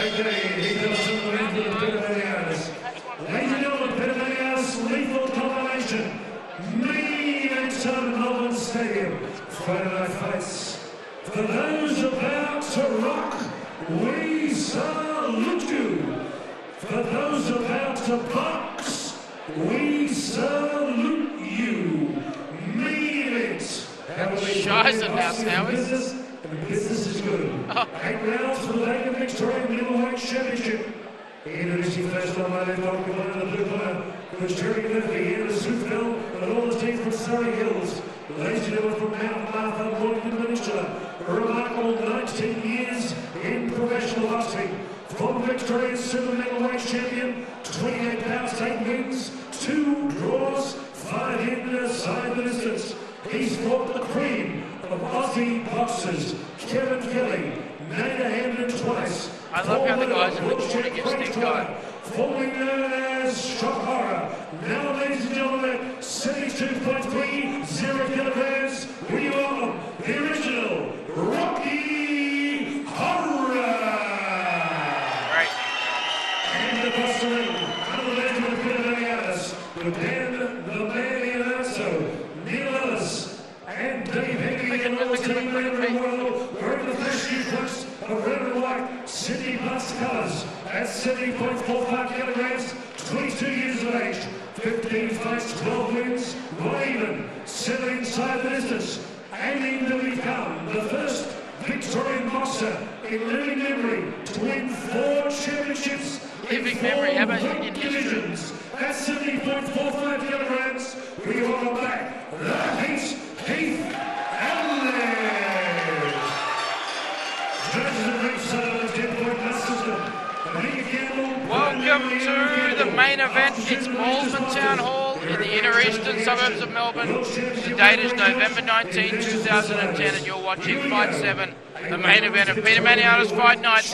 Okay, he comes to the left of the Pedamanias. Ladies and gentlemen, Pedamanias lethal combination. Me and Melbourne Stadium. Friday night fights. For those about to rock, we salute you. For those about to box, we salute you. Main event. Scheiße, now, Howie. Business is good. 8 rounds for the Dane Victorian Middleweight Championship. Introducing first on my left, one in the blue corner, with Jerry Murphy, Ellis, and all the teams from Surrey Hills. Ladies and gentlemen, from Mount Martha, Morgan Peninsula, a remarkable 19 years in professional boxing. Former Victorian Super Middleweight Champion, 28 bouts, 8 wins, 2 draws, 5 in side the distance. He's fought the cream of Aussie boxers, Kevin Kelly, Nada Hamden twice. I love how the guys in the corner give stick guy. Formerly known as Horra. Now, ladies and gentlemen, 72.30 kilograms, we welcome the original Rocky Horra. Right. And across the ring, under the legend of Llanasa, with Dane, the man Llanasa, Ellis, and Dave and all the team around the world, wearing the flash new trunks of red and white, Sydney Plus colours, at 70.45 kilograms, 22 years of age, 15 fights, 12 wins, 1 even, 7 inside the distance, aiming to become the first Victorian boxer in living memory to win 4 championships Living memory, how about in divisions. At 70.45 kilograms, we welcome back the Heath Abner. Judges and ringside of the 10-point plus system. Welcome to the main event. It's Malvern Town Hall in the inner eastern suburbs of Melbourne. The date is November 19, 2010, and you're watching Fight 7, the main event of Peter Maniata's Fight Night,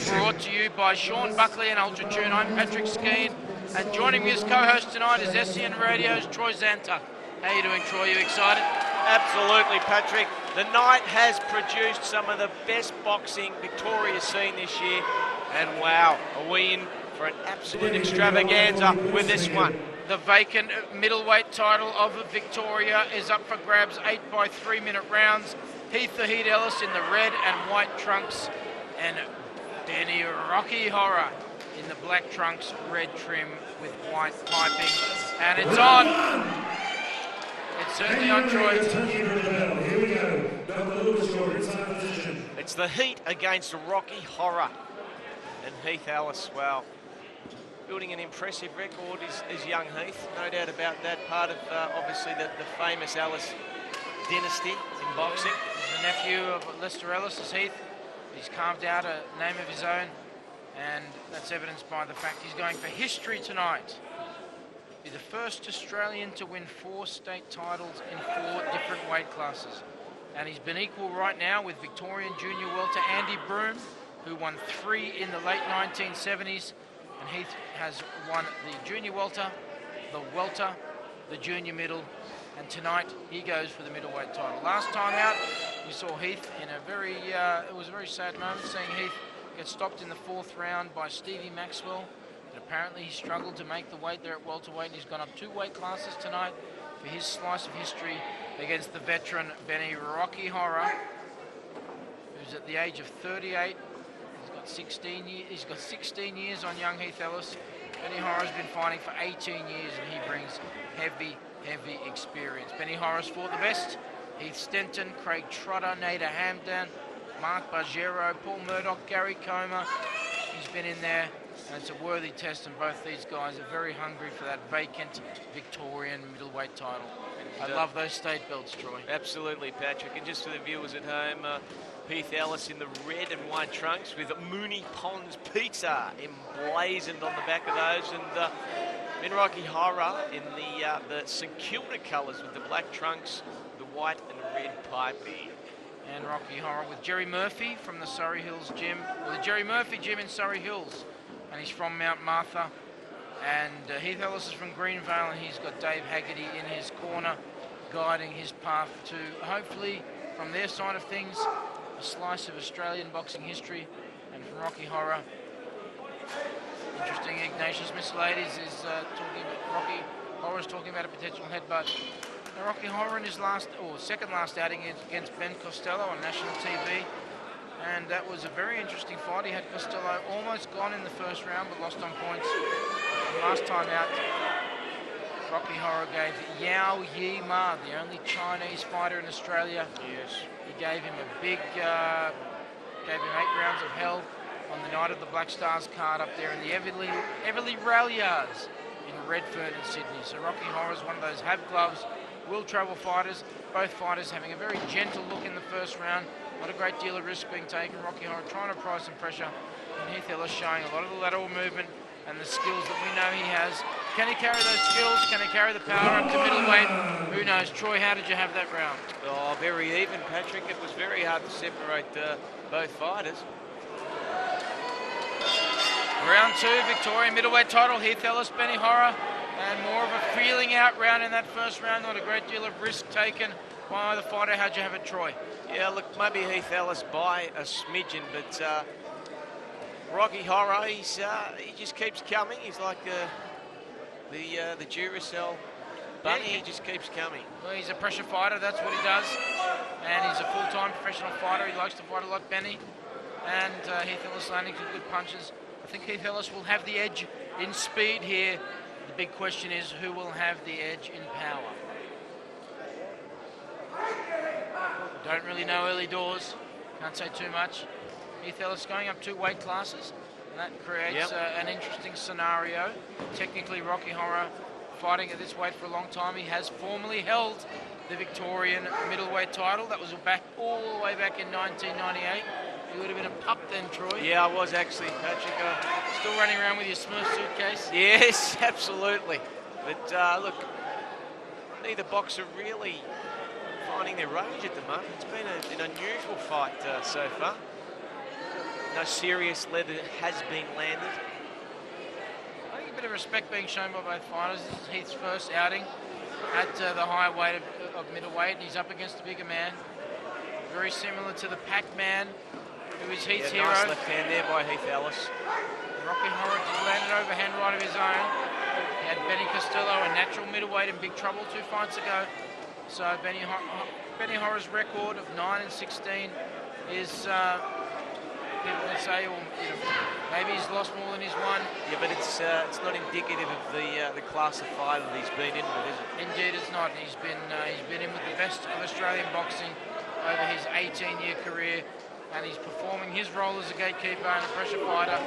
brought to you by Sean Buckley and Ultratune. I'm Patrick Skeen, and joining me as co-host tonight is SEN Radio's Troy Zanta. How are you doing, Troy? You excited? Absolutely, Patrick. The night has produced some of the best boxing Victoria's seen this year. And wow, are we in for an absolute extravaganza with this one. The vacant middleweight title of Victoria is up for grabs, 8 by 3-minute rounds. Heath the Heat Ellis in the red and white trunks, and Danny Rocky Horra in the black trunks, red trim with white piping. And it's on. It's certainly on, Troy. Here we go. It's the Heat against Rocky Horra. And Heath Ellis, well, building an impressive record is young Heath, no doubt about that. Part of, obviously, the famous Ellis dynasty in boxing. He's the nephew of Lester Ellis, is Heath. He's carved out a name of his own, and that's evidenced by the fact he's going for history tonight. He's the first Australian to win 4 state titles in 4 different weight classes. And he's been equal right now with Victorian junior welter Andy Broome, who won 3 in the late 1970s, and Heath has won the junior welter, the junior middle, and tonight he goes for the middleweight title. Last time out, we saw Heath in a very, it was a very sad moment, seeing Heath get stopped in the 4th round by Stevie Maxwell, but apparently he struggled to make the weight there at welterweight, and he's gone up 2 weight classes tonight for his slice of history against the veteran Benny Rocky Horra, who's at the age of 38. He's got 16 years on young Heath Ellis. Benny Horra's been fighting for 18 years, and he brings heavy experience. Benny Horra's fought the best. Heath Stenton, Craig Trotter, Nada Hamden, Marc Bargero, Paul Murdoch, Gary Comer. He's been in there, and it's a worthy test, and both these guys are very hungry for that vacant Victorian middleweight title. I love those state belts, Troy. Absolutely, Patrick. And just for the viewers at home, Heath Ellis in the red and white trunks with Mooney Ponds Pizza emblazoned on the back of those, and Ben Rocky Horra in the St Kilda colours with the black trunks, the white and red piping. And Rocky Horra with Jerry Murphy from the Surrey Hills gym, or the Jerry Murphy gym in Surrey Hills, and he's from Mount Martha. And Heath Ellis is from Greenvale, and he's got Dave Haggerty in his corner, guiding his path to, hopefully, from their side of things, a slice of Australian boxing history. And from Rocky Horra, Interesting, Ignatius Missilades is talking about Rocky Horra's talking about a potential headbutt. Now, Rocky Horra in his second last outing against Ben Costello on national TV, and that was a very interesting fight. He had Costello almost gone in the first round, but lost on points. And last time out, Rocky Horra gave Yao Yi Ma, the only Chinese fighter in Australia. Yes. He gave him a big, gave him 8 rounds of hell on the night of the Black Stars card up there in the Everleigh Rail Yards in Redfern in Sydney. So Rocky Horra is one of those have gloves, will travel fighters. Both fighters having a very gentle look in the first round. Not a great deal of risk being taken. Rocky Horra trying to apply some pressure. And Heath Ellis showing a lot of the lateral movement and the skills that we know he has. Can he carry those skills? Can he carry the power up to middleweight? Who knows? Troy, how did you have that round? Oh, very even, Patrick. It was very hard to separate both fighters. Round 2, Victorian middleweight title, Heath Ellis, Benny Horra, and more of a feeling out round in that first round. Not a great deal of risk taken by the fighter. How'd you have it, Troy? Yeah, look, maybe Heath Ellis by a smidgen, but Rocky Horra, he just keeps coming. He's like the Duracell bunny. He just keeps coming. Well, he's a pressure fighter. That's what he does, and he's a full-time professional fighter. He likes to fight a lot, Benny, and Heath Ellis landing some good punches. I think Heath Ellis will have the edge in speed here. The big question is who will have the edge in power. Don't really know early doors. Can't say too much. Heath Ellis going up 2 weight classes. And that creates an interesting scenario. Technically, Rocky Horra fighting at this weight for a long time. He has formerly held the Victorian middleweight title. That was all the way back in 1998. You would have been a pup then, Troy. Yeah, I was actually, Patrick. Still running around with your Smurf suitcase? Yes, absolutely. But look, neither boxer really finding their range at the moment. It's been an unusual fight so far. No serious leather has been landed. I think a bit of respect being shown by both fighters. This is Heath's first outing at the higher weight of middleweight, and he's up against a bigger man. Very similar to the Pac-Man, who is Heath's hero. Nice left hand there by Heath Ellis. Rocky Horra just landed overhand right of his own. He had Benny Costello, a natural middleweight, in big trouble 2 fights ago. So Benny Horra's record of 9-16 is, people would say, well, maybe he's lost more than he's won. Yeah, but it's not indicative of the class of fighter that he's been in with, is it? Indeed, it's not. He's been in with the best of Australian boxing over his 18-year career, and he's performing his role as a gatekeeper and a pressure fighter.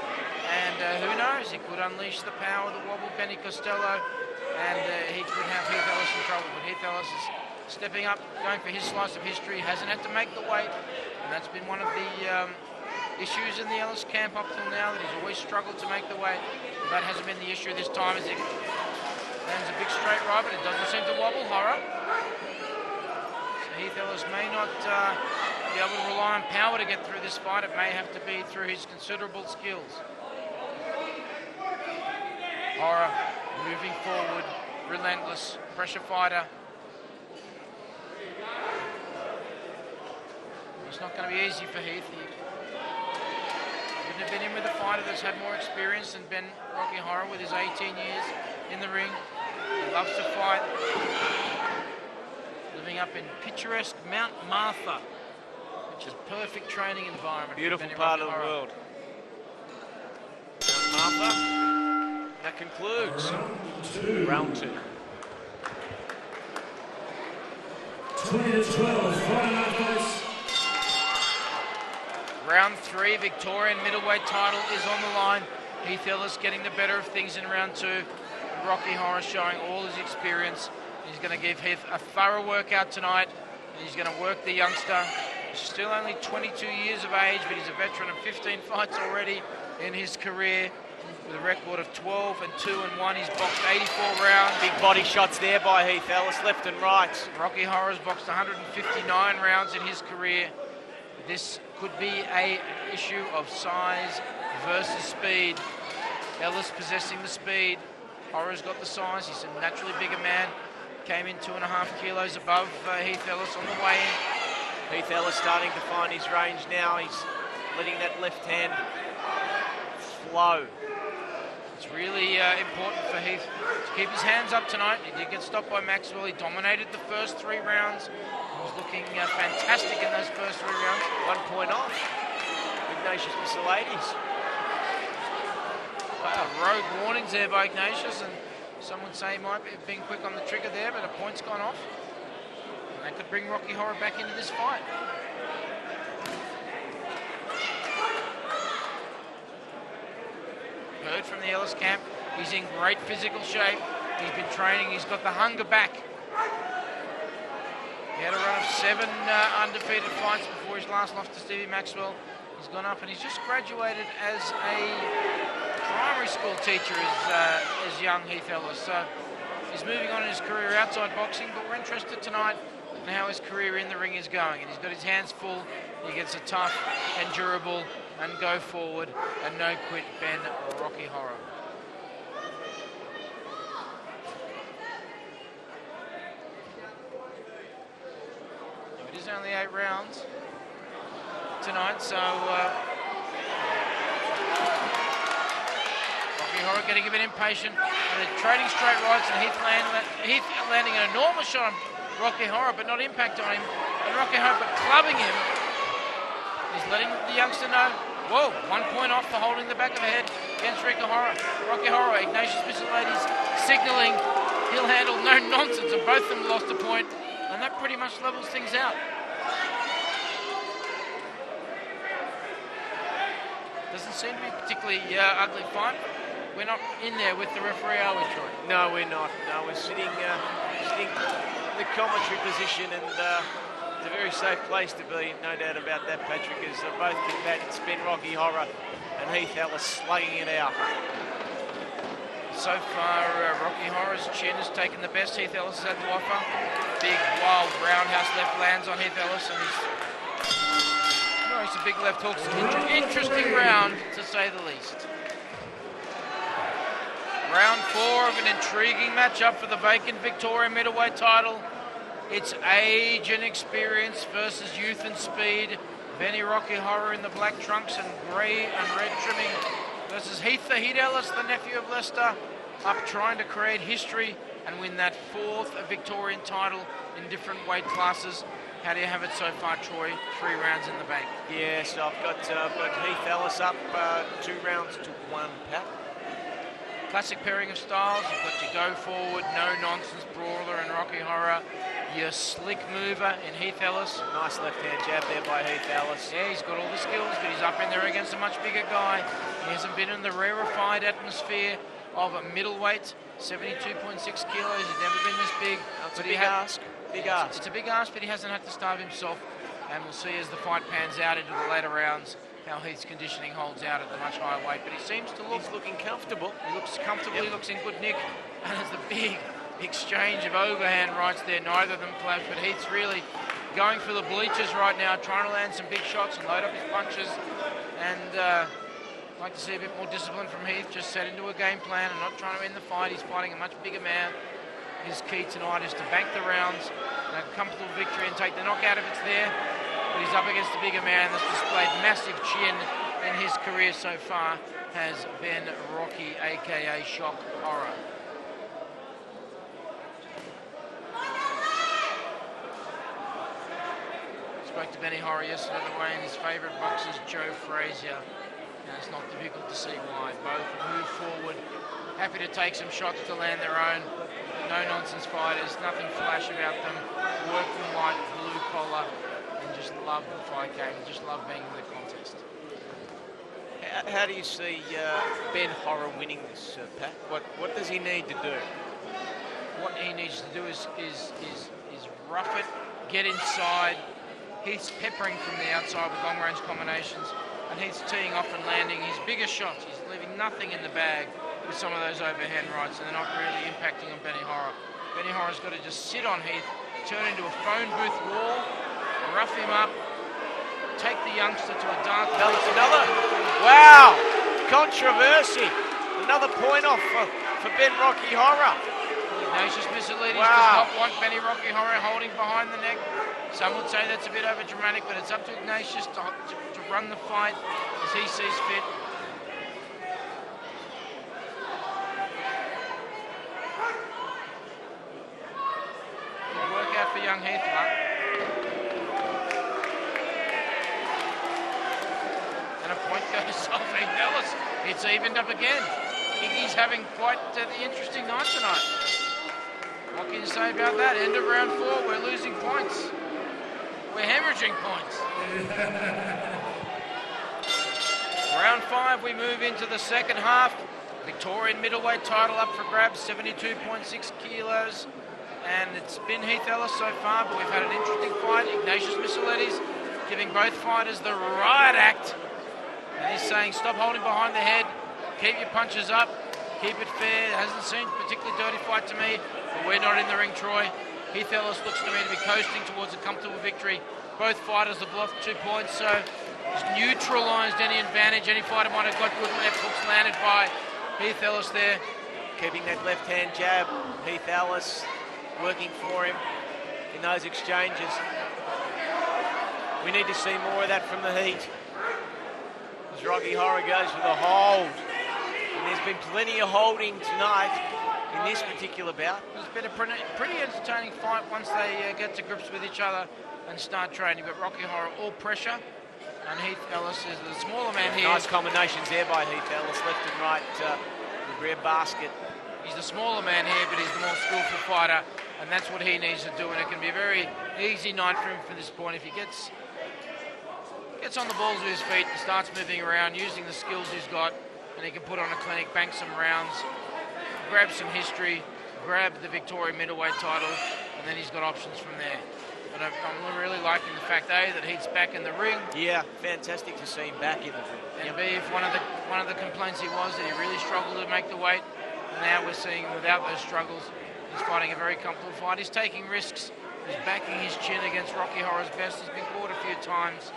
And who knows? He could unleash the power that wobbled Benny Costello, and he could have Heath Ellis in trouble. But Heath Ellis is stepping up, going for his slice of history. Hasn't had to make the weight, and that's been one of the issues in the Ellis camp up till now, that he's always struggled to make the weight. That hasn't been the issue this time, as he lands a big straight right, but it doesn't seem to wobble Horra. So Heath Ellis may not be able to rely on power to get through this fight. It may have to be through his considerable skills. Horra moving forward, relentless, pressure fighter. It's not going to be easy for Heath. He wouldn't have been in with a fighter that's had more experience than Rocky Horra with his 18 years in the ring. He loves to fight. Living up in picturesque Mount Martha, which is a perfect training environment. Beautiful part of the world. Mount Martha. That concludes round 2. 20-12, final outpost. Round 3, Victorian middleweight title is on the line. Heath Ellis getting the better of things in round 2. Rocky Horra showing all his experience. He's going to give Heath a thorough workout tonight. And he's going to work the youngster. He's still only 22 years of age, but he's a veteran of 15 fights already in his career. With a record of 12-2-1. He's boxed 84 rounds. Big body shots there by Heath Ellis, left and right. Rocky Horra's boxed 159 rounds in his career. This could be an issue of size versus speed. Ellis possessing the speed. Horra's got the size. He's a naturally bigger man. Came in 2.5 kilos above Heath Ellis on the way in. Heath Ellis starting to find his range now. He's letting that left hand flow. It's really important for Heath to keep his hands up tonight. He did get stopped by Maxwell. He dominated the first 3 rounds. He was looking fantastic in those first 3 rounds. 1 point off. Ignatius Missilades. Rogue warnings there by Ignatius, and some would say he might be being quick on the trigger there, but a point's gone off. And that could bring Rocky Horra back into this fight. Heard from the Ellis camp, he's in great physical shape. He's been training, he's got the hunger back. He had a run of 7 undefeated fights before his last loss to Stevie Maxwell. He's gone up and he's just graduated as a primary school teacher as young Heath Ellis. So he's moving on in his career outside boxing, but we're interested tonight in how his career in the ring is going. And he's got his hands full. He gets a tough and durable and go forward and no quit Ben Rocky Horra. It is only 8 rounds tonight, so Rocky Horra getting a bit impatient. And they're trading straight rights, and Heath landing an enormous shot on Rocky Horra, but not impact on him. And Rocky Horra clubbing him. He's letting the youngster know, whoa, 1 point off for holding the back of the head against Rocky Horra. Ignatius Missilades signalling he'll handle no nonsense, and both of them lost a point, and that pretty much levels things out. Doesn't seem to be a particularly ugly fight. We're not in there with the referee, are we, Troy? No, we're not. No, we're sitting in the commentary position, and it's a very safe place to be, no doubt about that, Patrick, as both combatants, Ben Rocky Horra and Heath Ellis, slugging it out. So far, Rocky Horra's chin has taken the best Heath Ellis has had to offer. Big, wild roundhouse left lands on Heath Ellis, and it's a big left hook. Interesting round, to say the least. Round 4 of an intriguing matchup for the vacant Victoria middleweight title. It's age and experience versus youth and speed. Benny Rocky Horra in the black trunks and grey and red trimming versus Heath the Heat Ellis, the nephew of Leicester, up trying to create history and win that 4th Victorian title in different weight classes. How do you have it so far, Troy? 3 rounds in the bank. Yes, I've got Heath Ellis up 2 rounds to 1, Pat. Classic pairing of styles. You've got your go forward, no nonsense brawler in Rocky Horra. Your slick mover in Heath Ellis. Nice left hand jab there by Heath Ellis. Yeah, he's got all the skills, but he's up in there against a much bigger guy. He hasn't been in the rarefied atmosphere of a middleweight. 72.6 kilos. He's never been this big. That's a big ask. Big ask. It's a big ask, but he hasn't had to starve himself. And we'll see as the fight pans out into the later rounds how Heath's conditioning holds out at the much higher weight. But he seems to look... He's looking comfortable. He looks comfortable. Yep. He looks in good nick. And there's the big exchange of overhand rights there. Neither of them clash, but Heath's really going for the bleachers right now, trying to land some big shots and load up his punches. And I'd like to see a bit more discipline from Heath, just set into a game plan and not trying to end the fight. He's fighting a much bigger man. His key tonight is to bank the rounds, a comfortable victory and take the knockout if it's there. But he's up against a bigger man that's displayed massive chin in his career so far, has Ben Rocky, aka Shock Horra. Spoke to Benny Horra yesterday on the way, and his favourite boxer is Joe Frazier. And it's not difficult to see why. Both move forward, happy to take some shots to land their own. No-nonsense fighters, nothing flash about them. Working white, blue collar, and just love the fight game, just love being in the contest. How do you see Ben Horra winning this, Pat? What does he need to do? What he needs to do is rough it, get inside. He's peppering from the outside with long-range combinations, and he's teeing off and landing his biggest shots. He's leaving nothing in the bag with some of those overhand rights, and they're not really impacting on Benny Horra. Benny Horra's got to just sit on Heath, turn into a phone booth wall, rough him up, take the youngster to a dark place. Another, wow, controversy. Another point off for Ben Rocky Horra. Ignatius Missilades does not want Benny Rocky Horra holding behind the neck. Some would say that's a bit over dramatic, but it's up to Ignatius to run the fight as he sees fit. young Heath. And a point goes off Heath Ellis. It's evened up again. He's having quite the interesting night tonight. What can you say about that? End of round 4, we're losing points. We're hemorrhaging points. Round 5, we move into the second half. Victorian middleweight title up for grabs, 72.6 kilos. And it's been Heath Ellis so far, but we've had an interesting fight. Ignatius Micheletti giving both fighters the riot act. And he's saying, stop holding behind the head, keep your punches up, keep it fair. It hasn't seemed a particularly dirty fight to me, but we're not in the ring, Troy. Heath Ellis looks to me to be coasting towards a comfortable victory. Both fighters have lost 2 points, so it's neutralised any advantage any fighter might have got. Good left hooks landed by Heath Ellis there. Keeping that left-hand jab, Heath Ellis working for him in those exchanges. We need to see more of that from the Heat. As Rocky Horra goes for the hold. And there's been plenty of holding tonight in this particular bout. It's been a pretty entertaining fight once they get to grips with each other and start training. But Rocky Horra all pressure, and Heath Ellis is the smaller man here. Nice combinations there by Heath Ellis, left and right, the rear basket. He's the smaller man here, but he's the more skillful fighter, and that's what he needs to do. And it can be a very easy night for him from this point if he gets on the balls with his feet and starts moving around, using the skills he's got, and he can put on a clinic, bank some rounds, grab some history, grab the Victorian middleweight title, and then he's got options from there. But I'm really liking the fact, A, that Heath's back in the ring. Yeah, fantastic to see him back in the ring. And B, if one of the complaints he was that he really struggled to make the weight, now we're seeing without those struggles, he's fighting a very comfortable fight. He's taking risks. He's backing his chin against Rocky Horra's best. He's been caught a few times.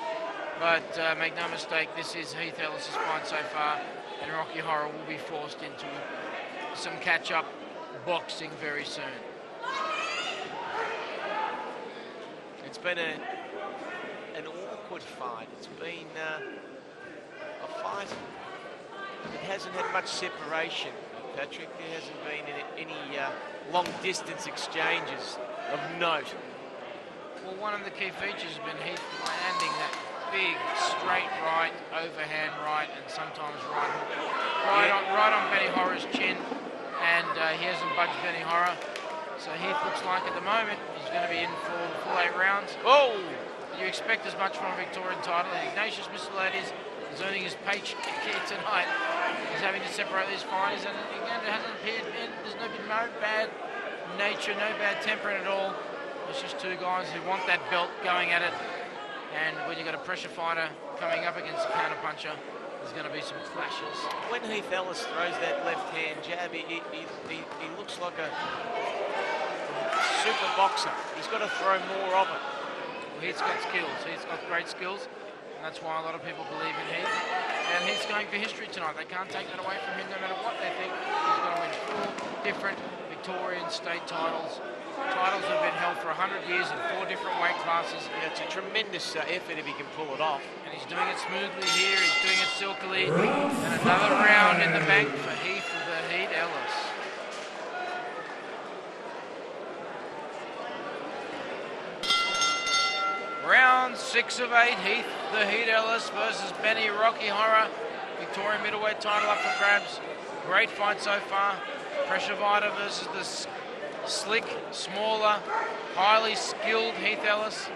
But make no mistake, this is Heath Ellis' fight so far, and Rocky Horra will be forced into some catch-up boxing very soon. It's been an awkward fight. It's been a fight that hasn't had much separation, Patrick. There hasn't been any long-distance exchanges of note. Well, one of the key features has been Heath landing that big, straight right, overhand right, and sometimes right hook. Right on Benny Horra's chin, and he hasn't budged Benny Horra. So Heath looks like at the moment he's going to be in for the full 8 rounds. Oh! You expect as much from a Victorian title. Ignatius Micheletti is earning his paycheck here tonight. He's having to separate these fighters, and again, it hasn't appeared. There's no bad nature, no bad temper at all. It's just two guys who want that belt going at it. And when you've got a pressure fighter coming up against a counter puncher, there's going to be some clashes. When Heath Ellis throws that left-hand jab, he looks like a super boxer. He's got to throw more of it. Well, Heath's got skills. He's got great skills. And that's why a lot of people believe in Heath. And he's going for history tonight. They can't take that away from him no matter what they think. He's going to win 4 different Victorian state titles. Titles have been held for 100 years in 4 different weight classes. Yeah, it's a tremendous effort if he can pull it off. And he's doing it smoothly here. He's doing it silkily. And another round in the bank for Heath the Heat Ellis. Round 6 of 8. Heath the Heat Ellis versus Benny Rocky Horra. Victorian middleweight title up for grabs. Great fight so far. Pressure fighter versus the slick, smaller, highly skilled Heath Ellis.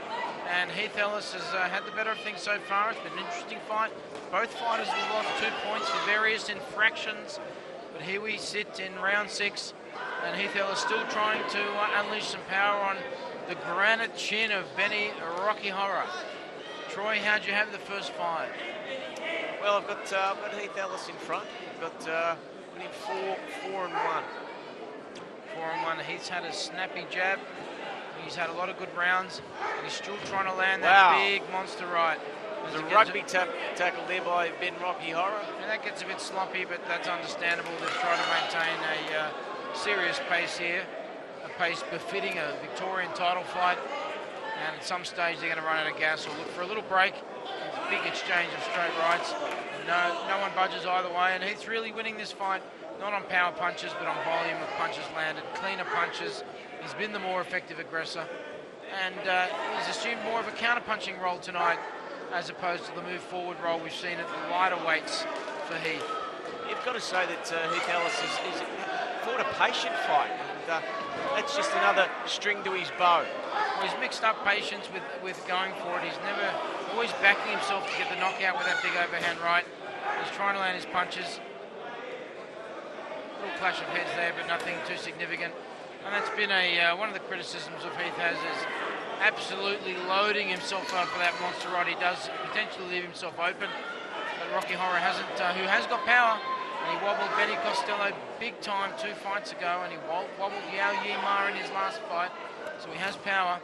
And Heath Ellis has had the better of things so far. It's been an interesting fight. Both fighters have lost 2 points for various infractions. But here we sit in round 6. And Heath Ellis still trying to unleash some power on the granite chin of Benny Rocky Horra. Troy, how'd you have the first fight? Well, I've got Heath Ellis in front. I've got winning 4-1. 4-1. He's had a snappy jab. He's had a lot of good rounds, and he's still trying to land that big monster right. The rugby tackle there by Ben Rocky Horra. And that gets a bit sloppy, but that's understandable. They've tried to maintain a serious pace here, a pace befitting a Victorian title fight. And at some stage, they're going to run out of gas or look for a little break. It's a big exchange of straight rights. No one budges either way, and Heath's really winning this fight. Not on power punches, but on volume of punches landed. Cleaner punches. He's been the more effective aggressor. and he's assumed more of a counter-punching role tonight as opposed to the move-forward role we've seen at the lighter weights for Heath. You've got to say that Heath Ellis is fought a patient fight, and that's just another string to his bow. Well, he's mixed up patience with going for it. He's always backing himself to get the knockout with that big overhand right. He's trying to land his punches. Little clash of heads there, but nothing too significant. And that's been one of the criticisms of Heath is absolutely loading himself up for that monster right. He does potentially leave himself open, but Rocky Horra hasn't, who has got power. And he wobbled Benny Costello big time 2 fights ago, and he wobbled Yao Yimar in his last fight, so he has power.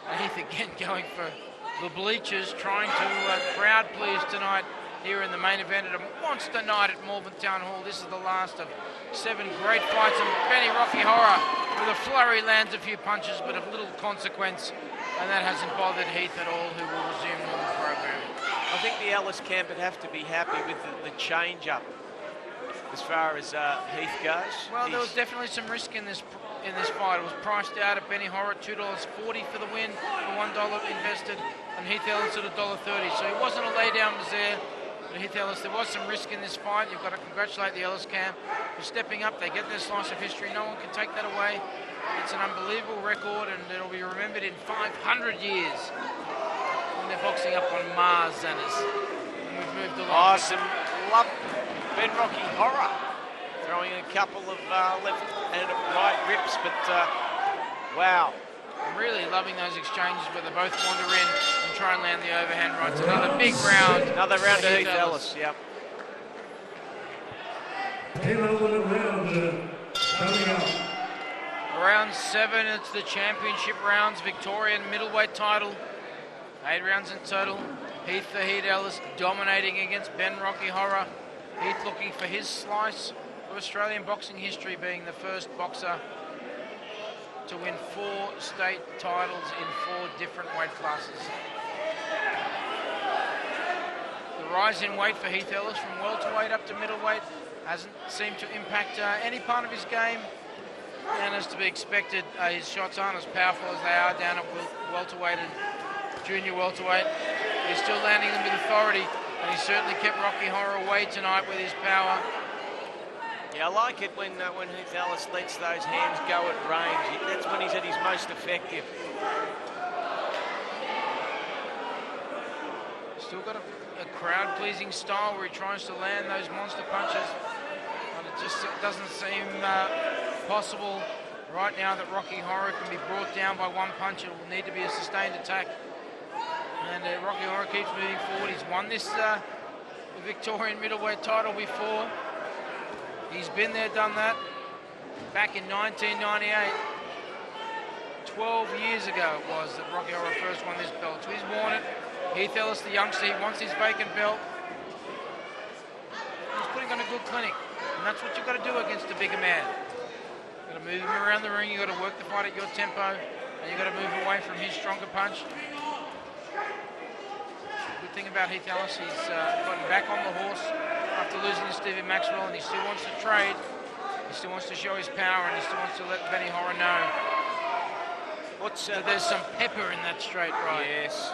And Heath again going for the bleachers, trying to crowd please tonight here in the main event at a monster night at Malvern Town Hall. This is the last of 7 great fights, and Benny Rocky Horra with a flurry lands a few punches, but of little consequence, and that hasn't bothered Heath at all, who will resume normal programming. I think the Ellis camp would have to be happy with the change-up as far as Heath goes. Well, there was definitely some risk in this fight. It was priced out at Benny Horra at $2.40 for the win, for $1 invested, and Heath Ellis at $1.30. So it wasn't a laydown was there. But Heath Ellis, there was some risk in this fight. You've got to congratulate the Ellis camp for stepping up. They get their slice of history. No one can take that away. It's an unbelievable record, and it'll be remembered in 500 years when they're boxing up on Mars, Zannis. And we've moved along. Awesome. Love Ben Rocky Horra throwing a couple of left and right rips, but wow. I'm really loving those exchanges where they both wander in and try and land the overhand rights. Another big round. Another round to Heath Ellis, yep. Coming up. Round 7, it's the championship rounds, Victorian middleweight title. 8 rounds in total. Heath for Heath Ellis dominating against Ben Rocky Horra. Heath looking for his slice of Australian boxing history, being the first boxer to win 4 state titles in 4 different weight classes. The rise in weight for Heath Ellis from welterweight up to middleweight hasn't seemed to impact any part of his game. And as to be expected, his shots aren't as powerful as they are down at welterweight and junior welterweight. He's still landing them with authority, and he certainly kept Rocky Horra away tonight with his power. Yeah, I like it when Heath Ellis lets those hands go at range. That's when he's at his most effective. Still got a crowd-pleasing style where he tries to land those monster punches, but it just doesn't seem possible right now that Rocky Horra can be brought down by one punch. It will need to be a sustained attack. And Rocky Horra keeps moving forward. He's won this Victorian middleweight title before. He's been there, done that, back in 1998. 12 years ago it was that Rocky Horra first won this belt. So he's worn it. Heath Ellis, the youngster, he wants his vacant belt. He's putting on a good clinic, and that's what you've got to do against a bigger man. You've got to move him around the ring, you've got to work the fight at your tempo, and you've got to move away from his stronger punch. Good thing about Heath Ellis, he's gotten back on the horse after losing to Stephen Maxwell, and he still wants to trade. He still wants to show his power, and he still wants to let Benny Horra know. There's some pepper in that straight right. Yes.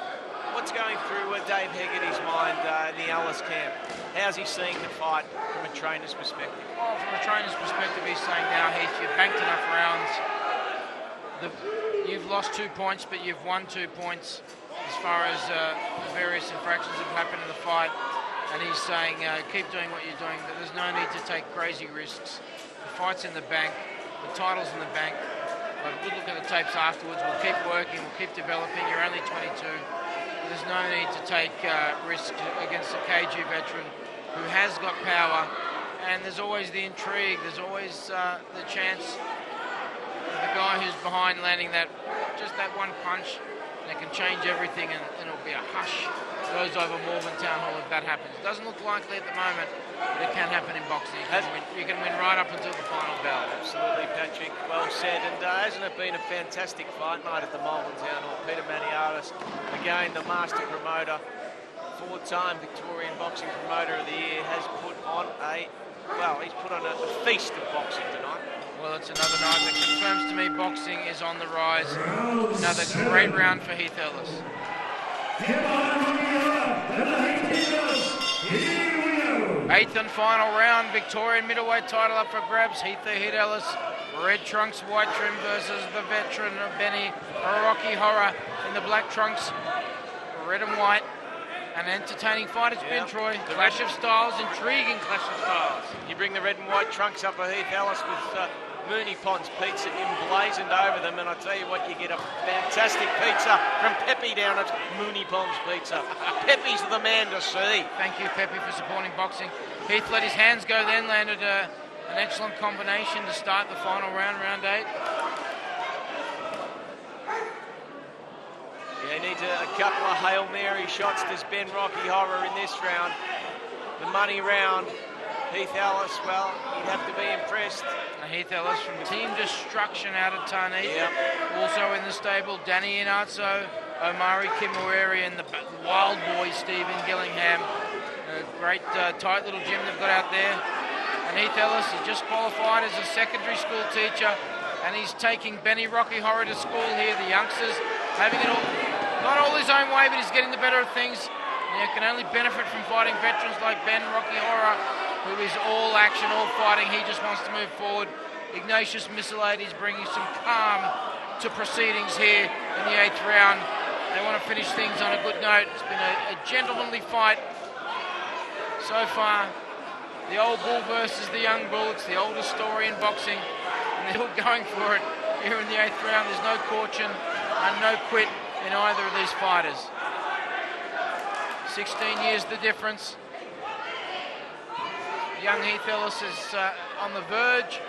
What's going through Dave Hegarty's mind in the Ellis camp? How's he seeing the fight from a trainer's perspective? Oh, from a trainer's perspective, he's saying, now, Heath, you've banked enough rounds. You've lost 2 points, but you've won 2 points as far as the various infractions that have happened in the fight. And he's saying, keep doing what you're doing, but there's no need to take crazy risks. The fight's in the bank, the title's in the bank. But we'll look at the tapes afterwards. We'll keep working, we'll keep developing. You're only 22. There's no need to take risks against a KG veteran who has got power. And there's always the intrigue. There's always the chance of the guy who's behind landing just that one punch. That can change everything, and it'll be a hush goes over Malvern Town Hall if that happens. It doesn't look likely at the moment, but it can happen in boxing. You can win right up until the final bell. Absolutely, Patrick. Well said. And hasn't it been a fantastic fight night at the Malvern Town Hall? Peter Maniatis, again, the master promoter, 4-time Victorian Boxing Promoter of the Year, has put on a well, he's put on a feast of boxing tonight. Well, it's another night that confirms to me boxing is on the rise. Another great round for Heath Ellis. Eighth and final round, Victorian middleweight title up for grabs. Heath Ellis, red trunks, white trim versus the veteran of Benny Rocky Horra in the black trunks, red and white. An entertaining fight it's been, Troy. Clash of styles, intriguing clash of styles. You bring the red and white trunks up for Heath Ellis with Mooney Pond's pizza emblazoned over them, and I tell you what, you get a fantastic pizza from Pepe down at Mooney Pond's Pizza. Pepe's the man to see. Thank you, Pepe, for supporting boxing. Heath let his hands go then, landed an excellent combination to start the final round, round 8. Yeah, he needs a couple of Hail Mary shots, does Ben Rocky Horra in this round. The money round, Heath Ellis, well, you'd have to be impressed. Heath Ellis from Team Destruction out of Tane. Yep. Also in the stable, Danny Inarzo, Omari Kimweri, and the wild boy, Stephen Gillingham. A great, tight little gym they've got out there. And Heath Ellis has just qualified as a secondary school teacher, and he's taking Benny Rocky Horra to school here. The youngsters having it all, not all his own way, but he's getting the better of things. And you can only benefit from fighting veterans like Ben Rocky Horra, who is all action, all fighting. He just wants to move forward. Ignatius Missilades bringing some calm to proceedings here in the 8th round. They want to finish things on a good note. It's been a gentlemanly fight so far. The old bull versus the young bull. It's the oldest story in boxing, and they're still going for it here in the 8th round. There's no caution and no quit in either of these fighters. 16 years the difference. Young Heath Ellis is on the verge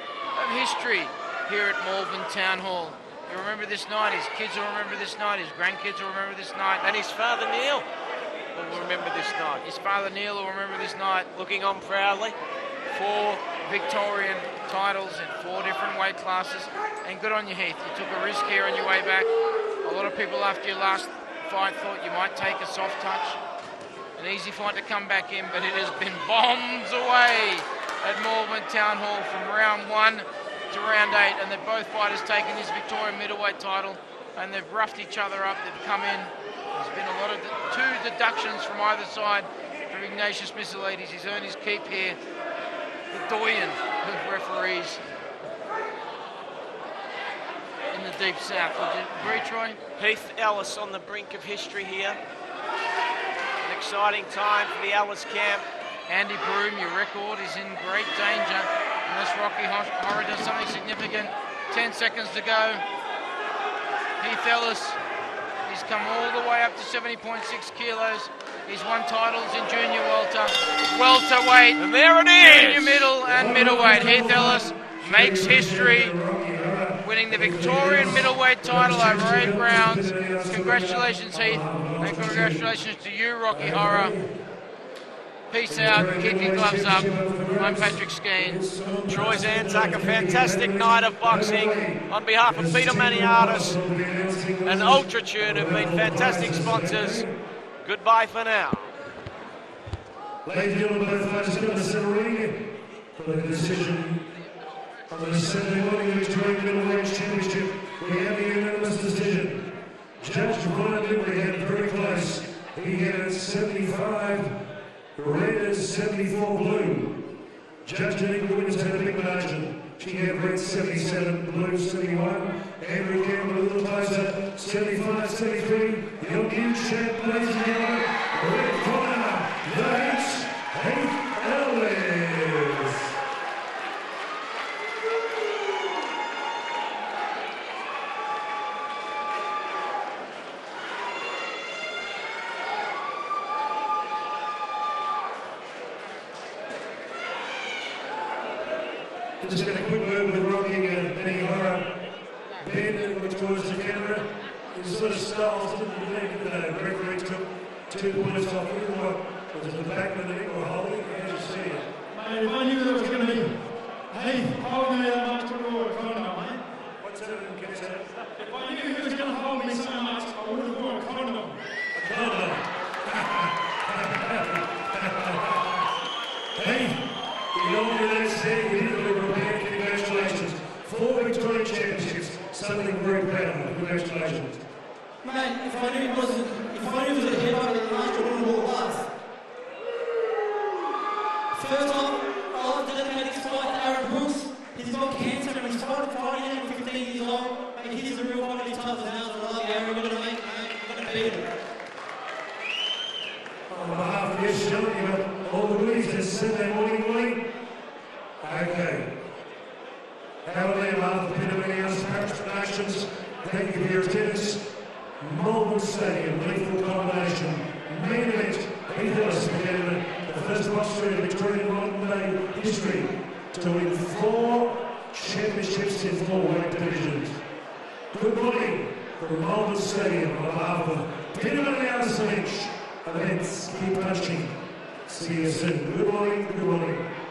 of history here at Malvern Town Hall. You remember this night, his kids will remember this night, his grandkids will remember this night. And his father Neil will remember this night. His father Neil will remember this night. Looking on proudly. 4 Victorian titles in 4 different weight classes. And good on you, Heath. You took a risk here on your way back. A lot of people after your last fight thought you might take a soft touch. An easy fight to come back in, but it has been bombs away at Malvern Town Hall from round 1 to round 8, and they've both fighters taken this Victorian middleweight title, and they've roughed each other up. They've come in. There's been a lot of 2 deductions from either side from Ignatius Missilades. He's earned his keep here. The doyen of referees in the deep south. Would you agree, Troy? Heath Ellis on the brink of history here. An exciting time for the Ellis camp. Andy Broom, your record is in great danger unless Rocky Horra does something significant. 10 seconds to go. Heath Ellis, he's come all the way up to 70.6 kilos. He's won titles in junior welterweight, and there it is! Junior middle and middleweight. Heath Ellis makes history, winning the Victorian middleweight title over 8 rounds. Congratulations, Heath, and congratulations to you, Rocky Horra. Peace out, keep your gloves up. I'm Patrick Skeen. Troy Zanzak, a fantastic night of boxing on behalf of Peter Maniatis and Ultratune, who've been fantastic sponsors. Goodbye for now. Ladies and gentlemen, both fighters come to the center ring for the decision on the Saturday morning Victorian Middleweight Championship. We have a unanimous decision. Judge Ryan Liberty had it very close. He had 75 red and 74 blue. Judge Jennifer Williams had a big margin. She had red 77, blue 71. Andrew Campbell a little closer, 75, 73. Your new champ, ladies and gentlemen, red corner, the Heath Ellis. Just got a quick word with Rocky and Benny Horra. Ben, which was the camera, his sort of styles didn't believe that the referee took 2 points off you. What was it, the back of the neck or holding? How did you see it? Mate, if I knew there was going to be Heath holding me that much to a condom, mate. What's that? I didn't catch that. If I knew he was going to hold me so much, I would have bought a condom. A condom. Heath, you don't Mate, if I knew it was a headbutt in the last, I wouldn't walk past. First off, I'll dedicate this fight to Aaron Brooks. He's got cancer and he's fighting at 15 years old. And he's a real quality tough as now, so I like Aaron, we're going to beat him. On behalf of yes, John, you got all the goodies this Sunday morning. Okay. Callan, Marc, the Llanasa Productions, thank you for your attendance. Melbourne Stadium, lethal combination. Main event, Heath Ellis became the first boxer in Victorian modern day history to win 4 championships in 4 weight divisions. Good morning from Melbourne Stadium on behalf of Llanasa events. Keep punching. See you soon. Good morning. Good morning.